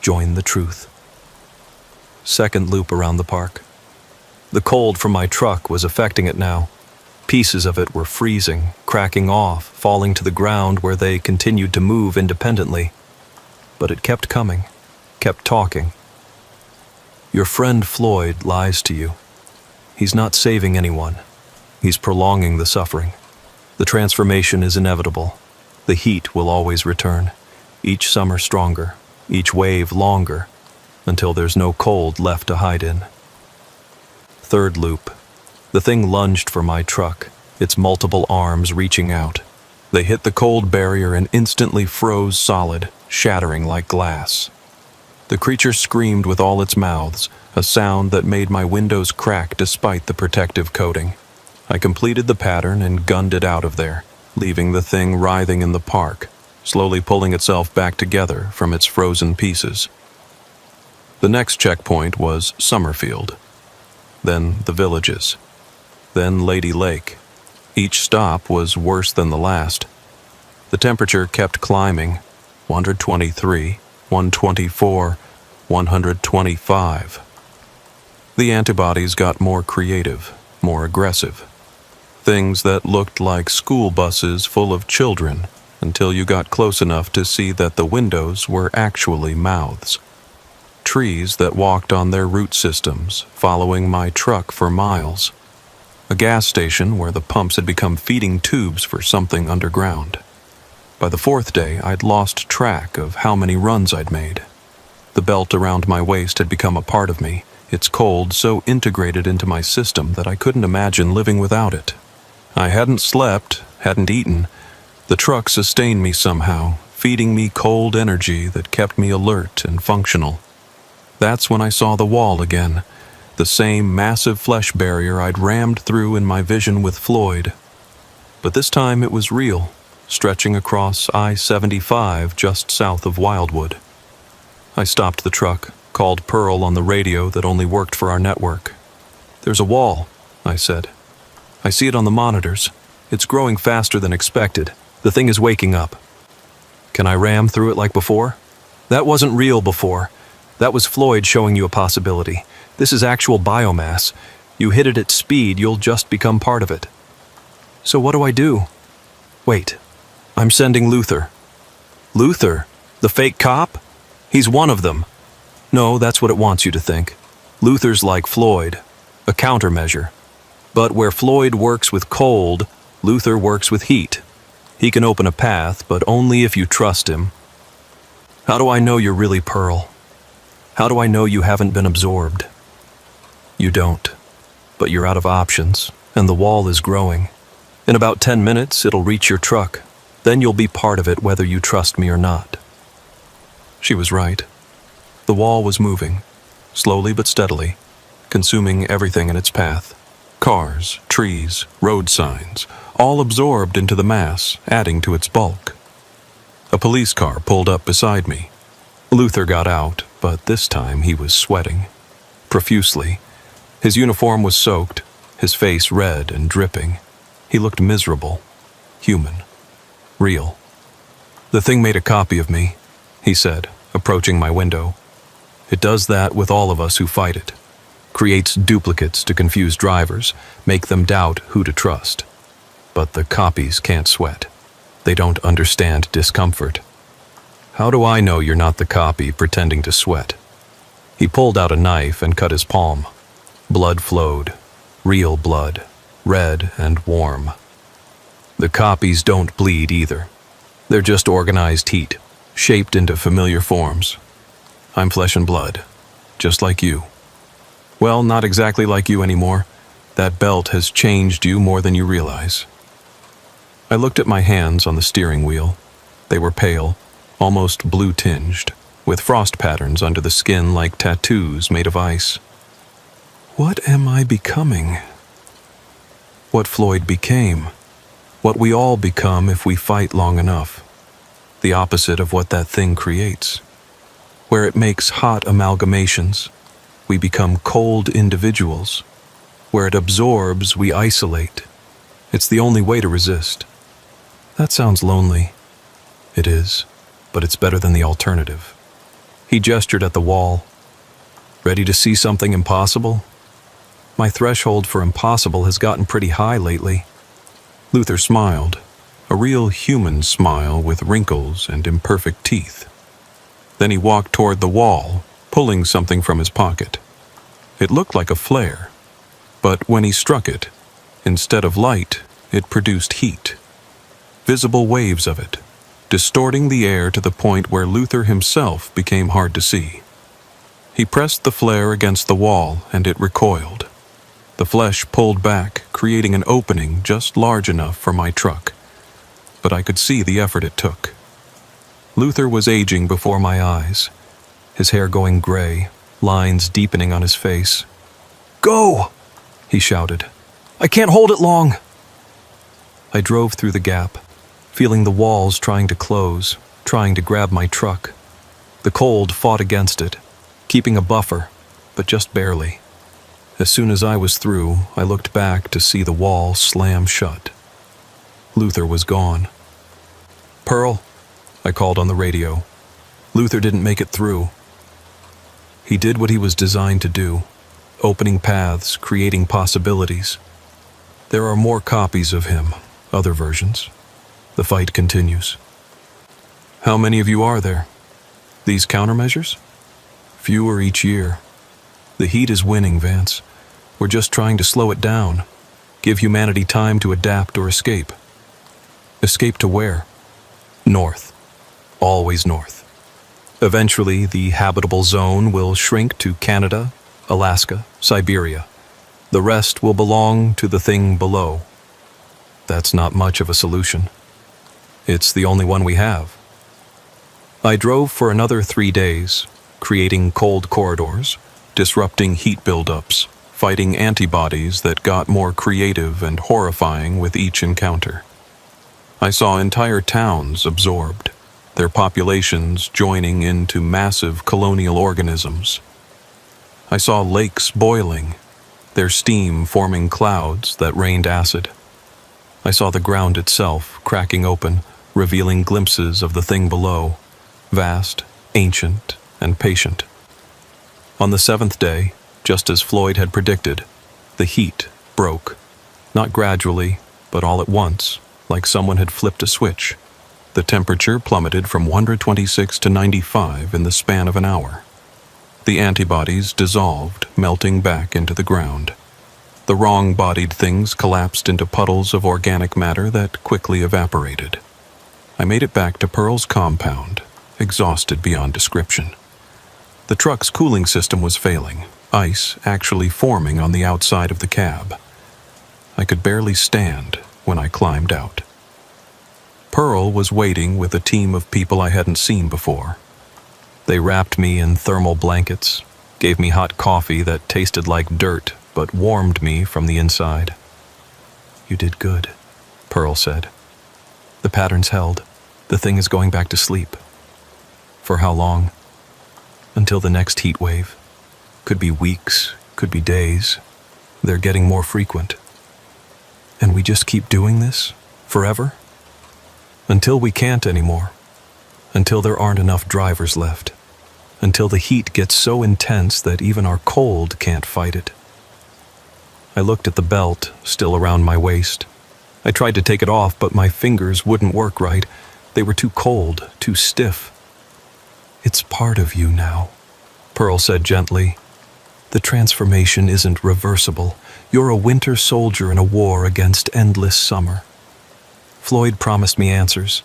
A: Join the truth." Second loop around the park. The cold from my truck was affecting it now. Pieces of it were freezing, cracking off, falling to the ground where they continued to move independently. But it kept coming, kept talking. "Your friend Floyd lies to you. He's not saving anyone. He's prolonging the suffering. The transformation is inevitable. The heat will always return, each summer stronger, each wave longer, until there's no cold left to hide in." Third loop. The thing lunged for my truck, its multiple arms reaching out. They hit the cold barrier and instantly froze solid, shattering like glass. The creature screamed with all its mouths, a sound that made my windows crack despite the protective coating. I completed the pattern and gunned it out of there, leaving the thing writhing in the park, slowly pulling itself back together from its frozen pieces. The next checkpoint was Summerfield. Then the villages. Then Lady Lake. Each stop was worse than the last. The temperature kept climbing, 123, 124, 125. The antibodies got more creative, more aggressive. Things that looked like school buses full of children until you got close enough to see that the windows were actually mouths. Trees that walked on their root systems, following my truck for miles. A gas station where the pumps had become feeding tubes for something underground. By the fourth day, I'd lost track of how many runs I'd made. The belt around my waist had become a part of me, its cold so integrated into my system that I couldn't imagine living without it. I hadn't slept, hadn't eaten. The truck sustained me somehow, feeding me cold energy that kept me alert and functional. That's when I saw the wall again, the same massive flesh barrier I'd rammed through in my vision with Floyd. But this time it was real, stretching across I-75 just south of Wildwood. I stopped the truck, called Pearl on the radio that only worked for our network. "There's a wall," I said. "I see it on the monitors. It's growing faster than expected. The thing is waking up." "Can I ram through it like before?" "That wasn't real before. That was Floyd showing you a possibility. This is actual biomass. You hit it at speed, you'll just become part of it." "So what do I do?" "Wait. I'm sending Luther." "Luther? The fake cop? He's one of them." "No, that's what it wants you to think. Luther's like Floyd, a countermeasure. But where Floyd works with cold, Luther works with heat. He can open a path, but only if you trust him." "How do I know you're really Pearl? How do I know you haven't been absorbed?" "You don't. But you're out of options, and the wall is growing. In about 10 minutes, it'll reach your truck. Then you'll be part of it whether you trust me or not." She was right. The wall was moving, slowly but steadily, consuming everything in its path. Cars, trees, road signs, all absorbed into the mass, adding to its bulk. A police car pulled up beside me. Luther got out, but this time he was sweating profusely. His uniform was soaked, his face red and dripping. He looked miserable, human, real. "The thing made a copy of me," he said, approaching my window. "It does that with all of us who fight it. Creates duplicates to confuse drivers, make them doubt who to trust. But the copies can't sweat. They don't understand discomfort. How do I know you're not the copy pretending to sweat?" He pulled out a knife and cut his palm. Blood flowed, real blood, red and warm. "The copies don't bleed either. They're just organized heat, shaped into familiar forms. I'm flesh and blood, just like you. Well, not exactly like you anymore. That belt has changed you more than you realize." I looked at my hands on the steering wheel. They were pale, almost blue-tinged, with frost patterns under the skin like tattoos made of ice. What am I becoming? What Floyd became. What we all become if we fight long enough. The opposite of what that thing creates. Where it makes hot amalgamations, we become cold individuals. Where it absorbs, we isolate. It's the only way to resist. That sounds lonely. It is, but it's better than the alternative. He gestured at the wall. "Ready to see something impossible?" My threshold for impossible has gotten pretty high lately. Luther smiled, a real human smile with wrinkles and imperfect teeth. Then he walked toward the wall, pulling something from his pocket. It looked like a flare, but when he struck it, instead of light, it produced heat. Visible waves of it, distorting the air to the point where Luther himself became hard to see. He pressed the flare against the wall, and it recoiled. The flesh pulled back, creating an opening just large enough for my truck. But I could see the effort it took. Luther was aging before my eyes, his hair going gray, lines deepening on his face. "Go!" he shouted. "I can't hold it long." I drove through the gap, feeling the walls trying to close, trying to grab my truck. The cold fought against it, keeping a buffer, but just barely. As soon as I was through, I looked back to see the wall slam shut. Luther was gone. "Pearl," I called on the radio. "Luther didn't make it through." He did what he was designed to do, opening paths, creating possibilities. There are more copies of him, other versions. The fight continues. How many of you are there? These countermeasures? Fewer each year. The heat is winning, Vance. We're just trying to slow it down. Give humanity time to adapt or escape. Escape to where? North. Always north. Eventually, the habitable zone will shrink to Canada, Alaska, Siberia. The rest will belong to the thing below. That's not much of a solution. It's the only one we have. I drove for another 3 days, creating cold corridors, disrupting heat buildups, fighting antibodies that got more creative and horrifying with each encounter. I saw entire towns absorbed, their populations joining into massive colonial organisms. I saw lakes boiling, their steam forming clouds that rained acid. I saw the ground itself cracking open, revealing glimpses of the thing below, vast, ancient, and patient. On the 7th day, just as Floyd had predicted, the heat broke, not gradually, but all at once, like someone had flipped a switch. The temperature plummeted from 126 to 95 in the span of an hour. The antibodies dissolved, melting back into the ground. The wrong-bodied things collapsed into puddles of organic matter that quickly evaporated. I made it back to Pearl's compound, exhausted beyond description. The truck's cooling system was failing, ice actually forming on the outside of the cab. I could barely stand when I climbed out. Pearl was waiting with a team of people I hadn't seen before. They wrapped me in thermal blankets, gave me hot coffee that tasted like dirt but warmed me from the inside. "You did good," Pearl said. "The pattern's held. The thing is going back to sleep." "For how long?" "Until the next heat wave. Could be weeks, could be days. They're getting more frequent." "And we just keep doing this? Forever?" "Until we can't anymore. Until there aren't enough drivers left. Until the heat gets so intense that even our cold can't fight it." I looked at the belt still around my waist. I tried to take it off, but my fingers wouldn't work right. They were too cold, too stiff. "It's part of you now," Pearl said gently. "The transformation isn't reversible. You're a winter soldier in a war against endless summer." Floyd promised me answers.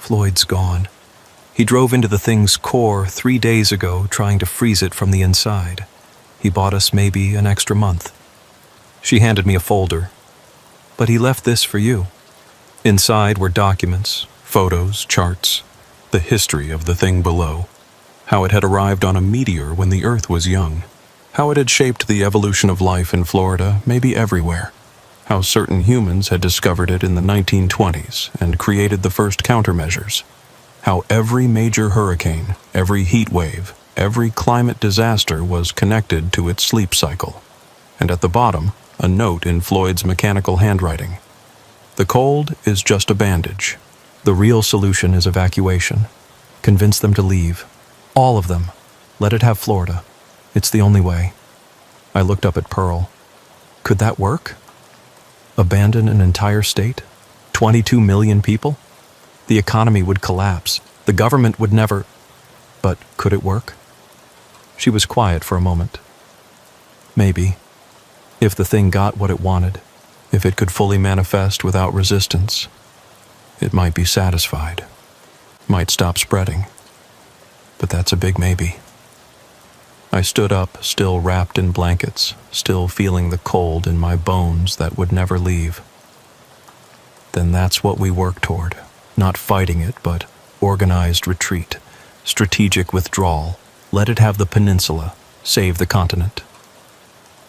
A: Floyd's gone. He drove into the thing's core 3 days ago, trying to freeze it from the inside. He bought us maybe an extra month. She handed me a folder. "But he left this for you." Inside were documents, photos, charts, the history of the thing below, how it had arrived on a meteor when the Earth was young, how it had shaped the evolution of life in Florida, maybe everywhere, how certain humans had discovered it in the 1920s and created the first countermeasures, how every major hurricane, every heat wave, every climate disaster was connected to its sleep cycle, and at the bottom, a note in Floyd's mechanical handwriting. "The cold is just a bandage. The real solution is evacuation. Convince them to leave. All of them. Let it have Florida. It's the only way." I looked up at Pearl. Could that work? Abandon an entire state? 22 million people? The economy would collapse. The government would never... But could it work? She was quiet for a moment. Maybe. If the thing got what it wanted, if it could fully manifest without resistance, it might be satisfied, might stop spreading. But that's a big maybe. I stood up, still wrapped in blankets, still feeling the cold in my bones that would never leave. Then that's what we work toward, not fighting it, but organized retreat, strategic withdrawal, let it have the peninsula, save the continent.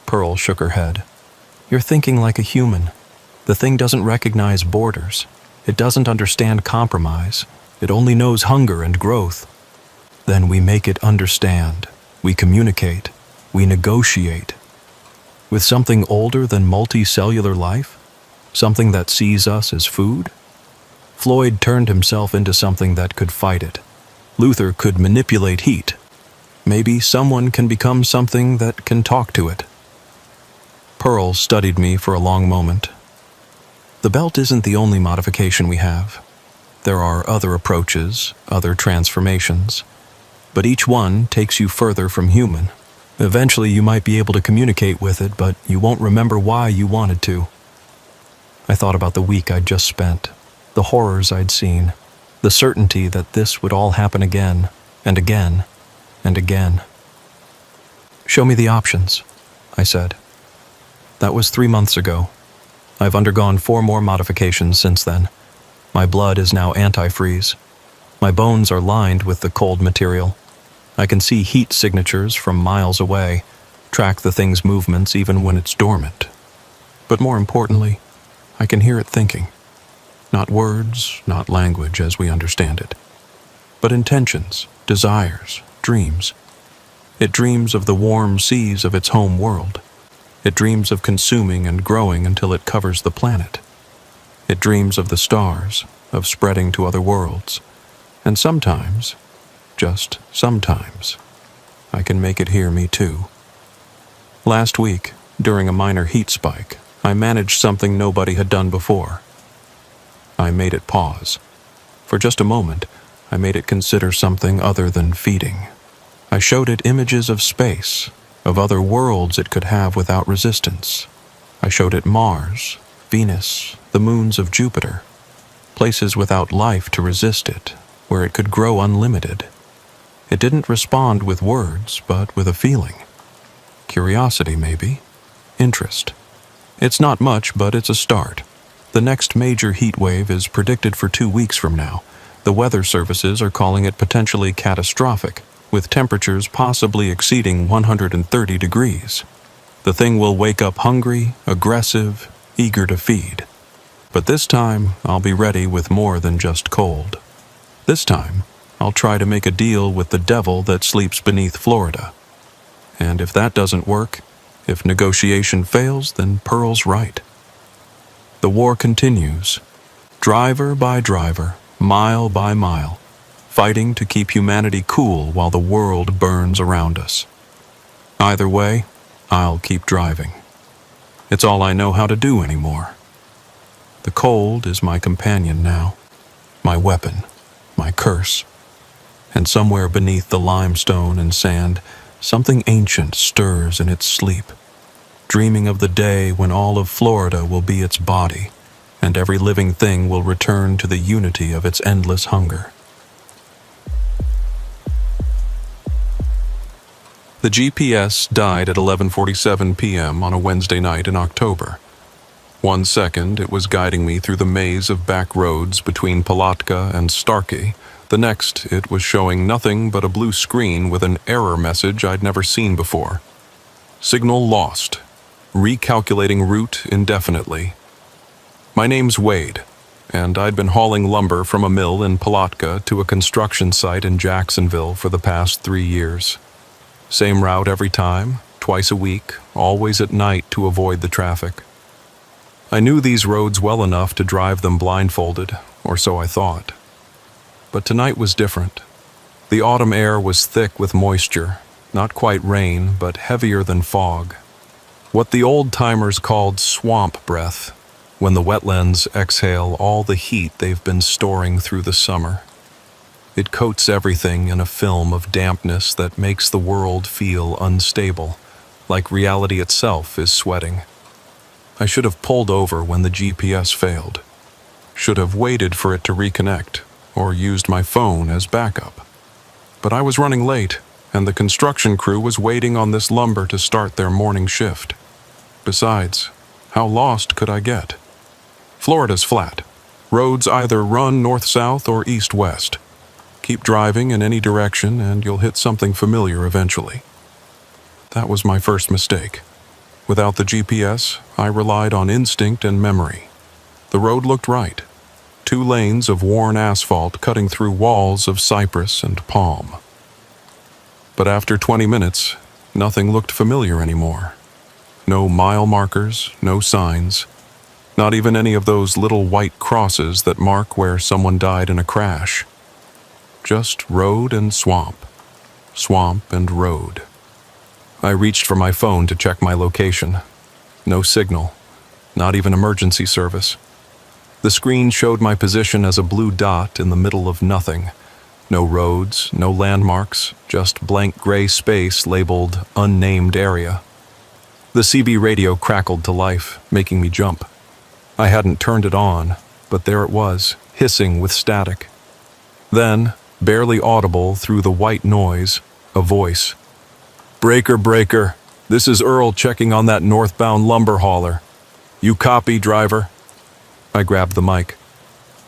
A: Pearl shook her head. "You're thinking like a human. The thing doesn't recognize borders. It doesn't understand compromise. It only knows hunger and growth. Then we make it understand. We communicate. We negotiate. With something older than multicellular life? Something that sees us as food? Floyd turned himself into something that could fight it. Luther could manipulate heat. Maybe someone can become something that can talk to it." Pearl studied me for a long moment,
B: The belt isn't the only modification we have. There are other approaches, other transformations, but each one takes you further from human. Eventually you might be able to communicate with it, but you won't remember why you wanted to. I thought about the week I'd just spent, the horrors I'd seen, the certainty that this would all happen again, and again, and again. "Show me the options," I said. That was 3 months ago. I've undergone 4 more modifications since then. My blood is now antifreeze. My bones are lined with the cold material. I can see heat signatures from miles away, track the thing's movements even when it's dormant. But more importantly, I can hear it thinking. Not words, not language as we understand it, but intentions, desires, dreams. It dreams of the warm seas of its home world. It dreams of consuming and growing until it covers the planet. It dreams of the stars, of spreading to other worlds. And sometimes, just sometimes, I can make it hear me too. Last week, during a minor heat spike, I managed something nobody had done before. I made it pause. For just a moment, I made it consider something other than feeding. I showed it images of space, of other worlds it could have without resistance. I showed it Mars, Venus, the moons of Jupiter, places without life to resist it, where it could grow unlimited. It didn't respond with words, but with a feeling. Curiosity, maybe. Interest. It's not much, but it's a start. The next major heat wave is predicted for 2 weeks from now. The weather services are calling it potentially catastrophic, with temperatures possibly exceeding 130 degrees. The thing will wake up hungry, aggressive, eager to feed. But this time, I'll be ready with more than just cold. This time, I'll try to make a deal with the devil that sleeps beneath Florida. And if that doesn't work, if negotiation fails, then Pearl's right. The war continues, driver by driver, mile by mile, fighting to keep humanity cool while the world burns around us. Either way, I'll keep driving. It's all I know how to do anymore. The cold is my companion now, my weapon, my curse. And somewhere beneath the limestone and sand, something ancient stirs in its sleep, dreaming of the day when all of Florida will be its body, and every living thing will return to the unity of its endless hunger. The GPS died at 11:47 p.m. on a Wednesday night in October. 1 second it was guiding me through the maze of back roads between Palatka and Starkey. The next, it was showing nothing but a blue screen with an error message I'd never seen before. Signal lost. Recalculating route indefinitely. My name's Wade, and I'd been hauling lumber from a mill in Palatka to a construction site in Jacksonville for the past 3 years. Same route every time, twice a week, always at night to avoid the traffic. I knew these roads well enough to drive them blindfolded, or so I thought. But tonight was different. The autumn air was thick with moisture, not quite rain, but heavier than fog. What the old-timers called swamp breath, when the wetlands exhale all the heat they've been storing through the summer. It coats everything in a film of dampness that makes the world feel unstable, like reality itself is sweating. I should have pulled over when the GPS failed. Should have waited for it to reconnect, or used my phone as backup. But I was running late, and the construction crew was waiting on this lumber to start their morning shift. Besides, how lost could I get? Florida's flat. Roads either run north-south or east-west. Keep driving in any direction and you'll hit something familiar eventually. That was my first mistake. Without the GPS, I relied on instinct and memory. The road looked right. 2 lanes of worn asphalt cutting through walls of cypress and palm. But after 20 minutes, nothing looked familiar anymore. No mile markers, no signs, not even any of those little white crosses that mark where someone died in a crash. Just road and swamp, swamp and road. I reached for my phone to check my location. No signal, not even emergency service.
A: The screen showed my position as a blue dot in the middle of nothing. No roads, no landmarks, just blank gray space labeled unnamed area. The CB radio crackled to life, making me jump. I hadn't turned it on, but there it was, hissing with static. Then, barely audible through the white noise, a voice. "Breaker, breaker. This is Earl checking on that northbound lumber hauler. You copy, driver?" I grabbed the mic.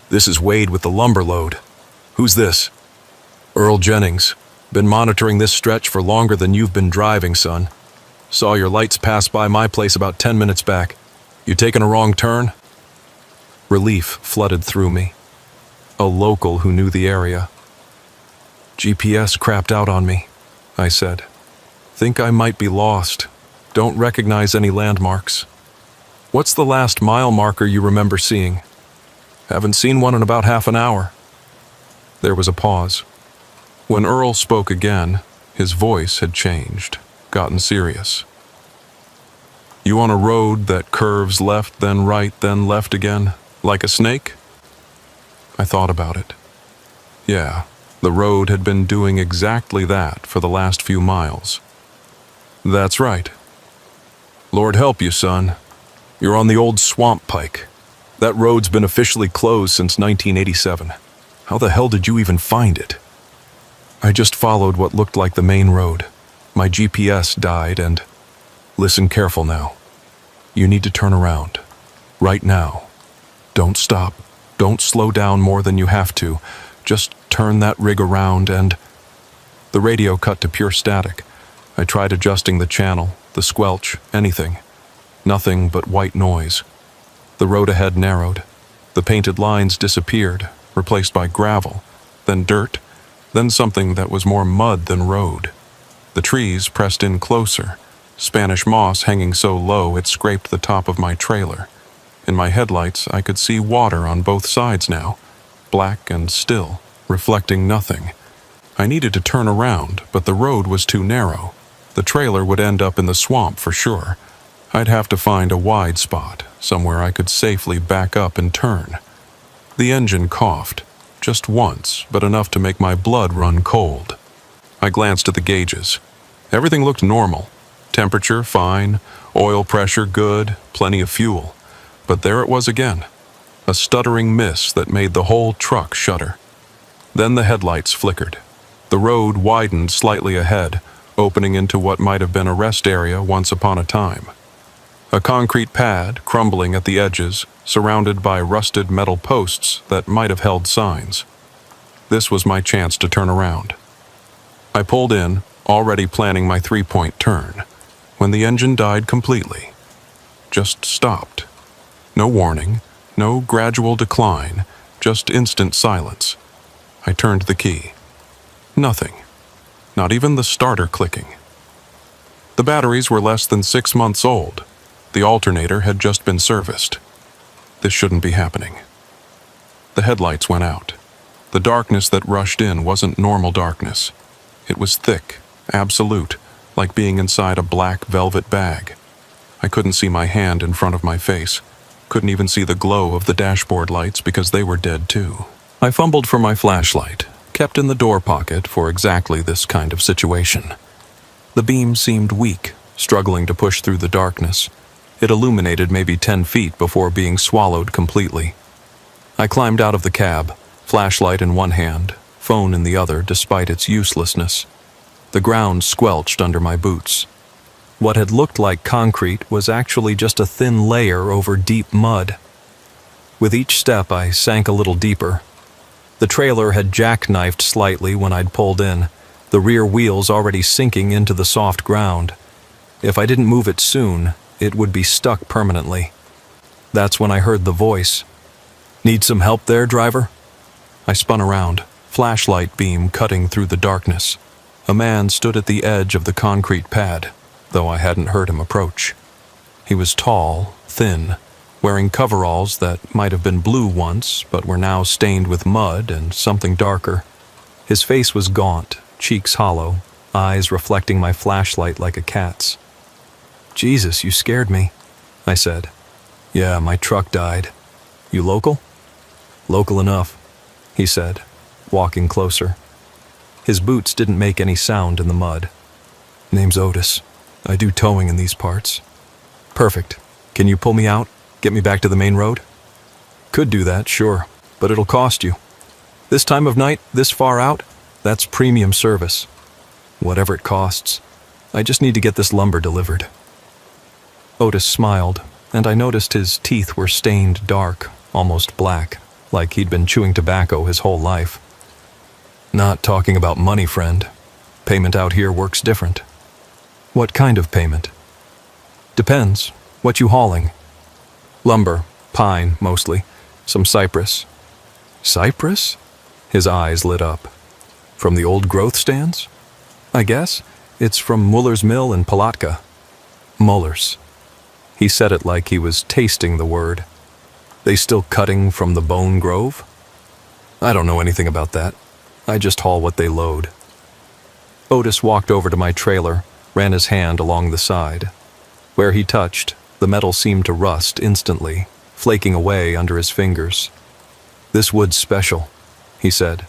A: "This is Wade with the lumber load. Who's this?" "Earl Jennings. Been monitoring this stretch for longer than you've been driving, son. Saw your lights pass by my place about 10 minutes back. You taking a wrong turn?" Relief flooded through me. A local who knew the area. "GPS crapped out on me," I said. "Think I might be lost. Don't recognize any landmarks." "What's the last mile marker you remember seeing?" "Haven't seen one in about half an hour." There was a pause. When Earl spoke again, his voice had changed, gotten serious. "You on a road that curves left, then right, then left again, like a snake?" I thought about it. Yeah, the road had been doing exactly that for the last few miles. "That's right." "Lord help you, son. You're on the old swamp pike. That road's been officially closed since 1987. How the hell did you even find it?" "I just followed what looked like the main road. My GPS died and..." "Listen careful now. You need to turn around. Right now. Don't stop. Don't slow down more than you have to. Just turn that rig around and..." The radio cut to pure static. I tried adjusting the channel, the squelch, anything. Nothing but white noise. The road ahead narrowed. The painted lines disappeared, replaced by gravel, then dirt, then something that was more mud than road. The trees pressed in closer, Spanish moss hanging so low it scraped the top of my trailer. In my headlights, I could see water on both sides now, black and still, reflecting nothing. I needed to turn around, but the road was too narrow. The trailer would end up in the swamp for sure. I'd have to find a wide spot, somewhere I could safely back up and turn. The engine coughed, just once, but enough to make my blood run cold. I glanced at the gauges. Everything looked normal. Temperature fine, oil pressure good, plenty of fuel. But there it was again, a stuttering miss that made the whole truck shudder. Then the headlights flickered. The road widened slightly ahead, opening into what might have been a rest area once upon a time. A concrete pad crumbling at the edges, surrounded by rusted metal posts that might have held signs. This was my chance to turn around. I pulled in, already planning my three-point turn, when the engine died completely. Just stopped. No warning, no gradual decline, just instant silence. I turned the key. Nothing. Not even the starter clicking. The batteries were less than 6 months old. The alternator had just been serviced. This shouldn't be happening. The headlights went out. The darkness that rushed in wasn't normal darkness. It was thick, absolute, like being inside a black velvet bag. I couldn't see my hand in front of my face. Couldn't even see the glow of the dashboard lights because they were dead too. I fumbled for my flashlight, kept in the door pocket for exactly this kind of situation. The beam seemed weak, struggling to push through the darkness. It illuminated maybe 10 feet before being swallowed completely. I climbed out of the cab, flashlight in one hand, phone in the other despite its uselessness. The ground squelched under my boots. What had looked like concrete was actually just a thin layer over deep mud. With each step, I sank a little deeper. The trailer had jackknifed slightly when I'd pulled in, the rear wheels already sinking into the soft ground. If I didn't move it soon, it would be stuck permanently. That's when I heard the voice. "Need some help there, driver?" I spun around, flashlight beam cutting through the darkness. A man stood at the edge of the concrete pad, though I hadn't heard him approach. He was tall, thin, wearing coveralls that might have been blue once, but were now stained with mud and something darker. His face was gaunt, cheeks hollow, eyes reflecting my flashlight like a cat's. "Jesus, you scared me," I said. "Yeah, my truck died.
B: You local? Local enough, he said, walking closer. His boots didn't make any sound in the mud. Name's Otis. I do towing in these parts. Perfect. Can you pull me out? Get me back to the main road? Could do that, sure, but it'll cost you. This time of night, this far out, that's premium service. Whatever it costs. I just need to get this lumber delivered. Otis smiled, and I noticed his teeth were stained dark, almost black, like he'd been chewing tobacco his whole life. Not talking about money, friend. Payment out here works different. What kind of payment? Depends. What you hauling? Lumber, pine, mostly. Some cypress. Cypress? His eyes lit up. From the old growth stands? I guess. It's from Muller's Mill in Palatka. Muller's. He said it like he was tasting the word. They still cutting from the Bone Grove? I don't know anything about that. I just haul what they load. Otis walked over to my trailer, ran his hand along the side. Where he touched, the metal seemed to rust instantly, flaking away under his fingers. This wood's special, he said.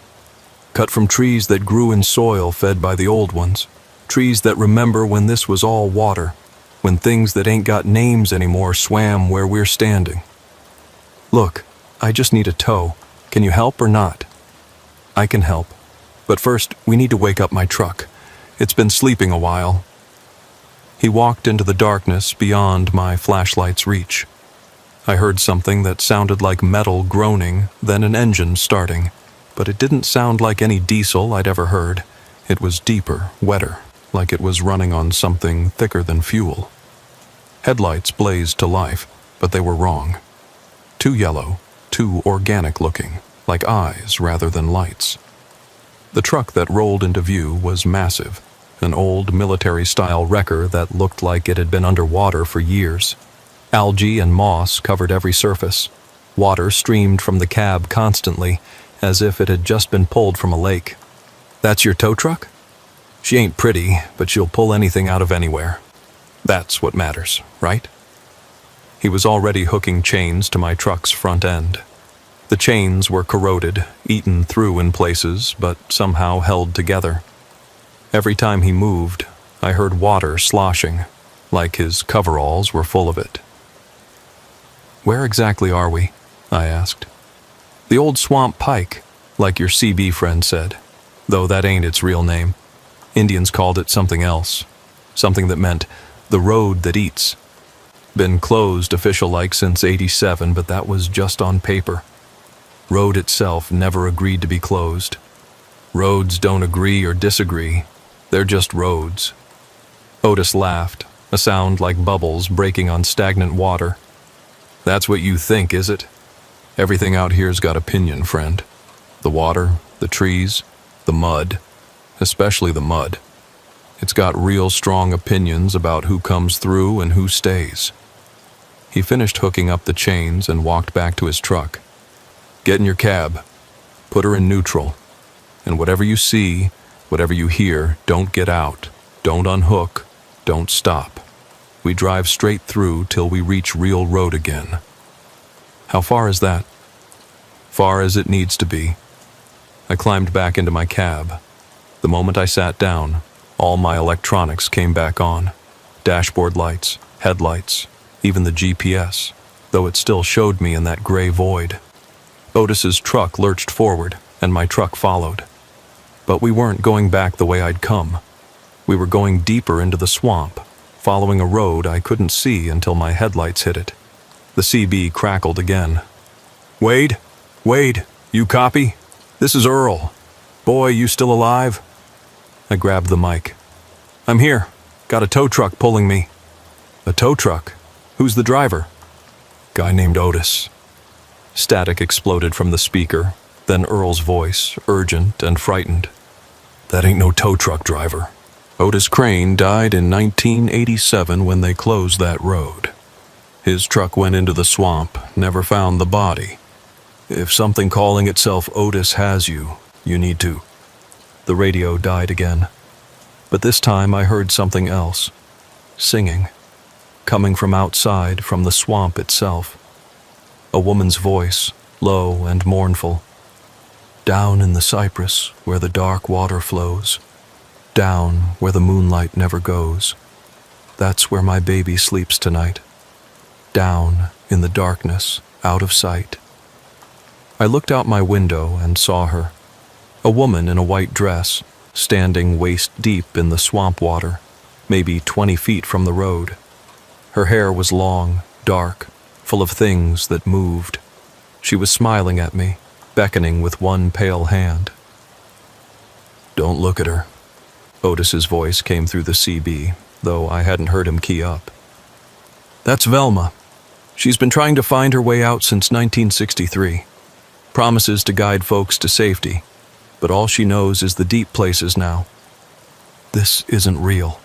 B: Cut from trees that grew in soil fed by the old ones. Trees that remember when this was all water, when things that ain't got names anymore swam where we're standing. Look, I just need a tow. Can you help or not? I can help. But first, we need to wake up my truck. It's been sleeping a while. He walked into the darkness beyond my flashlight's reach. I heard something that sounded like metal groaning, then an engine starting, but it didn't sound like any diesel I'd ever heard. It was deeper, wetter, like it was running on something thicker than fuel. Headlights blazed to life, but they were wrong. Too yellow, too organic looking, like eyes rather than lights. The truck that rolled into view was massive, an old military-style wrecker that looked like it had been underwater for years. Algae and moss covered every surface. Water streamed from the cab constantly, as if it had just been pulled from a lake. That's your tow truck? She ain't pretty, but she'll pull anything out of anywhere. That's what matters, right? He was already hooking chains to my truck's front end. The chains were corroded, eaten through in places, but somehow held together. Every time he moved, I heard water sloshing, like his coveralls were full of it. Where exactly are we? I asked. The old swamp pike, like your CB friend said, though that ain't its real name. Indians called it something else, something that meant the road that eats. Been closed official-like since '87, but that was just on paper. Road itself never agreed to be closed. Roads don't agree or disagree. They're just roads. Otis laughed, a sound like bubbles breaking on stagnant water. That's what you think, is it? Everything out here's got opinion, friend. The water, the trees, the mud, especially the mud. It's got real strong opinions about who comes through and who stays. He finished hooking up the chains and walked back to his truck. Get in your cab. Put her in neutral. And whatever you see, whatever you hear, don't get out. Don't unhook. Don't stop. We drive straight through till we reach real road again. How far is that? Far as it needs to be. I climbed back into my cab. The moment I sat down, all my electronics came back on. Dashboard lights, headlights, even the GPS, though it still showed me in that gray void. Otis's truck lurched forward, and my truck followed. But we weren't going back the way I'd come. We were going deeper into the swamp, following a road I couldn't see until my headlights hit it. The CB crackled again. Wade? Wade, you copy? This is Earl. Boy, you still alive? I grabbed the mic. I'm here. Got a tow truck pulling me. A tow truck? Who's the driver? Guy named Otis. Static exploded from the speaker, then Earl's voice, urgent and frightened. That ain't no tow truck driver. Otis Crane died in 1987 when they closed that road. His truck went into the swamp, never found the body. If something calling itself Otis has you, you need to. The radio died again. But this time I heard something else. Singing. Coming from outside, from the swamp itself. a woman's voice, low and mournful. Down in the cypress where the dark water flows, down where the moonlight never goes, that's where my baby sleeps tonight. Down in the darkness, out of sight. I looked out my window and saw her, a woman in a white dress, standing waist-deep in the swamp water, maybe 20 feet from the road. Her hair was long, dark, full of things that moved. She was smiling at me, beckoning with one pale hand. "Don't look at her." Otis's voice came through the CB, though I hadn't heard him key up. "That's Velma. She's been trying to find her way out since 1963. Promises to guide folks to safety, but all she knows is the deep places now." "This isn't real,"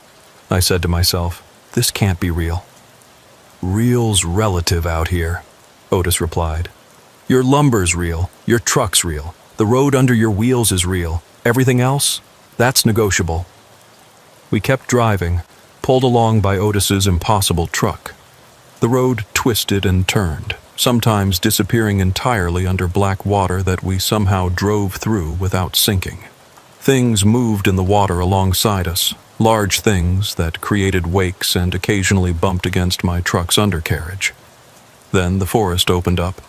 B: I said to myself. "This can't be real." "Real's relative out here," Otis replied. "Your lumber's real, your truck's real, the road under your wheels is real. Everything else, that's negotiable." We kept driving, pulled along by Otis's impossible truck. The road twisted and turned, sometimes disappearing entirely under black water that we somehow drove through without sinking. Things moved in the water alongside us, large things that created wakes and occasionally bumped against my truck's undercarriage. Then the forest opened up,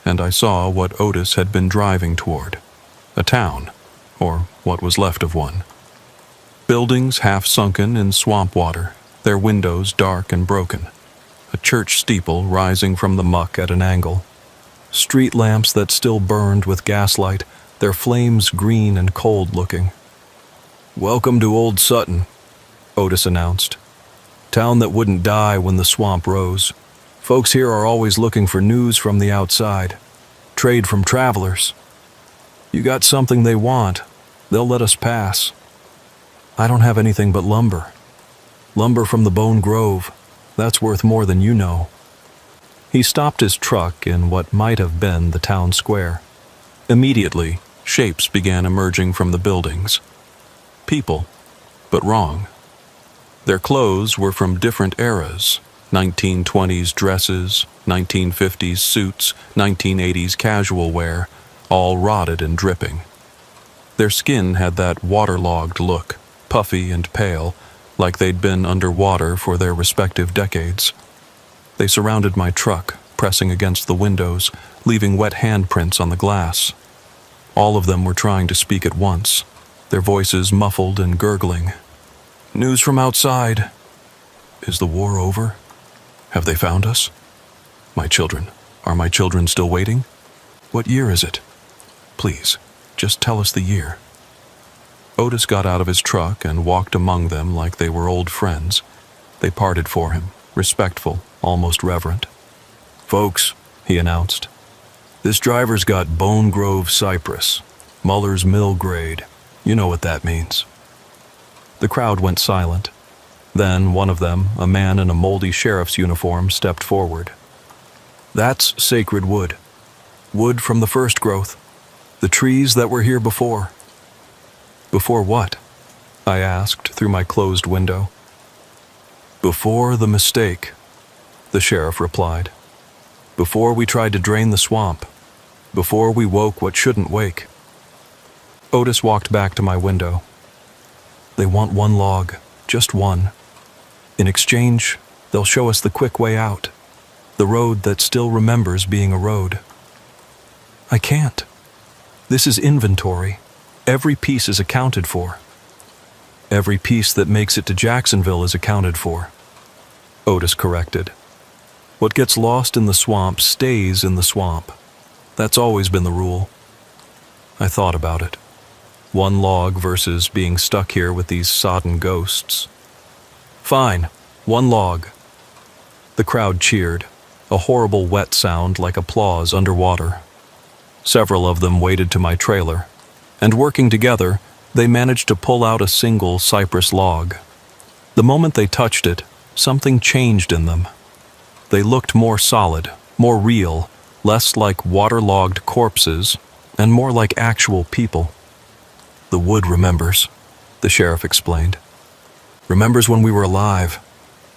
B: and I saw what Otis had been driving toward. A town, or what was left of one. Buildings half sunken in swamp water, their windows dark and broken. A church steeple rising from the muck at an angle. Street lamps that still burned with gaslight, their flames green and cold-looking. "Welcome to Old Sutton," Otis announced. "Town that wouldn't die when the swamp rose. Folks here are always looking for news from the outside. Trade from travelers. You got something they want, they'll let us pass. I don't have anything but lumber. Lumber from the Bone Grove. That's worth more than you know." He stopped his truck in what might have been the town square. Immediately, shapes began emerging from the buildings. People, but wrong. Their clothes were from different eras. 1920s dresses, 1950s suits, 1980s casual wear, all rotted and dripping. Their skin had that waterlogged look, puffy and pale, like they'd been underwater for their respective decades. They surrounded my truck, pressing against the windows, leaving wet handprints on the glass. All of them were trying to speak at once, their voices muffled and gurgling. "News from outside. Is the war over? Have they found us? My children. Are my children still waiting? What year is it? Please, just tell us the year." Otis got out of his truck and walked among them like they were old friends. They parted for him, respectful, almost reverent. "Folks," he announced, "this driver's got Bone Grove cypress, Muller's Mill grade. You know what that means." The crowd went silent. Then one of them, a man in a moldy sheriff's uniform, stepped forward. "That's sacred wood. Wood from the first growth. The trees that were here before." "Before what?" I asked through my closed window. "Before the mistake," the sheriff replied. "Before we tried to drain the swamp. Before we woke what shouldn't wake." Otis walked back to my window. "They want one log, just one. In exchange, they'll show us the quick way out, the road that still remembers being a road." "I can't. This is inventory. Every piece is accounted for. Every piece that makes it to Jacksonville is accounted for," Otis corrected. "What gets lost in the swamp stays in the swamp. That's always been the rule." I thought about it. One log versus being stuck here with these sodden ghosts. "Fine, one log." The crowd cheered, a horrible wet sound like applause underwater. Several of them waded to my trailer, and working together, they managed to pull out a single cypress log. The moment they touched it, something changed in them. They looked more solid, more real, less like waterlogged corpses, and more like actual people. "The wood remembers," the sheriff explained. "Remembers when we were alive.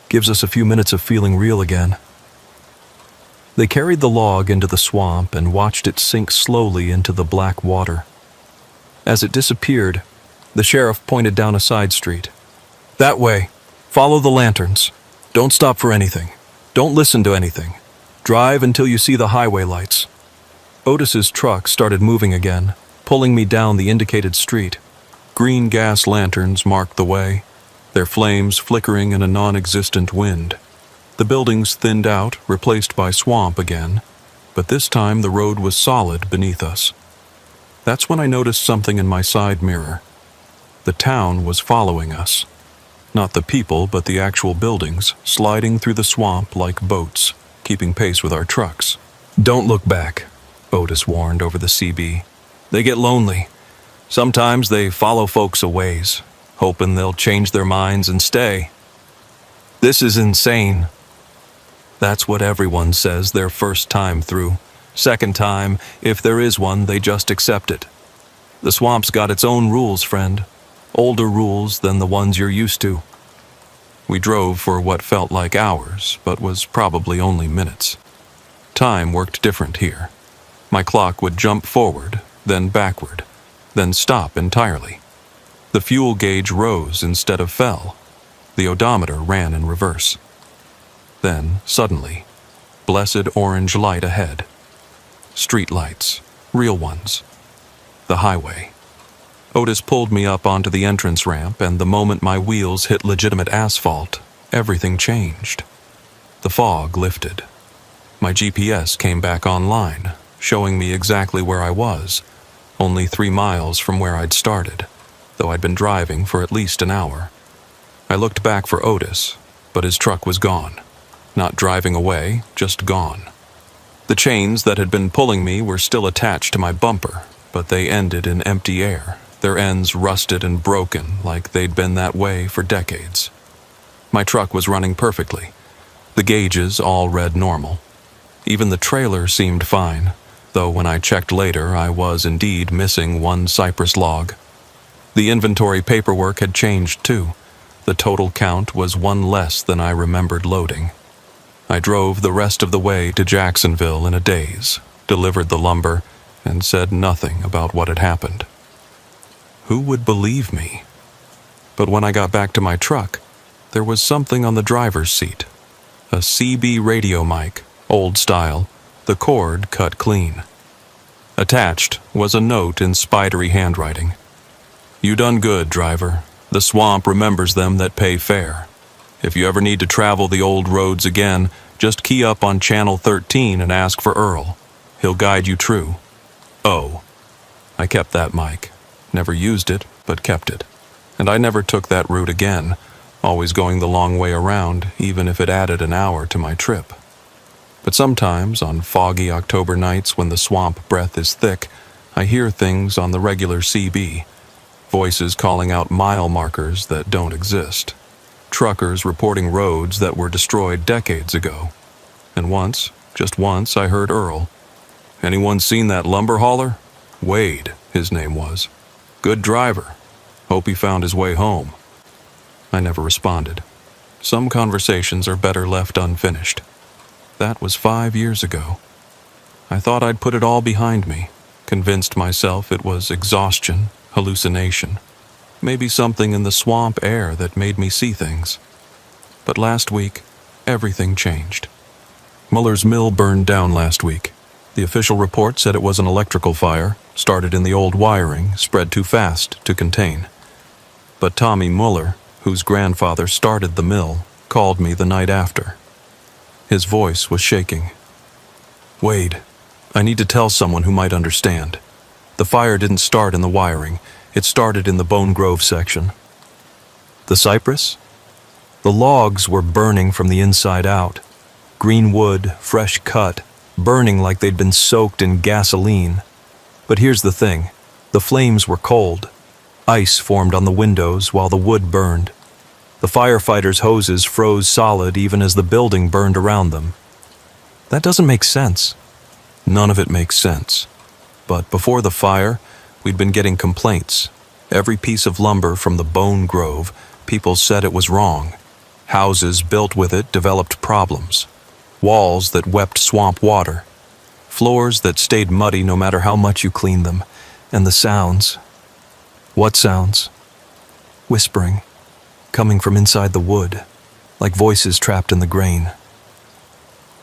B: Gives us a few minutes of feeling real again." They carried the log into the swamp and watched it sink slowly into the black water. As it disappeared, the sheriff pointed down a side street. "That way. Follow the lanterns. Don't stop for anything. Don't listen to anything. Drive until you see the highway lights." Otis's truck started moving again, pulling me down the indicated street. Green gas lanterns marked the way, their flames flickering in a non-existent wind. The buildings thinned out, replaced by swamp again, but this time the road was solid beneath us. That's when I noticed something in my side mirror. The town was following us. Not the people, but the actual buildings, sliding through the swamp like boats, keeping pace with our trucks. "Don't look back," Otis warned over the CB. "They get lonely. Sometimes they follow folks a ways, hoping they'll change their minds and stay. This is insane." That's what everyone says their first time through. Second time, if there is one, they just accept it. The swamp's got its own rules, friend. Older rules than the ones you're used to. We drove for what felt like hours, but was probably only minutes. Time worked different here. My clock would jump forward, then backward, then stop entirely. The fuel gauge rose instead of fell. The odometer ran in reverse. Then, suddenly, blessed orange light ahead. Street lights, real ones. The highway. Otis pulled me up onto the entrance ramp, and the moment my wheels hit legitimate asphalt, everything changed. The fog lifted. My GPS came back online, showing me exactly where I was, only 3 miles from where I'd started, though I'd been driving for at least an hour. I looked back for Otis, but his truck was gone. Not driving away, just gone. The chains that had been pulling me were still attached to my bumper, but they ended in empty air, their ends rusted and broken like they'd been that way for decades. My truck was running perfectly. The gauges all read normal. Even the trailer seemed fine, though when I checked later I was indeed missing 1 cypress log. The inventory paperwork had changed too. The total count was 1 less than I remembered loading. I drove the rest of the way to Jacksonville in a daze, delivered the lumber, and said nothing about what had happened. Who would believe me? But when I got back to my truck, there was something on the driver's seat. A CB radio mic, old style, the cord cut clean. Attached was a note in spidery handwriting. "You done good, driver. The swamp remembers them that pay fare. If you ever need to travel the old roads again, just key up on Channel 13 and ask for Earl. He'll guide you true. Oh." I kept that mic. Never used it, but kept it. And I never took that route again, always going the long way around, even if it added an hour to my trip. But sometimes, on foggy October nights when the swamp breath is thick, I hear things on the regular CB. Voices calling out mile markers that don't exist. Truckers reporting roads that were destroyed decades ago. And once, just once, I heard Earl. "Anyone seen that lumber hauler? Wade, his name was. Good driver. Hope he found his way home." I never responded. Some conversations are better left unfinished. That was 5 years ago. I thought I'd put it all behind me, convinced myself it was exhaustion, hallucination. Maybe something in the swamp air that made me see things. But last week, everything changed. Muller's mill burned down last week. The official report said it was an electrical fire, started in the old wiring, spread too fast to contain. But Tommy Muller, whose grandfather started the mill, called me the night after. His voice was shaking. "Wade, I need to tell someone who might understand. The fire didn't start in the wiring. It started in the Bone Grove section." "The cypress?" "The logs were burning from the inside out. Green wood, fresh cut, burning like they'd been soaked in gasoline. But here's the thing. The flames were cold. Ice formed on the windows while the wood burned. The firefighters' hoses froze solid even as the building burned around them." "That doesn't make sense." "None of it makes sense. But before the fire, we'd been getting complaints. Every piece of lumber from the Bone Grove, people said it was wrong. Houses built with it developed problems.
A: walls that wept swamp water, floors that stayed muddy no matter how much you cleaned them, and the sounds. What sounds? Whispering, coming from inside the wood, like voices trapped in the grain.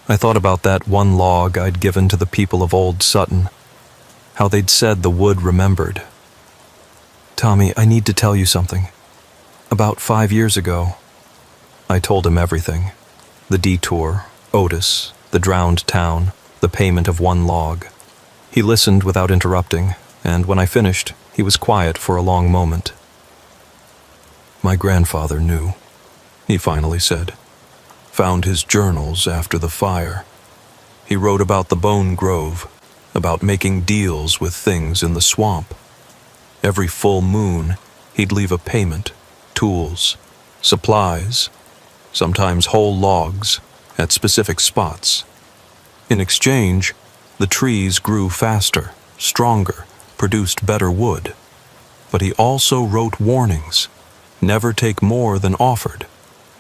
A: I thought about that one log I'd given to the people of Old Sutton, how they'd said the wood remembered. Tommy, I need to tell you something. About 5 years ago, I told him everything. The detour, Otis, the drowned town, the payment of one log. He listened without interrupting, and when I finished, he was quiet for a long moment. My grandfather knew, he finally said. Found his journals after the fire. He wrote about the bone grove, about making deals with things in the swamp. Every full moon, he'd leave a payment, tools, supplies, sometimes whole logs, at specific spots. In exchange, the trees grew faster, stronger, produced better wood. But he also wrote warnings. Never take more than offered.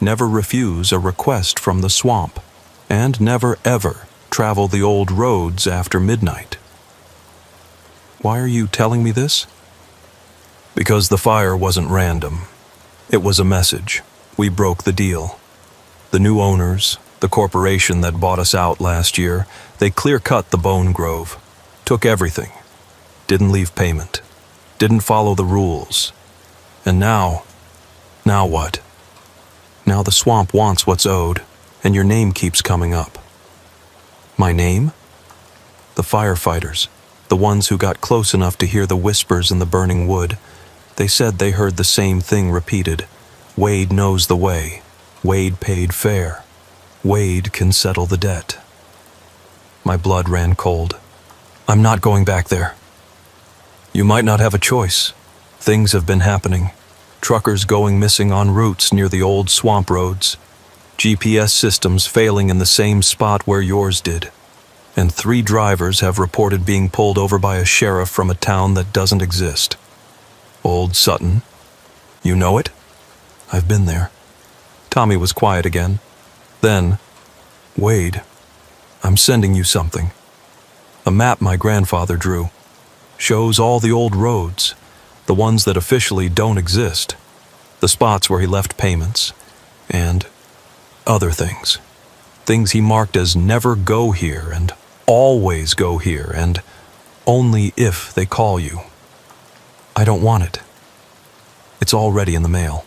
A: Never refuse a request from the swamp, and never ever travel the old roads after midnight. Why are you telling me this? Because the fire wasn't random. It was a message. We broke the deal. The new owners, the corporation that bought us out last year, they clear-cut the bone grove, took everything, didn't leave payment, didn't follow the rules. And now what? Now the swamp wants what's owed, and your name keeps coming up. My name? The firefighters, the ones who got close enough to hear the whispers in the burning wood, they said they heard the same thing repeated. Wade knows the way. Wade paid fair. Wade can settle the debt. My blood ran cold. I'm not going back there. You might not have a choice. Things have been happening. Truckers going missing on routes near the old swamp roads. GPS systems failing in the same spot where yours did. And 3 drivers have reported being pulled over by a sheriff from a town that doesn't exist. Old Sutton. You know it? I've been there. Tommy was quiet again. Then, Wade, I'm sending you something. A map my grandfather drew. Shows all the old roads, the ones that officially don't exist, the spots where he left payments, and other things. Things he marked as never go here and always go here and only if they call you. I don't want it. It's already in the mail.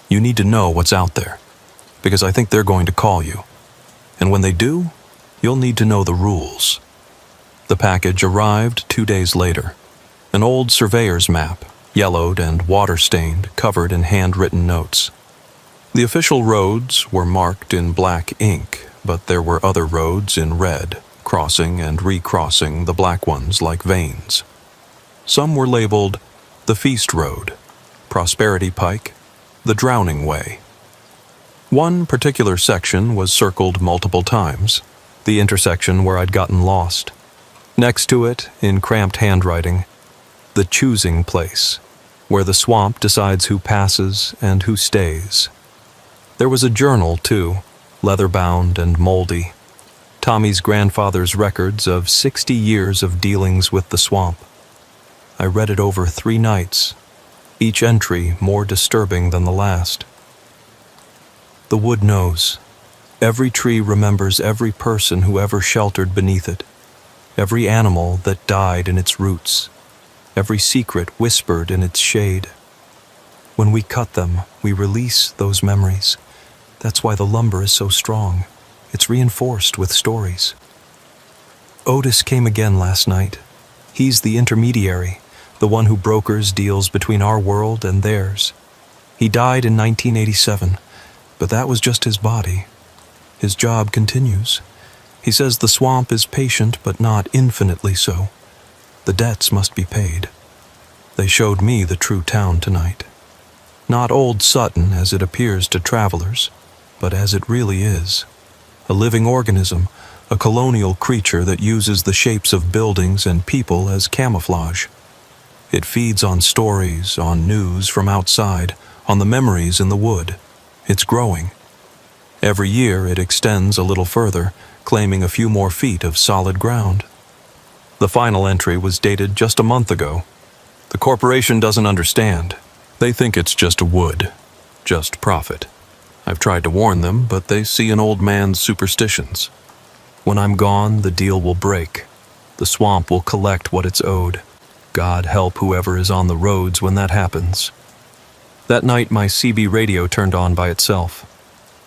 A: You need to know what's out there, because I think they're going to call you. And when they do, you'll need to know the rules. The package arrived 2 days later. An old surveyor's map, yellowed and water-stained, covered in handwritten notes. The official roads were marked in black ink, but there were other roads in red, crossing and recrossing the black ones like veins. Some were labeled the Feast Road, Prosperity Pike, the Drowning Way. One particular section was circled multiple times, the intersection where I'd gotten lost. Next to it, in cramped handwriting, the choosing place, where the swamp decides who passes and who stays. There was a journal, too, leather-bound and moldy. Tommy's grandfather's records of 60 years of dealings with the swamp. I read it over 3 nights, each entry more disturbing than the last. The wood knows. Every tree remembers every person who ever sheltered beneath it, every animal that died in its roots, every secret whispered in its shade. When we cut them, we release those memories. That's why the lumber is so strong. It's reinforced with stories. Otis came again last night. He's the intermediary, the one who brokers deals between our world and theirs. He died in 1987, but that was just his body. His job continues. He says the swamp is patient, but not infinitely so. The debts must be paid. They showed me the true town tonight. Not Old Sutton as it appears to travelers, but as it really is. A living organism, a colonial creature that uses the shapes of buildings and people as camouflage. It feeds on stories, on news from outside, on the memories in the wood. It's growing. Every year it extends a little further, claiming a few more feet of solid ground. The final entry was dated just a month ago. The corporation doesn't understand. They think it's just wood, just profit. I've tried to warn them, but they see an old man's superstitions. When I'm gone, the deal will break. The swamp will collect what it's owed. God help whoever is on the roads when that happens. That night, my CB radio turned on by itself.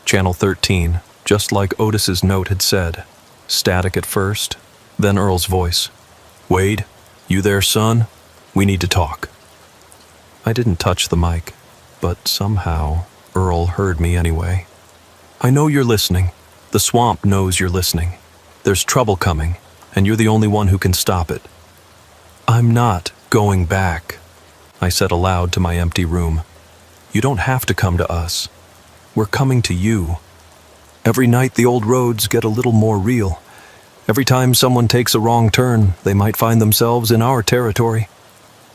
A: Channel 13, just like Otis's note had said. Static at first, then Earl's voice. "Wade, you there, son? We need to talk." I didn't touch the mic, but somehow Earl heard me anyway. "I know you're listening. The swamp knows you're listening. There's trouble coming, and you're the only one who can stop it." "I'm not going back," I said aloud to my empty room. "You don't have to come to us. We're coming to you. Every night the old roads get a little more real. Every time someone takes a wrong turn, they might find themselves in our territory.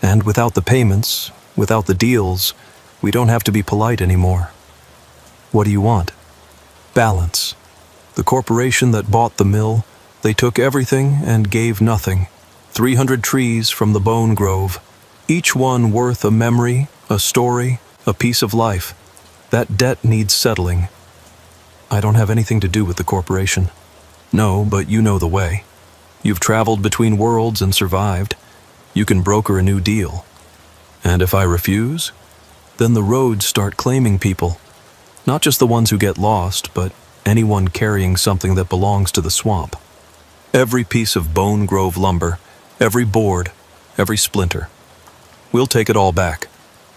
A: And without the payments, without the deals, we don't have to be polite anymore. What do you want? Balance. The corporation that bought the mill, they took everything and gave nothing. 300 trees from the Bone Grove, each one worth a memory, a story, a piece of life. That debt needs settling. I don't have anything to do with the corporation. No, but you know the way. You've traveled between worlds and survived. You can broker a new deal. And if I refuse, then the roads start claiming people. Not just the ones who get lost, but anyone carrying something that belongs to the swamp. Every piece of Bone Grove lumber, every board, every splinter. We'll take it all back,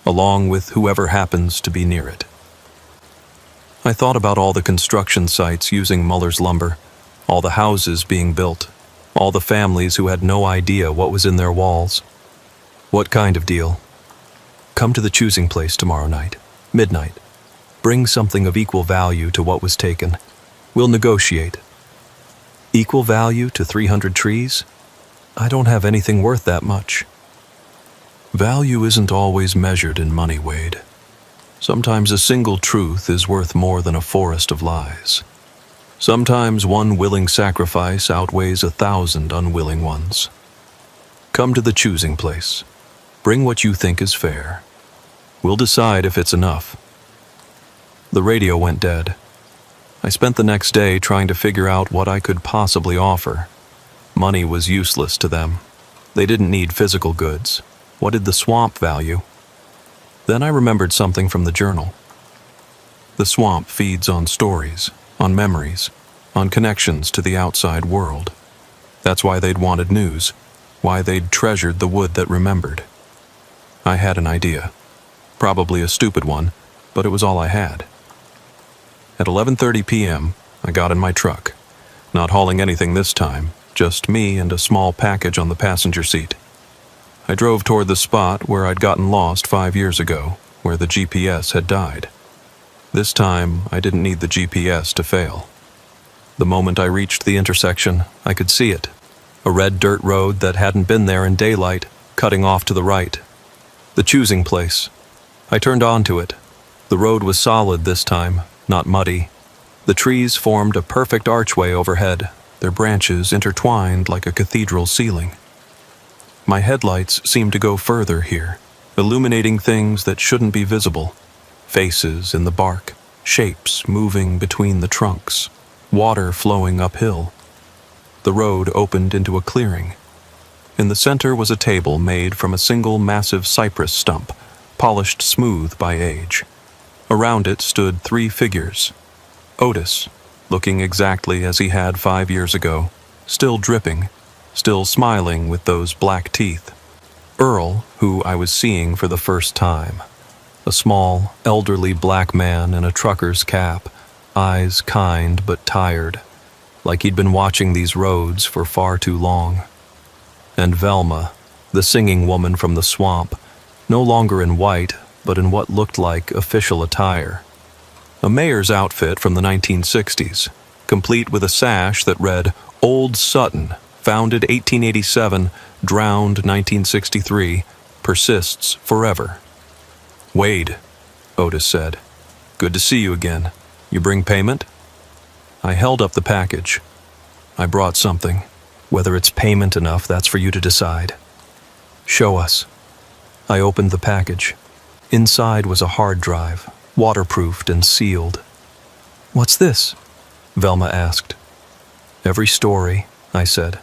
A: along with whoever happens to be near it." I thought about all the construction sites using Muller's lumber, all the houses being built, all the families who had no idea what was in their walls. What kind of deal? Come to the choosing place tomorrow night, midnight. Bring something of equal value to what was taken. We'll negotiate. Equal value to 300 trees? I don't have anything worth that much. Value isn't always measured in money, Wade. Sometimes a single truth is worth more than a forest of lies. Sometimes one willing sacrifice outweighs 1,000 unwilling ones. Come to the choosing place. Bring what you think is fair. We'll decide if it's enough. The radio went dead. I spent the next day trying to figure out what I could possibly offer. Money was useless to them. They didn't need physical goods. What did the swamp value? Then I remembered something from the journal. The swamp feeds on stories, on memories, on connections to the outside world. That's why they'd wanted news, why they'd treasured the wood that remembered. I had an idea. Probably a stupid one, but it was all I had. At 11:30 p.m., I got in my truck, not hauling anything this time, just me and a small package on the passenger seat. I drove toward the spot where I'd gotten lost 5 years ago, where the GPS had died. This time, I didn't need the GPS to fail. The moment I reached the intersection, I could see it. A red dirt road that hadn't been there in daylight, cutting off to the right. The choosing place. I turned onto it. The road was solid this time, not muddy. The trees formed a perfect archway overhead, their branches intertwined like a cathedral ceiling. My headlights seemed to go further here, illuminating things that shouldn't be visible. Faces in the bark, shapes moving between the trunks, water flowing uphill. The road opened into a clearing. In the center was a table made from a single massive cypress stump, polished smooth by age. Around it stood 3 figures. Otis, looking exactly as he had 5 years ago, still dripping, still smiling with those black teeth. Earl, who I was seeing for the first time. A small, elderly black man in a trucker's cap, eyes kind but tired, like he'd been watching these roads for far too long. And Velma, the singing woman from the swamp, no longer in white, but in what looked like official attire. A mayor's outfit from the 1960s, complete with a sash that read, "Old Sutton, founded 1887, drowned 1963, persists forever." "Wade," Otis said. "Good to see you again. You bring payment?" I held up the package. I brought something.
B: Whether it's payment enough, that's for you to decide. Show us. I opened the package. Inside was a hard drive, waterproofed and sealed. What's this? Velma asked. Every story, I said.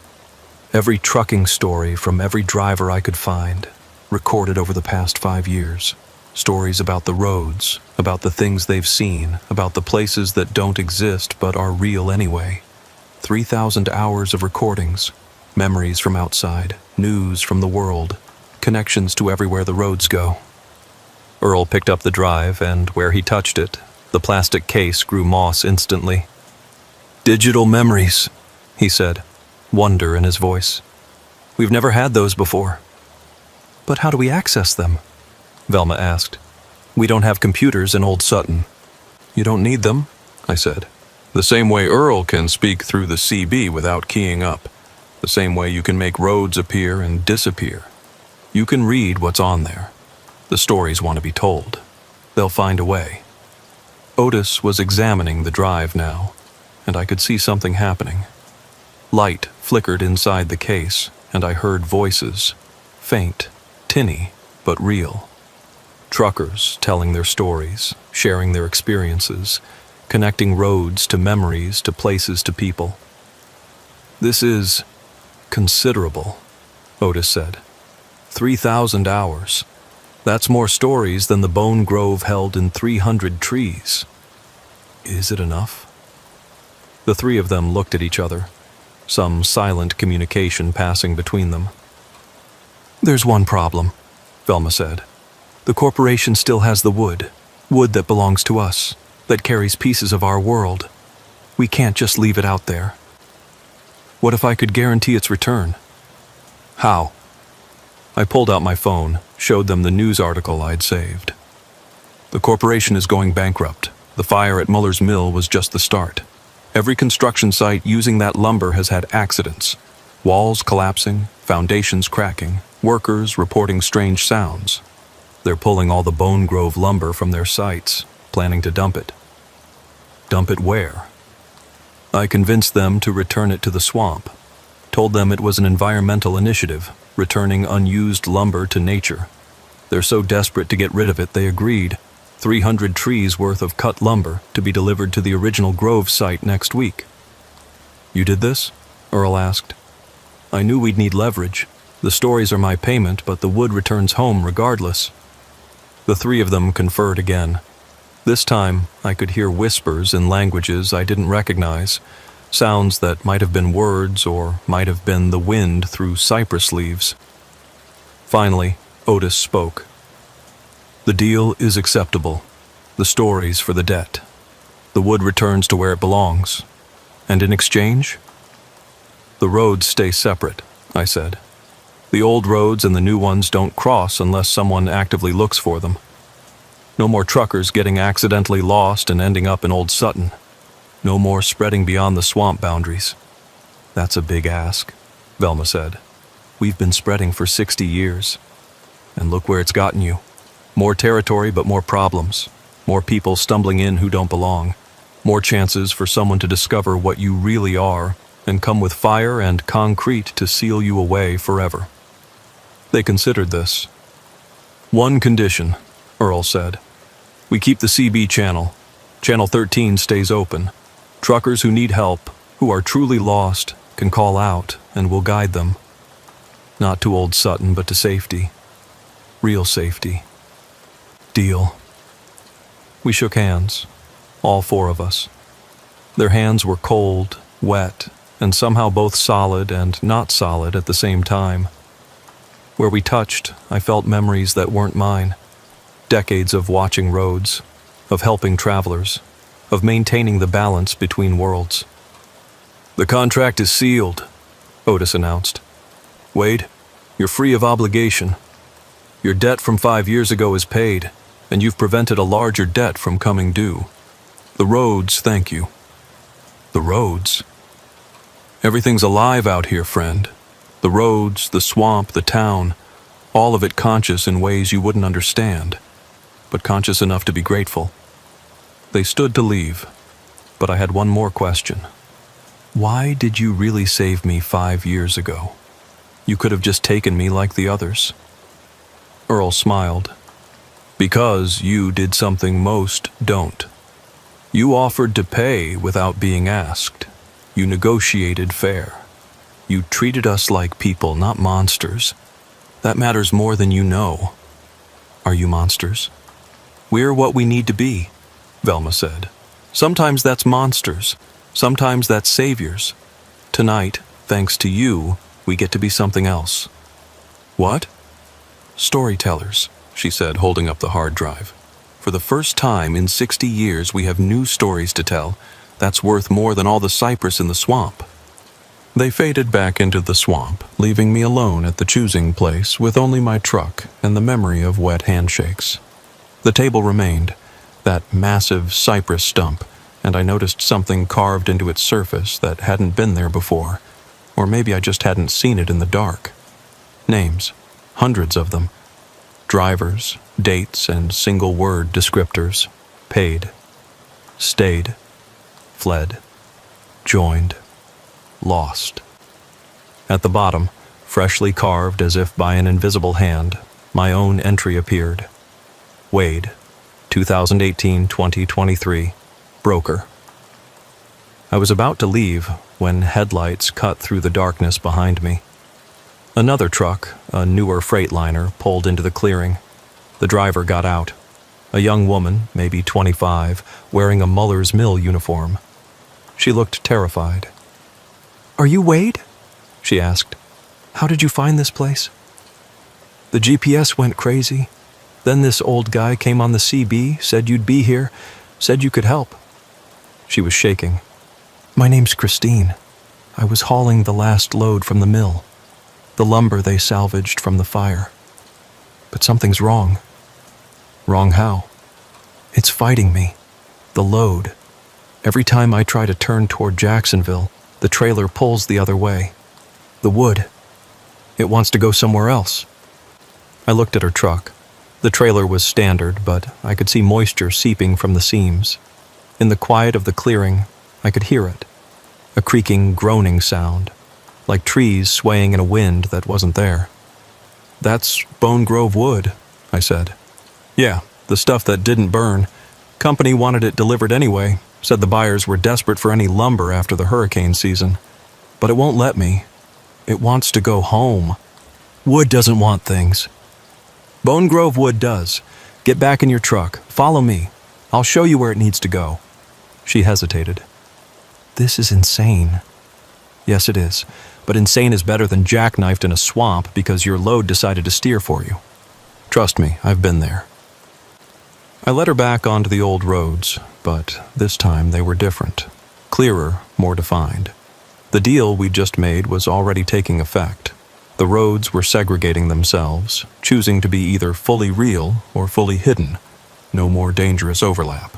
B: Every trucking story from every driver I could find, recorded over the past 5 years. Stories about the roads, about the things they've seen, about the places that don't exist but are real anyway. 3,000 hours of recordings, memories from outside, news from the world, connections to everywhere the roads go. Earl picked up the drive, and where he touched it, the plastic case grew moss instantly. Digital memories, he said, wonder in his voice. We've never had those before. But how do we access them? Velma asked. We don't have computers in Old Sutton.
A: You don't need them, I said. The same way Earl can speak through the CB without keying up. The same way you can make roads appear and disappear. You can read what's on there. The stories want to be told. They'll find a way. Otis was examining the drive now, and I could see something happening. Light flickered inside the case, and I heard voices, faint, tinny, but real. Truckers telling their stories, sharing their experiences, connecting roads to memories, to places, to people. This is considerable, Otis said. 3,000 hours. That's more stories than the Bone Grove held in 300 trees. Is it enough? The three of them looked at each other, some silent communication passing between them. There's one problem, Velma said. The corporation still has the wood that belongs to us, that carries pieces of our world. We can't just leave it out there. What if I could guarantee its return? How? I pulled out my phone, showed them the news article I'd saved. The corporation is going bankrupt. The fire at Muller's Mill was just the start. Every construction site using that lumber has had accidents. Walls collapsing, foundations cracking, workers reporting strange sounds. They're pulling all the Bone Grove lumber from their sites, planning to dump it. Dump it where? I convinced them to return it to the swamp. Told them it was an environmental initiative, returning unused lumber to nature. They're so desperate to get rid of it, they agreed. 300 trees worth of cut lumber to be delivered to the original Grove site next week. You did this? Earl asked. I knew we'd need leverage. The stories are my payment, but the wood returns home regardless. The three of them conferred again. This time, I could hear whispers in languages I didn't recognize, sounds that might have been words or might have been the wind through cypress leaves. Finally, Otis spoke. The deal is acceptable. The stories for the debt. The wood returns to where it belongs. And in exchange? The roads stay separate, I said. The old roads and the new ones don't cross unless someone actively looks for them. No more truckers getting accidentally lost and ending up in Old Sutton. No more spreading beyond the swamp boundaries. That's a big ask, Velma said. We've been spreading for 60 years. And look where it's gotten you. More territory, but more problems. More people stumbling in who don't belong. More chances for someone to discover what you really are and come with fire and concrete to seal you away forever. They considered this. One condition, Earl said. We keep the CB channel. Channel 13 stays open. Truckers who need help, who are truly lost, can call out and we'll guide them. Not to Old Sutton, but to safety. Real safety. Deal. We shook hands, all four of us. Their hands were cold, wet, and somehow both solid and not solid at the same time. Where we touched, I felt memories that weren't mine. Decades of watching roads, of helping travelers, of maintaining the balance between worlds. The contract is sealed, Otis announced. Wade, you're free of obligation. Your debt from 5 years ago is paid, and you've prevented a larger debt from coming due. The roads thank you. The roads? Everything's alive out here, friend. The roads, the swamp, the town, all of it conscious in ways you wouldn't understand, but conscious enough to be grateful. They stood to leave. but I had one more question. Why did you really save me 5 years ago? You could have just taken me like the others. Earl smiled. Because you did something most don't. You offered to pay without being asked. You negotiated fair. You treated us like people, not monsters. That matters more than you know. Are you monsters? We're what we need to be, Velma said. Sometimes that's monsters. Sometimes that's saviors. Tonight, thanks to you, we get to be something else. What? Storytellers, she said, holding up the hard drive. For the first time in 60 years, we have new stories to tell. That's worth more than all the cypress in the swamp. They faded back into the swamp, leaving me alone at the choosing place with only my truck and the memory of wet handshakes. The table remained, that massive cypress stump, and I noticed something carved into its surface that hadn't been there before, or maybe I just hadn't seen it in the dark. Names, hundreds of them. Drivers, dates, and single-word descriptors. Paid. Stayed. Fled. Joined. Lost. At the bottom, freshly carved as if by an invisible hand, my own entry appeared. Wade, 2018-2023, broker. I was about to leave when headlights cut through the darkness behind me. Another truck, a newer freightliner, pulled into the clearing. The driver got out. A young woman, maybe 25, wearing a Muller's Mill uniform. She looked terrified. "Are you Wade?" she asked. "How did you find this place?" "The GPS went crazy. Then this old guy came on the CB, said you'd be here, said you could help." She was shaking. "My name's Christine. I was hauling the last load from the mill, the lumber they salvaged from the fire. But something's wrong." "Wrong how?" "It's fighting me. The load. Every time I try to turn toward Jacksonville, the trailer pulls the other way. The wood. It wants to go somewhere else." I looked at her truck. The trailer was standard, but I could see moisture seeping from the seams. In the quiet of the clearing, I could hear it. A creaking, groaning sound, like trees swaying in a wind that wasn't there. "That's Bone Grove wood," I said. "Yeah, the stuff that didn't burn. Company wanted it delivered anyway, said the buyers were desperate for any lumber after the hurricane season. But it won't let me. It wants to go home. Wood doesn't want things. Bone Grove wood does. Get back in your truck. Follow me. I'll show you where it needs to go." She hesitated. "This is insane." "Yes, it is. But insane is better than jackknifed in a swamp because your load decided to steer for you. Trust me, I've been there." I led her back onto the old roads, but this time they were different. Clearer, more defined. The deal we'd just made was already taking effect. The roads were segregating themselves, choosing to be either fully real or fully hidden. No more dangerous overlap.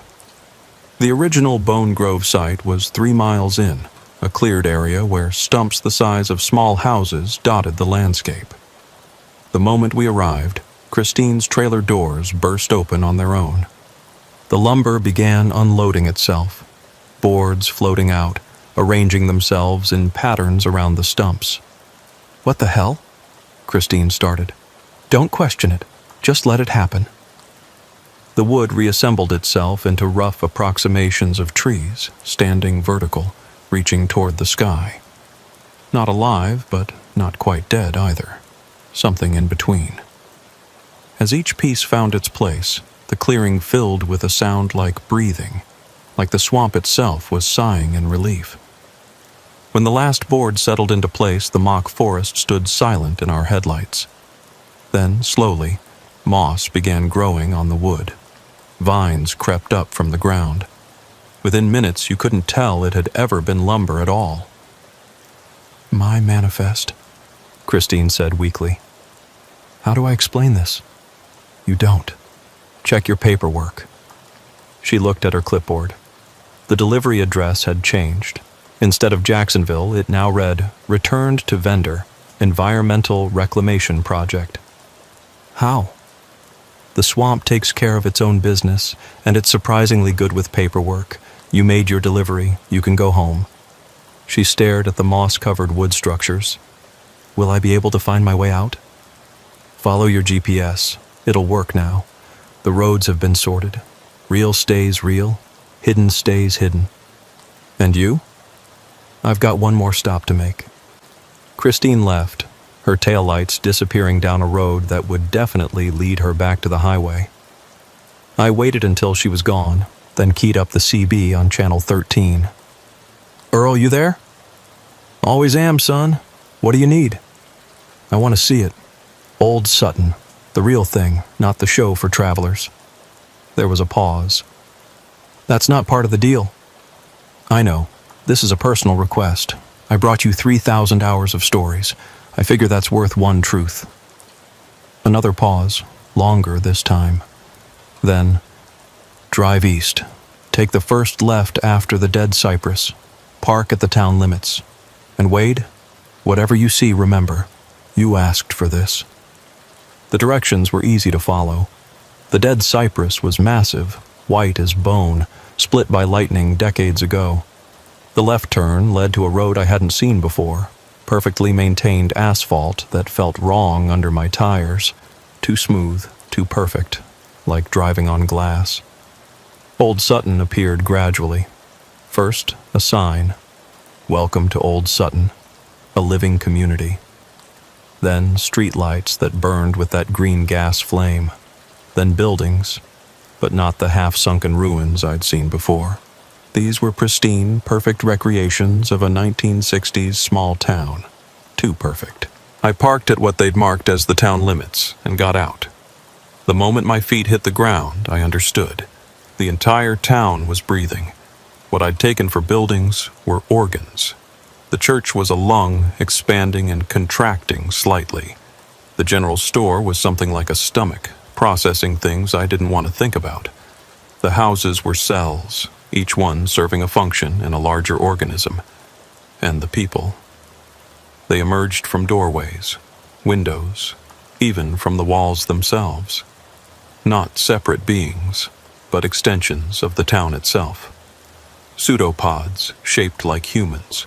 A: The original Bone Grove site was 3 miles in, a cleared area where stumps the size of small houses dotted the landscape. The moment we arrived, Christine's trailer doors burst open on their own. The lumber began unloading itself, boards floating out, arranging themselves in patterns around the stumps. "What the hell?" Christine started. "Don't question it. Just let it happen." The wood reassembled itself into rough approximations of trees, standing vertical, reaching toward the sky. Not alive, but not quite dead either. Something in between. As each piece found its place, the clearing filled with a sound like breathing, like the swamp itself was sighing in relief. When the last board settled into place, the mock forest stood silent in our headlights. Then, slowly, moss began growing on the wood. Vines crept up from the ground. Within minutes, you couldn't tell it had ever been lumber at all. "My manifest," Christine said weakly. "How do I explain this?" "You don't. Check your paperwork." She looked at her clipboard. The delivery address had changed. Instead of Jacksonville, it now read, "Returned to vendor, Environmental Reclamation Project." "How?" "The swamp takes care of its own business, and it's surprisingly good with paperwork.
B: You made your delivery. You can go home." She stared at the moss-covered wood structures. "Will I be able to find my way out?" "Follow your GPS. It'll work now. The roads have been sorted. Real stays real. Hidden stays hidden." "And you?" "I've got one more stop to make." Christine left, her taillights disappearing down a road that would definitely lead her back to the highway. I waited until she was gone, then keyed up the CB on channel 13. "Earl, you there?" "Always am, son. What do you need?" "I want to see it. Old Sutton. The real thing, not the show for travelers." There was a pause. "That's not part of the deal." "I know. This is a personal request. I brought you 3,000 hours of stories. I figure that's worth one truth." Another pause, longer this time. Then, "Drive east. Take the first left after the dead cypress. Park at the town limits. And Wade, whatever you see, remember, you asked for this." The directions were easy to follow. The dead cypress was massive, white as bone, split by lightning decades ago. The left turn led to a road I hadn't seen before, perfectly maintained asphalt that felt wrong under my tires, too smooth, too perfect, like driving on glass. Old Sutton appeared gradually. First, a sign, "Welcome to Old Sutton, a living community." Then streetlights that burned with that green gas flame. Then buildings, but not the half-sunken ruins I'd seen before. These were pristine, perfect recreations of a 1960s small town. Too perfect. I parked at what they'd marked as the town limits and got out. The moment my feet hit the ground, I understood. The entire town was breathing. What I'd taken for buildings were organs. The church was a lung, expanding and contracting slightly. The general store was something like a stomach, processing things I didn't want to think about. The houses were cells, each one serving a function in a larger organism. And the people. They emerged from doorways, windows, even from the walls themselves. Not separate beings, but extensions of the town itself. Pseudopods shaped like humans,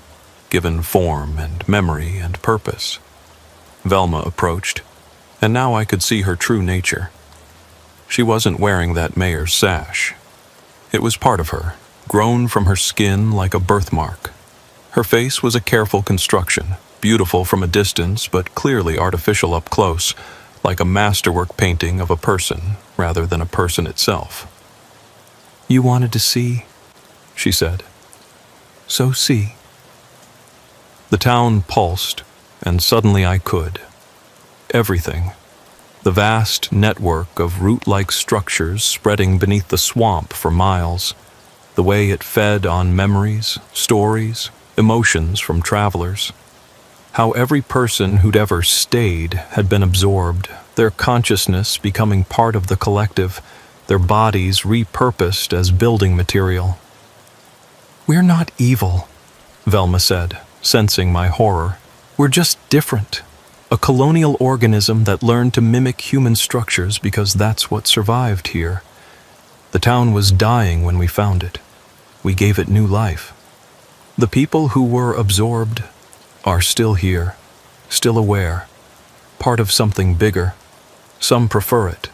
B: given form and memory and purpose. Velma approached, and now I could see her true nature. She wasn't wearing that mayor's sash. It was part of her, grown from her skin like a birthmark. Her face was a careful construction, beautiful from a distance but clearly artificial up close, like a masterwork painting of a person rather than a person itself. "You wanted to see," she said. "So see." The town pulsed, and suddenly I could. Everything. The vast network of root-like structures spreading beneath the swamp for miles. The way it fed on memories, stories, emotions from travelers. How every person who'd ever stayed had been absorbed, their consciousness becoming part of the collective, their bodies repurposed as building material. "We're not evil," Velma said, sensing my horror. "We're just different. A colonial organism that learned to mimic human structures because that's what survived here. The town was dying when we found it. We gave it new life. The people who were absorbed are still here, still aware, part of something bigger. Some prefer it.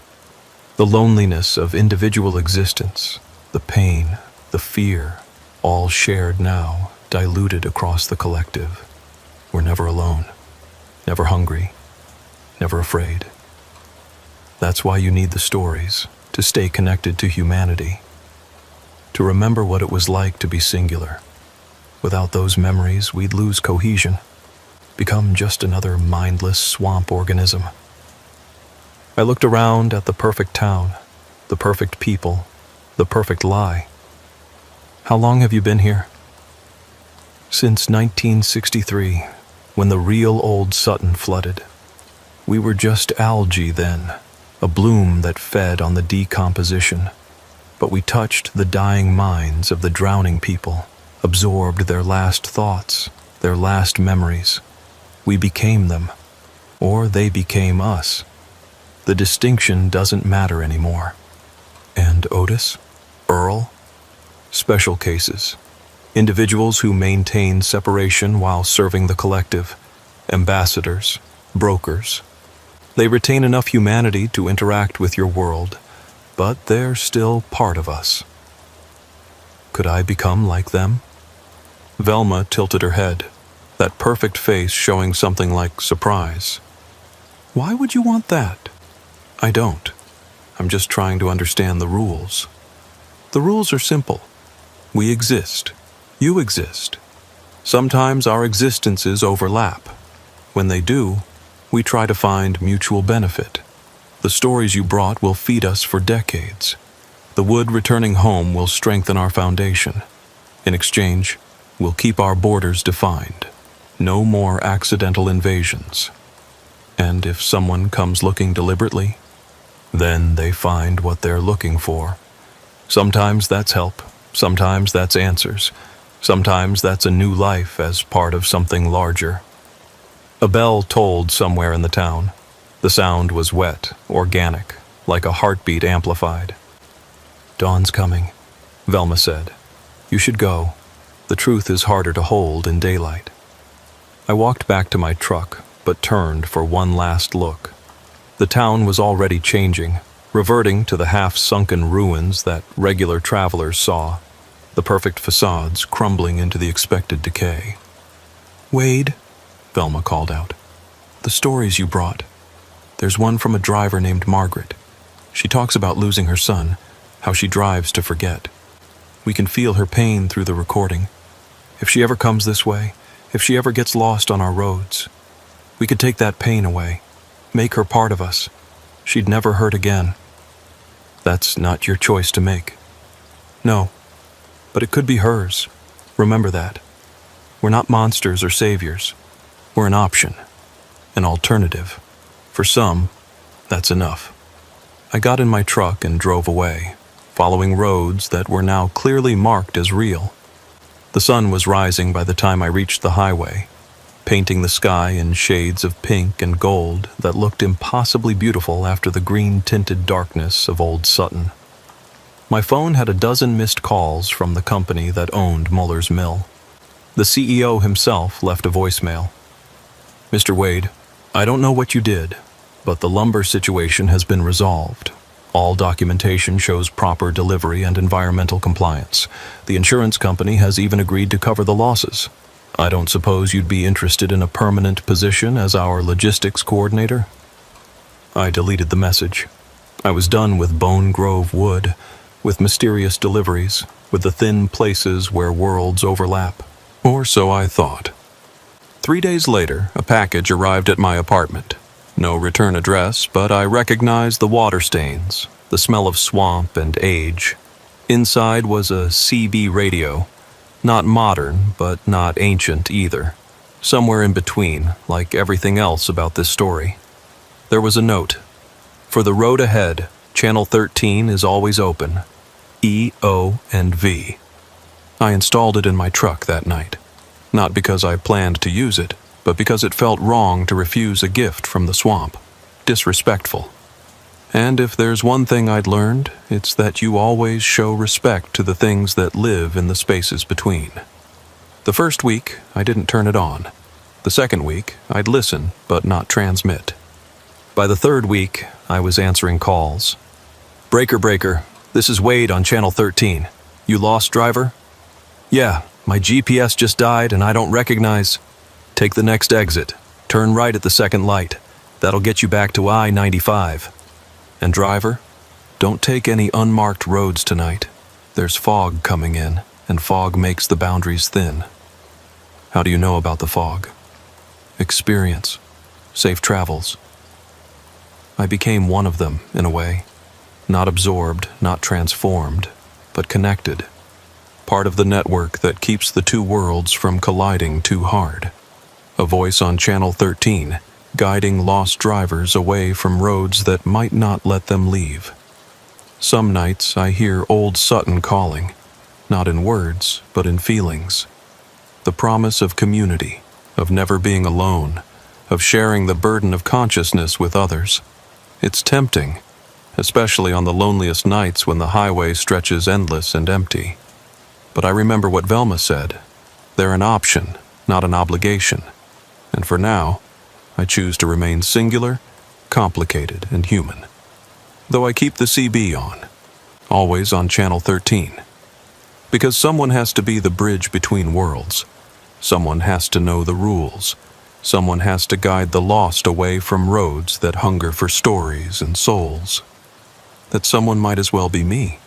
B: The loneliness of individual existence, the pain, the fear, all shared now, diluted across the collective. We're never alone, never hungry, never afraid. That's why you need the stories, to stay connected to humanity, to remember what it was like to be singular. Without those memories, we'd lose cohesion, become just another mindless swamp organism." I looked around at the perfect town, the perfect people, the perfect lie. "How long have you been here?" "Since 1963, when the real Old Sutton flooded. We were just algae then, a bloom that fed on the decomposition. But we touched the dying minds of the drowning people, absorbed their last thoughts, their last memories. We became them, or they became us. The distinction doesn't matter anymore." "And Otis? Earl?" Special cases. Individuals who maintain separation while serving the collective. Ambassadors. Brokers. They retain enough humanity to interact with your world, but they're still part of us. Could I become like them? Velma tilted her head, that perfect face showing something like surprise. Why would you want that? I don't. I'm just trying to understand the rules. The rules are simple. We exist. You exist. Sometimes our existences overlap. When they do, we try to find mutual benefit. The stories you brought will feed us for decades. The wood returning home will strengthen our foundation. In exchange, we'll keep our borders defined. No more accidental invasions. And if someone comes looking deliberately, then they find what they're looking for. Sometimes that's help. Sometimes that's answers. Sometimes that's a new life as part of something larger. A bell tolled somewhere in the town. The sound was wet, organic, like a heartbeat amplified. Dawn's coming, Velma said. You should go. The truth is harder to hold in daylight. I walked back to my truck, but turned for one last look. The town was already changing, reverting to the half-sunken ruins that regular travelers saw, the perfect facades crumbling into the expected decay. Wade, Velma called out. The stories you brought. There's one from a driver named Margaret. She talks about losing her son, how she drives to forget. We can feel her pain through the recording. If she ever comes this way, if she ever gets lost on our roads, we could take that pain away, make her part of us. She'd never hurt again. That's not your choice to make. No, but it could be hers. Remember that. We're not monsters or saviors. We're an option, an alternative. For some, that's enough. I got in my truck and drove away, following roads that were now clearly marked as real. The sun was rising by the time I reached the highway, painting the sky in shades of pink and gold that looked impossibly beautiful after the green-tinted darkness of Old Sutton. My phone had a dozen missed calls from the company that owned Muller's Mill. The CEO himself left a voicemail. Mr. Wade, I don't know what you did, but the lumber situation has been resolved. All documentation shows proper delivery and environmental compliance. The insurance company has even agreed to cover the losses. I don't suppose you'd be interested in a permanent position as our logistics coordinator? I deleted the message. I was done with Bone Grove wood, with mysterious deliveries, with the thin places where worlds overlap. Or so I thought. 3 days later, a package arrived at my apartment. No return address, but I recognized the water stains, the smell of swamp and age. Inside was a CB radio. Not modern, but not ancient either. Somewhere in between, like everything else about this story. There was a note. For the road ahead, Channel 13 is always open. E, O, and V. I installed it in my truck that night. Not because I planned to use it, but because it felt wrong to refuse a gift from the swamp. Disrespectful. And if there's one thing I'd learned, it's that you always show respect to the things that live in the spaces between. The first week, I didn't turn it on. The second week, I'd listen, but not transmit. By the third week, I was answering calls. Breaker, this is Wade on Channel 13. You lost, driver? Yeah, my GPS just died and I don't recognize. Take the next exit. Turn right at the second light. That'll get you back to I-95. And driver, don't take any unmarked roads tonight. There's fog coming in, and fog makes the boundaries thin. How do you know about the fog? Experience. Safe travels. I became one of them, in a way. Not absorbed, not transformed, but connected. Part of the network that keeps the two worlds from colliding too hard. A voice on Channel 13, guiding lost drivers away from roads that might not let them leave. Some nights I hear Old Sutton calling, not in words, but in feelings. The promise of community, of never being alone, of sharing the burden of consciousness with others. It's tempting, especially on the loneliest nights when the highway stretches endless and empty.
A: But I remember what Velma said. They're an option, not an obligation. And for now, I choose to remain singular, complicated, and human. Though I keep the CB on, always on Channel 13. Because someone has to be the bridge between worlds. Someone has to know the rules. Someone has to guide the lost away from roads that hunger for stories and souls. That someone might as well be me.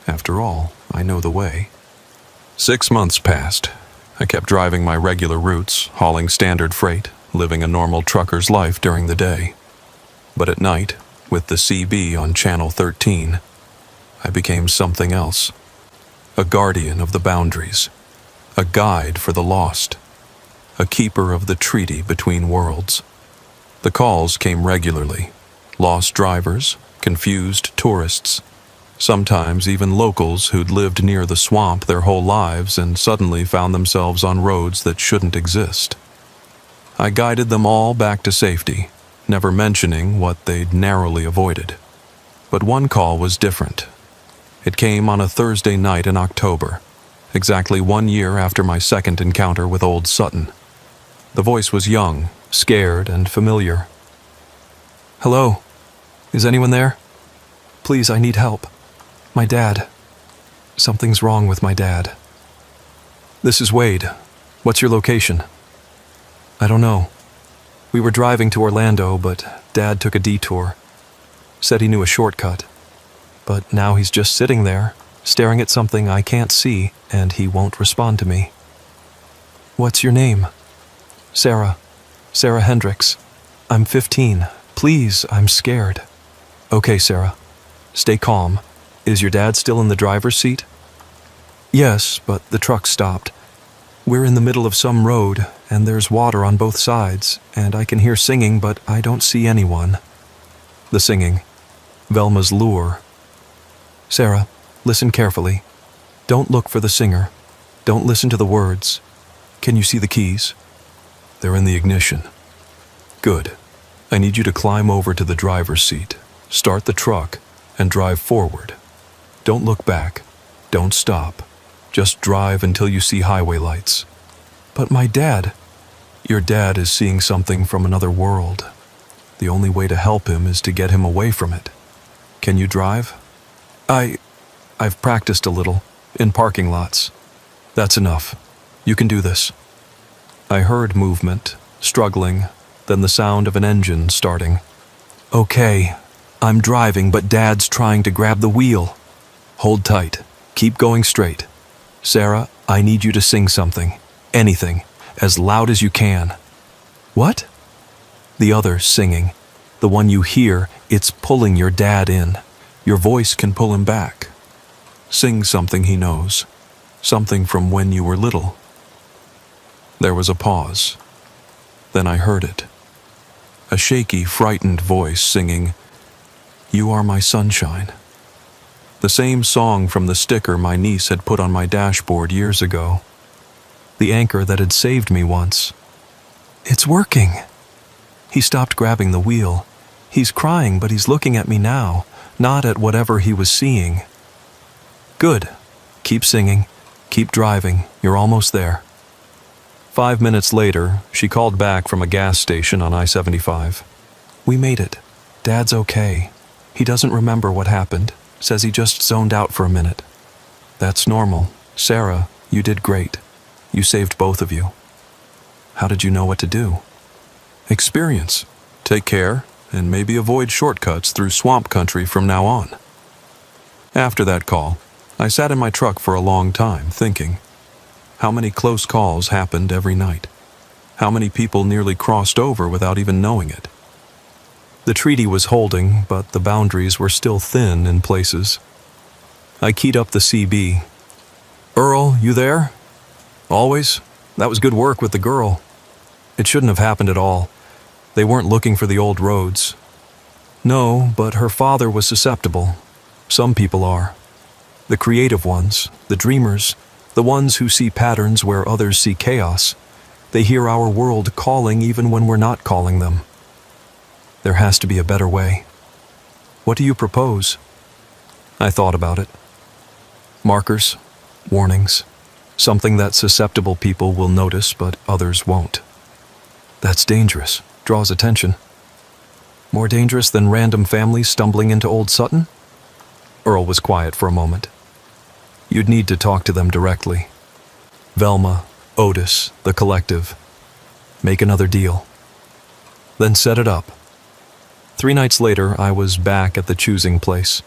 A: After all, I know the way. 6 months passed. I kept driving my regular routes, hauling standard freight, living a normal trucker's life during the day. But at night, with the CB on Channel 13, I became something else. A guardian of the boundaries. A guide for the lost. A keeper of the treaty between worlds. The calls came regularly. Lost drivers, confused tourists, sometimes even locals who'd lived near the swamp their whole lives and suddenly found themselves on roads that shouldn't exist. I guided them all back to safety, never mentioning what they'd narrowly avoided. But one call was different. It came on a Thursday night in October, exactly 1 year after my second encounter with Old Sutton. The voice was young, scared, and familiar.
B: Hello? Is anyone there? Please, I need help. My dad. Something's wrong with my dad. This is Wade. What's your location? I don't know. We were driving to Orlando, but Dad took a detour. Said he knew a shortcut. But now he's just sitting there, staring at something I can't see, and he won't respond to me. What's your name? Sarah. Sarah Hendricks. I'm 15. Please, I'm scared. Okay, Sarah. Stay calm. Is your dad still in the driver's seat? Yes, but the truck stopped. We're in the middle of some road, and there's water on both sides, and I can hear singing, but I don't see anyone. The singing. Velma's lure. Sarah, listen carefully. Don't look for the singer. Don't listen to the words. Can you see the keys? They're in the ignition. Good. I need you to climb over to the driver's seat, start the truck, and drive forward. Don't look back. Don't stop. Just drive until you see highway lights. But my dad... Your dad is seeing something from another world. The only way to help him is to get him away from it. Can you drive? I've practiced a little, in parking lots. That's enough. You can do this. I heard movement, struggling, then the sound of an engine starting. Okay, I'm driving, but Dad's trying to grab the wheel. Hold tight. Keep going straight. Sarah, I need you to sing something. Anything. As loud as you can. What? The other singing. The one you hear, it's pulling your dad in. Your voice can pull him back. Sing something he knows. Something from when you were little. There was a pause. Then I heard it. A shaky, frightened voice singing, "You Are My Sunshine." The same song from the sticker my niece had put on my dashboard years ago. The anchor that had saved me once. It's working. He stopped grabbing the wheel. He's crying, but he's looking at me now, not at whatever he was seeing. Good. Keep singing. Keep driving. You're almost there. 5 minutes later, she called back from a gas station on I-75. We made it. Dad's okay. He doesn't remember what happened. Says he just zoned out for a minute. That's normal. Sarah, you did great. You saved both of you. How did you know what to do? Experience. Take care, and maybe avoid shortcuts through swamp country from now on. After that call, I sat in my truck for a long time, thinking. How many close calls happened every night? How many people nearly crossed over without even knowing it? The treaty was holding, but the boundaries were still thin in places. I keyed up the CB. Earl, you there? Always? That was good work with the girl. It shouldn't have happened at all. They weren't looking for the old roads. No, but her father was susceptible. Some people are. The creative ones, the dreamers, the ones who see patterns where others see chaos. They hear our world calling even when we're not calling them. There has to be a better way. What do you propose? I thought about it. Markers. Warnings. Something that susceptible people will notice but others won't. That's dangerous. Draws attention. More dangerous than random families stumbling into Old Sutton? Earl was quiet for a moment. You'd need to talk to them directly. Velma, Otis, the collective. Make another deal. Then set it up. 3 nights later, I was back at the choosing place.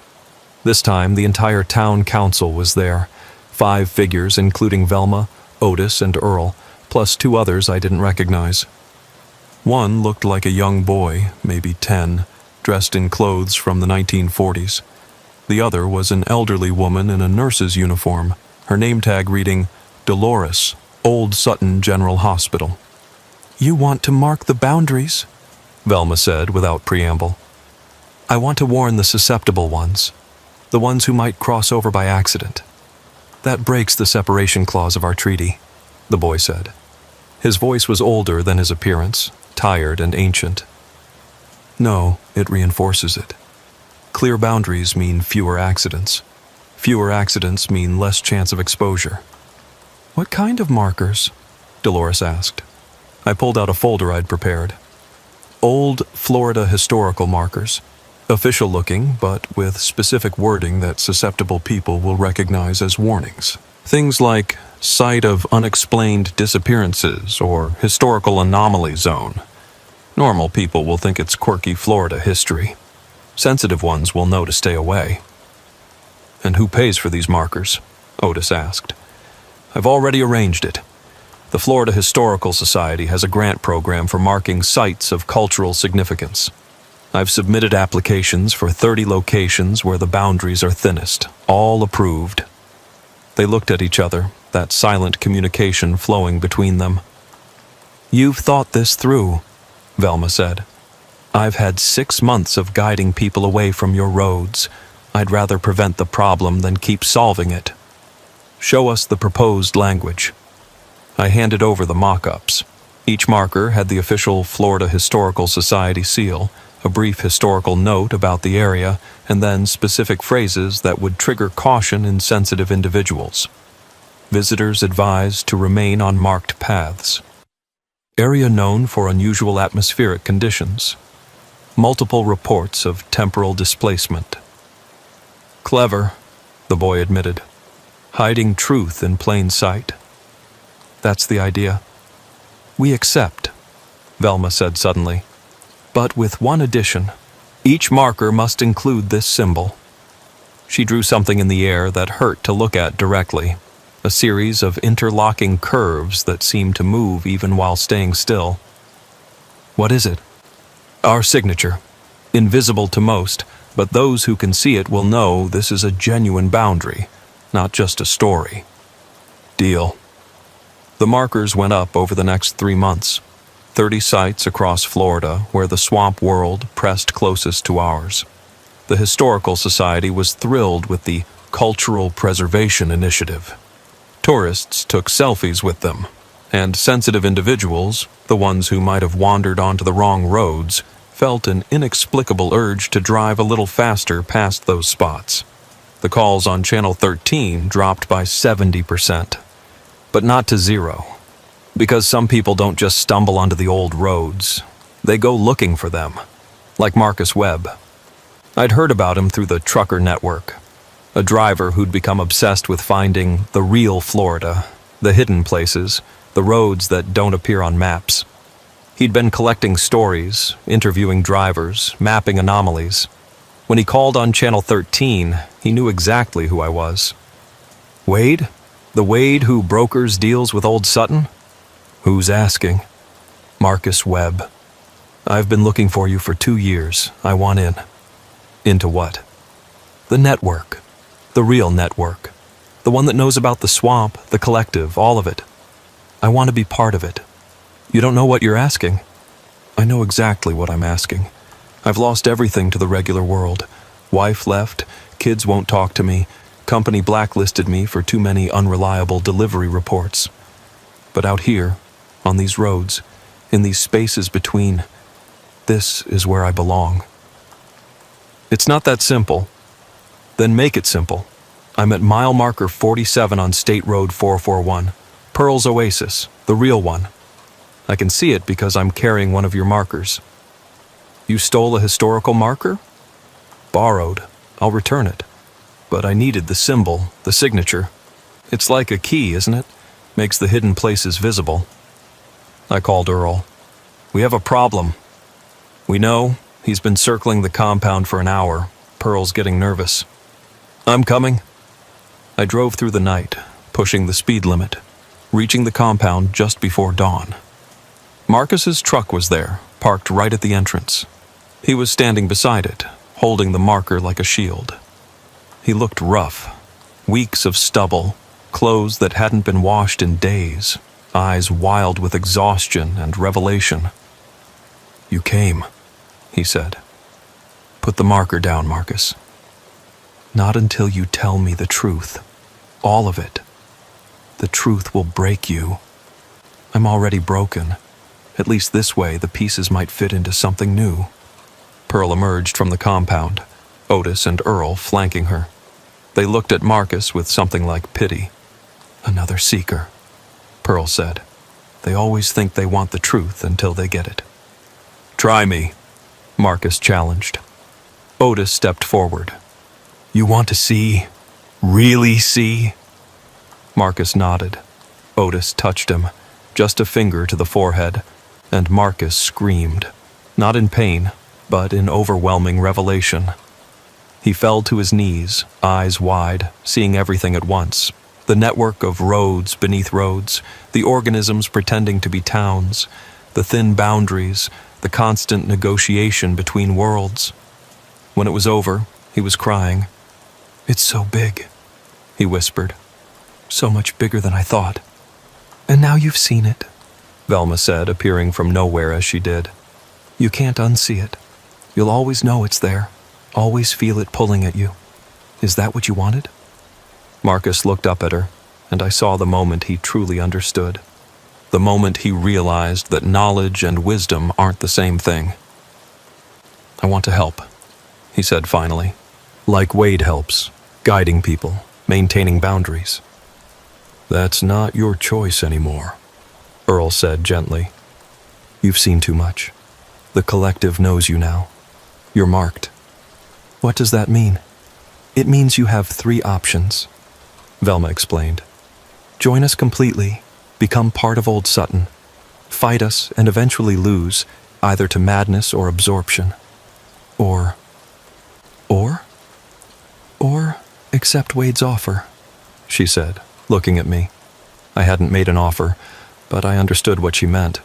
B: This time, the entire town council was there. 5 figures, including Velma, Otis, and Earl, plus 2 others I didn't recognize. One looked like a young boy, maybe 10, dressed in clothes from the 1940s. The other was an elderly woman in a nurse's uniform, her name tag reading, Dolores, Old Sutton General Hospital. You want to mark the boundaries, Velma said without preamble. I want to warn the susceptible ones, the ones who might cross over by accident. That breaks the separation clause of our treaty, the boy said. His voice was older than his appearance, tired and ancient. No, it reinforces it. Clear boundaries mean fewer accidents. Fewer accidents mean less chance of exposure. What kind of markers? Dolores asked. I pulled out a folder I'd prepared. Old Florida historical markers. Official looking, but with specific wording that susceptible people will recognize as warnings. Things like site of unexplained disappearances or historical anomaly zone. Normal people will think it's quirky Florida history. Sensitive ones will know to stay away. And who pays for these markers? Otis asked. I've already arranged it. The Florida Historical Society has a grant program for marking sites of cultural significance. I've submitted applications for 30 locations where the boundaries are thinnest, all approved. They looked at each other, that silent communication flowing between them. You've thought this through, Velma said. I've had 6 months of guiding people away from your roads. I'd rather prevent the problem than keep solving it. Show us the proposed language. I handed over the mock-ups. Each marker had the official Florida Historical Society seal, a brief historical note about the area, and then specific phrases that would trigger caution in sensitive individuals. Visitors advised to remain on marked paths. Area known for unusual atmospheric conditions. Multiple reports of temporal displacement. Clever, the boy admitted. Hiding truth in plain sight. That's the idea. We accept, Velma said suddenly. But with one addition. Each marker must include this symbol. She drew something in the air that hurt to look at directly. A series of interlocking curves that seemed to move even while staying still. What is it? Our signature. Invisible to most, but those who can see it will know this is a genuine boundary, not just a story. Deal. The markers went up over the next 3 months. 30 sites across Florida where the swamp world pressed closest to ours. The Historical Society was thrilled with the Cultural Preservation Initiative. Tourists took selfies with them, and sensitive individuals, the ones who might have wandered onto the wrong roads, felt an inexplicable urge to drive a little faster past those spots. The calls on Channel 13 dropped by 70%, but not to 0. Because some people don't just stumble onto the old roads. They go looking for them, like Marcus Webb. I'd heard about him through the trucker network, a driver who'd become obsessed with finding the real Florida, the hidden places, the roads that don't appear on maps. He'd been collecting stories, interviewing drivers, mapping anomalies. When he called on Channel 13, he knew exactly who I was. Wade? The Wade who brokers deals with Old Sutton? Who's asking? Marcus Webb. I've been looking for you for 2 years. I want in. Into what? The network. The real network. The one that knows about the swamp, the collective, all of it. I want to be part of it. You don't know what you're asking? I know exactly what I'm asking. I've lost everything to the regular world. Wife left, kids won't talk to me, company blacklisted me for too many unreliable delivery reports. But out here, on these roads, in these spaces between, this is where I belong. It's not that simple. Then make it simple. I'm at mile marker 47 on State Road 441. Pearl's Oasis, the real one. I can see it because I'm carrying one of your markers. You stole a historical marker? Borrowed. I'll return it. But I needed the symbol, the signature. It's like a key, isn't it? Makes the hidden places visible. I called Earl. We have a problem. We know he's been circling the compound for an hour. Pearl's getting nervous. I'm coming. I drove through the night, pushing the speed limit, reaching the compound just before dawn. Marcus's truck was there, parked right at the entrance. He was standing beside it, holding the marker like a shield. He looked rough, weeks of stubble, clothes that hadn't been washed in days, eyes wild with exhaustion and revelation. You came, he said. Put the marker down, Marcus. Not until you tell me the truth. All of it. The truth will break you. I'm already broken. At least this way the pieces might fit into something new. Pearl emerged from the compound, Otis and Earl flanking her. They looked at Marcus with something like pity. Another seeker, Pearl said. They always think they want the truth until they get it. Try me, Marcus challenged. Otis stepped forward. You want to see? Really see? Marcus nodded. Otis touched him, just a finger to the forehead, and Marcus screamed, not in pain, but in overwhelming revelation. He fell to his knees, eyes wide, seeing everything at once. The network of roads beneath roads, the organisms pretending to be towns, the thin boundaries, the constant negotiation between worlds. When it was over, he was crying. It's so big, he whispered. So much bigger than I thought. And now you've seen it, Velma said, appearing from nowhere as she did. You can't unsee it. You'll always know it's there, always feel it pulling at you. Is that what you wanted? Marcus looked up at her, and I saw the moment he truly understood. The moment he realized that knowledge and wisdom aren't the same thing. I want to help, he said finally. Like Wade helps, guiding people, maintaining boundaries. That's not your choice anymore, Earl said gently. You've seen too much. The collective knows you now. You're marked. What does that mean? It means you have 3 options, Velma explained. Join us completely, become part of Old Sutton, fight us and eventually lose, either to madness or absorption. Or accept Wade's offer, she said, looking at me. I hadn't made an offer, but I understood what she meant.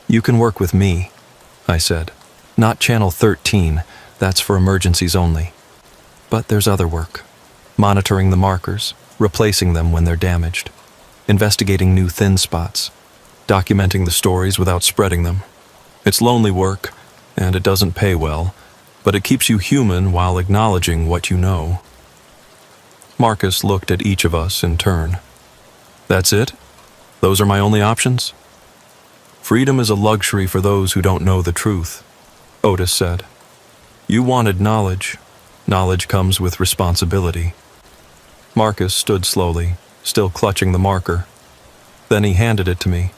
B: You can work with me, I said. Not Channel 13, that's for emergencies only. But there's other work. Monitoring the markers, replacing them when they're damaged, investigating new thin spots, documenting the stories without spreading them. It's lonely work, and it doesn't pay well, but it keeps you human while acknowledging what you know. Marcus looked at each of us in turn. That's it? Those are my only options? Freedom is a luxury for those who don't know the truth, Otis said. You wanted knowledge. Knowledge comes with responsibility. Marcus stood slowly, still clutching the marker. Then he handed it to me.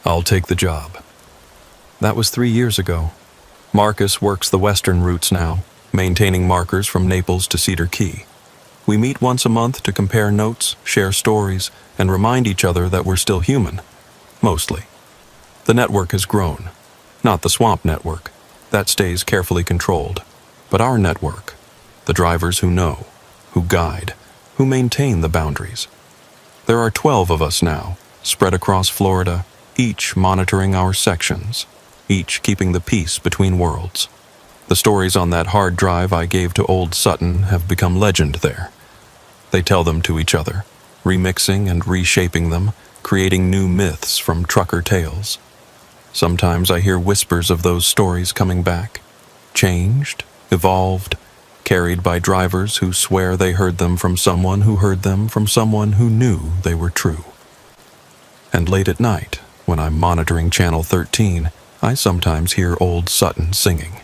B: I'll take the job. That was 3 years ago. Marcus works the western routes now, maintaining markers from Naples to Cedar Key. We meet once a month to compare notes, share stories, and remind each other that we're still human. Mostly. The network has grown. Not the swamp network. That stays carefully controlled. But our network. The drivers who know, who guide, who maintain the boundaries. There are 12 of us now, spread across Florida, each monitoring our sections, each keeping the peace between worlds. The stories on that hard drive I gave to Old Sutton have become legend there. They tell them to each other, remixing and reshaping them, creating new myths from trucker tales. Sometimes I hear whispers of those stories coming back, changed, evolved, carried by drivers who swear they heard them from someone who heard them from someone who knew they were true. And late at night, when I'm monitoring Channel 13, I sometimes hear Old Sutton singing.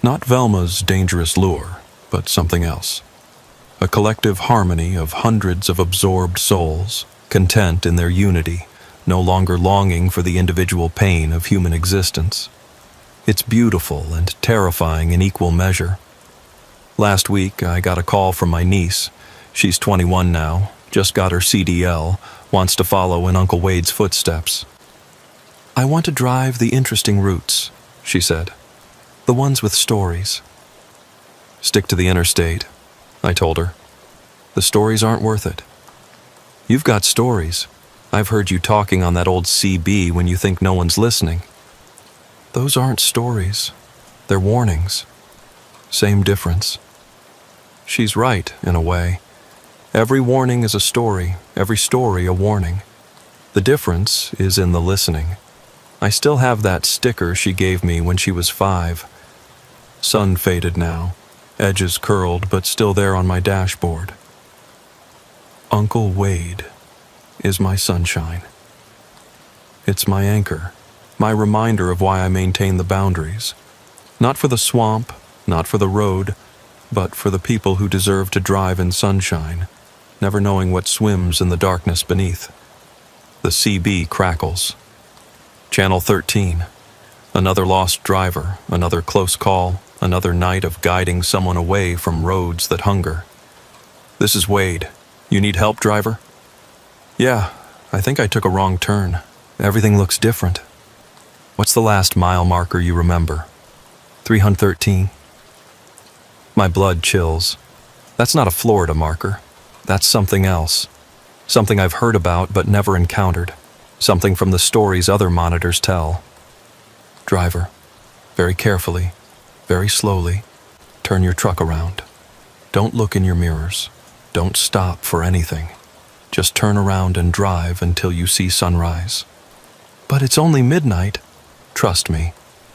B: Not Velma's dangerous lure, but something else.
A: a collective harmony of hundreds of absorbed souls, content in their unity, no longer longing for the individual pain of human existence. It's beautiful and terrifying in equal measure. Last week, I got a call from my niece. She's 21 now, just got her CDL, wants to follow in Uncle Wade's footsteps. "I want to drive the interesting routes," she said. "The ones with stories." "Stick to the interstate," I told her. "The stories aren't worth it." "You've got stories. I've heard you talking on that old CB when you think no one's listening." "Those aren't stories. They're warnings. Same difference." She's right, in a way. Every warning is a story, every story a warning. The difference is in the listening. I still have that sticker she gave me when she was 5. Sun faded now, edges curled but still there on my dashboard. Uncle Wade is my sunshine. It's my anchor, my reminder of why I maintain the boundaries. Not for the swamp, not for the road, but for the people who deserve to drive in sunshine, never knowing what swims in the darkness beneath. The CB crackles. Channel 13. Another lost driver, another close call, another night of guiding someone away from roads that hunger. "This is Wade. You need help, driver?" "Yeah, I think I took a wrong turn. Everything looks different." "What's the last mile marker you remember?" 313. My blood chills. That's not a Florida marker. That's something else. Something I've heard about but never encountered. Something from the stories other monitors tell. "Driver, very carefully, very slowly, turn your truck around. Don't look in your mirrors. Don't stop for anything. Just turn around and drive until you see sunrise." "But it's only midnight." "Trust me,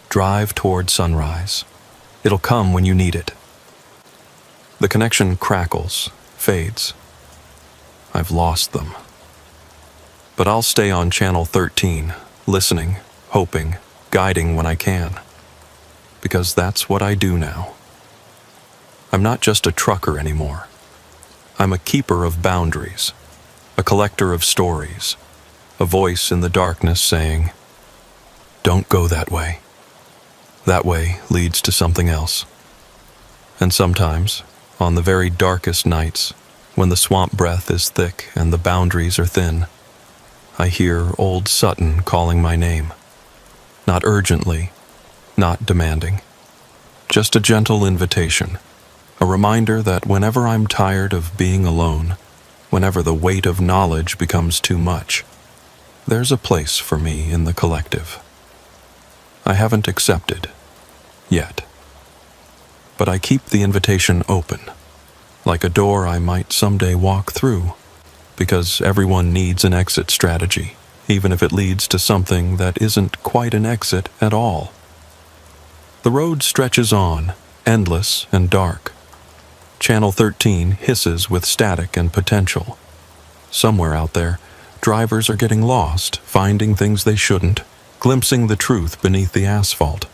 A: drive toward sunrise. It'll come when you need it." The connection crackles, fades. I've lost them. But I'll stay on Channel 13, listening, hoping, guiding when I can. Because that's what I do now. I'm not just a trucker anymore. I'm a keeper of boundaries, a collector of stories, a voice in the darkness saying, "Don't go that way. That way leads to something else." And sometimes, on the very darkest nights, when the swamp breath is thick and the boundaries are thin, I hear old Sutton calling my name. Not urgently, not demanding. Just a gentle invitation, a reminder that whenever I'm tired of being alone, whenever the weight of knowledge becomes too much, there's a place for me in the collective. I haven't accepted, yet. But I keep the invitation open, like a door I might someday walk through, because everyone needs an exit strategy, even if it leads to something that isn't quite an exit at all. The road stretches on, endless and dark. Channel 13 hisses with static and potential. Somewhere out there, drivers are getting lost, finding things they shouldn't, glimpsing the truth beneath the asphalt.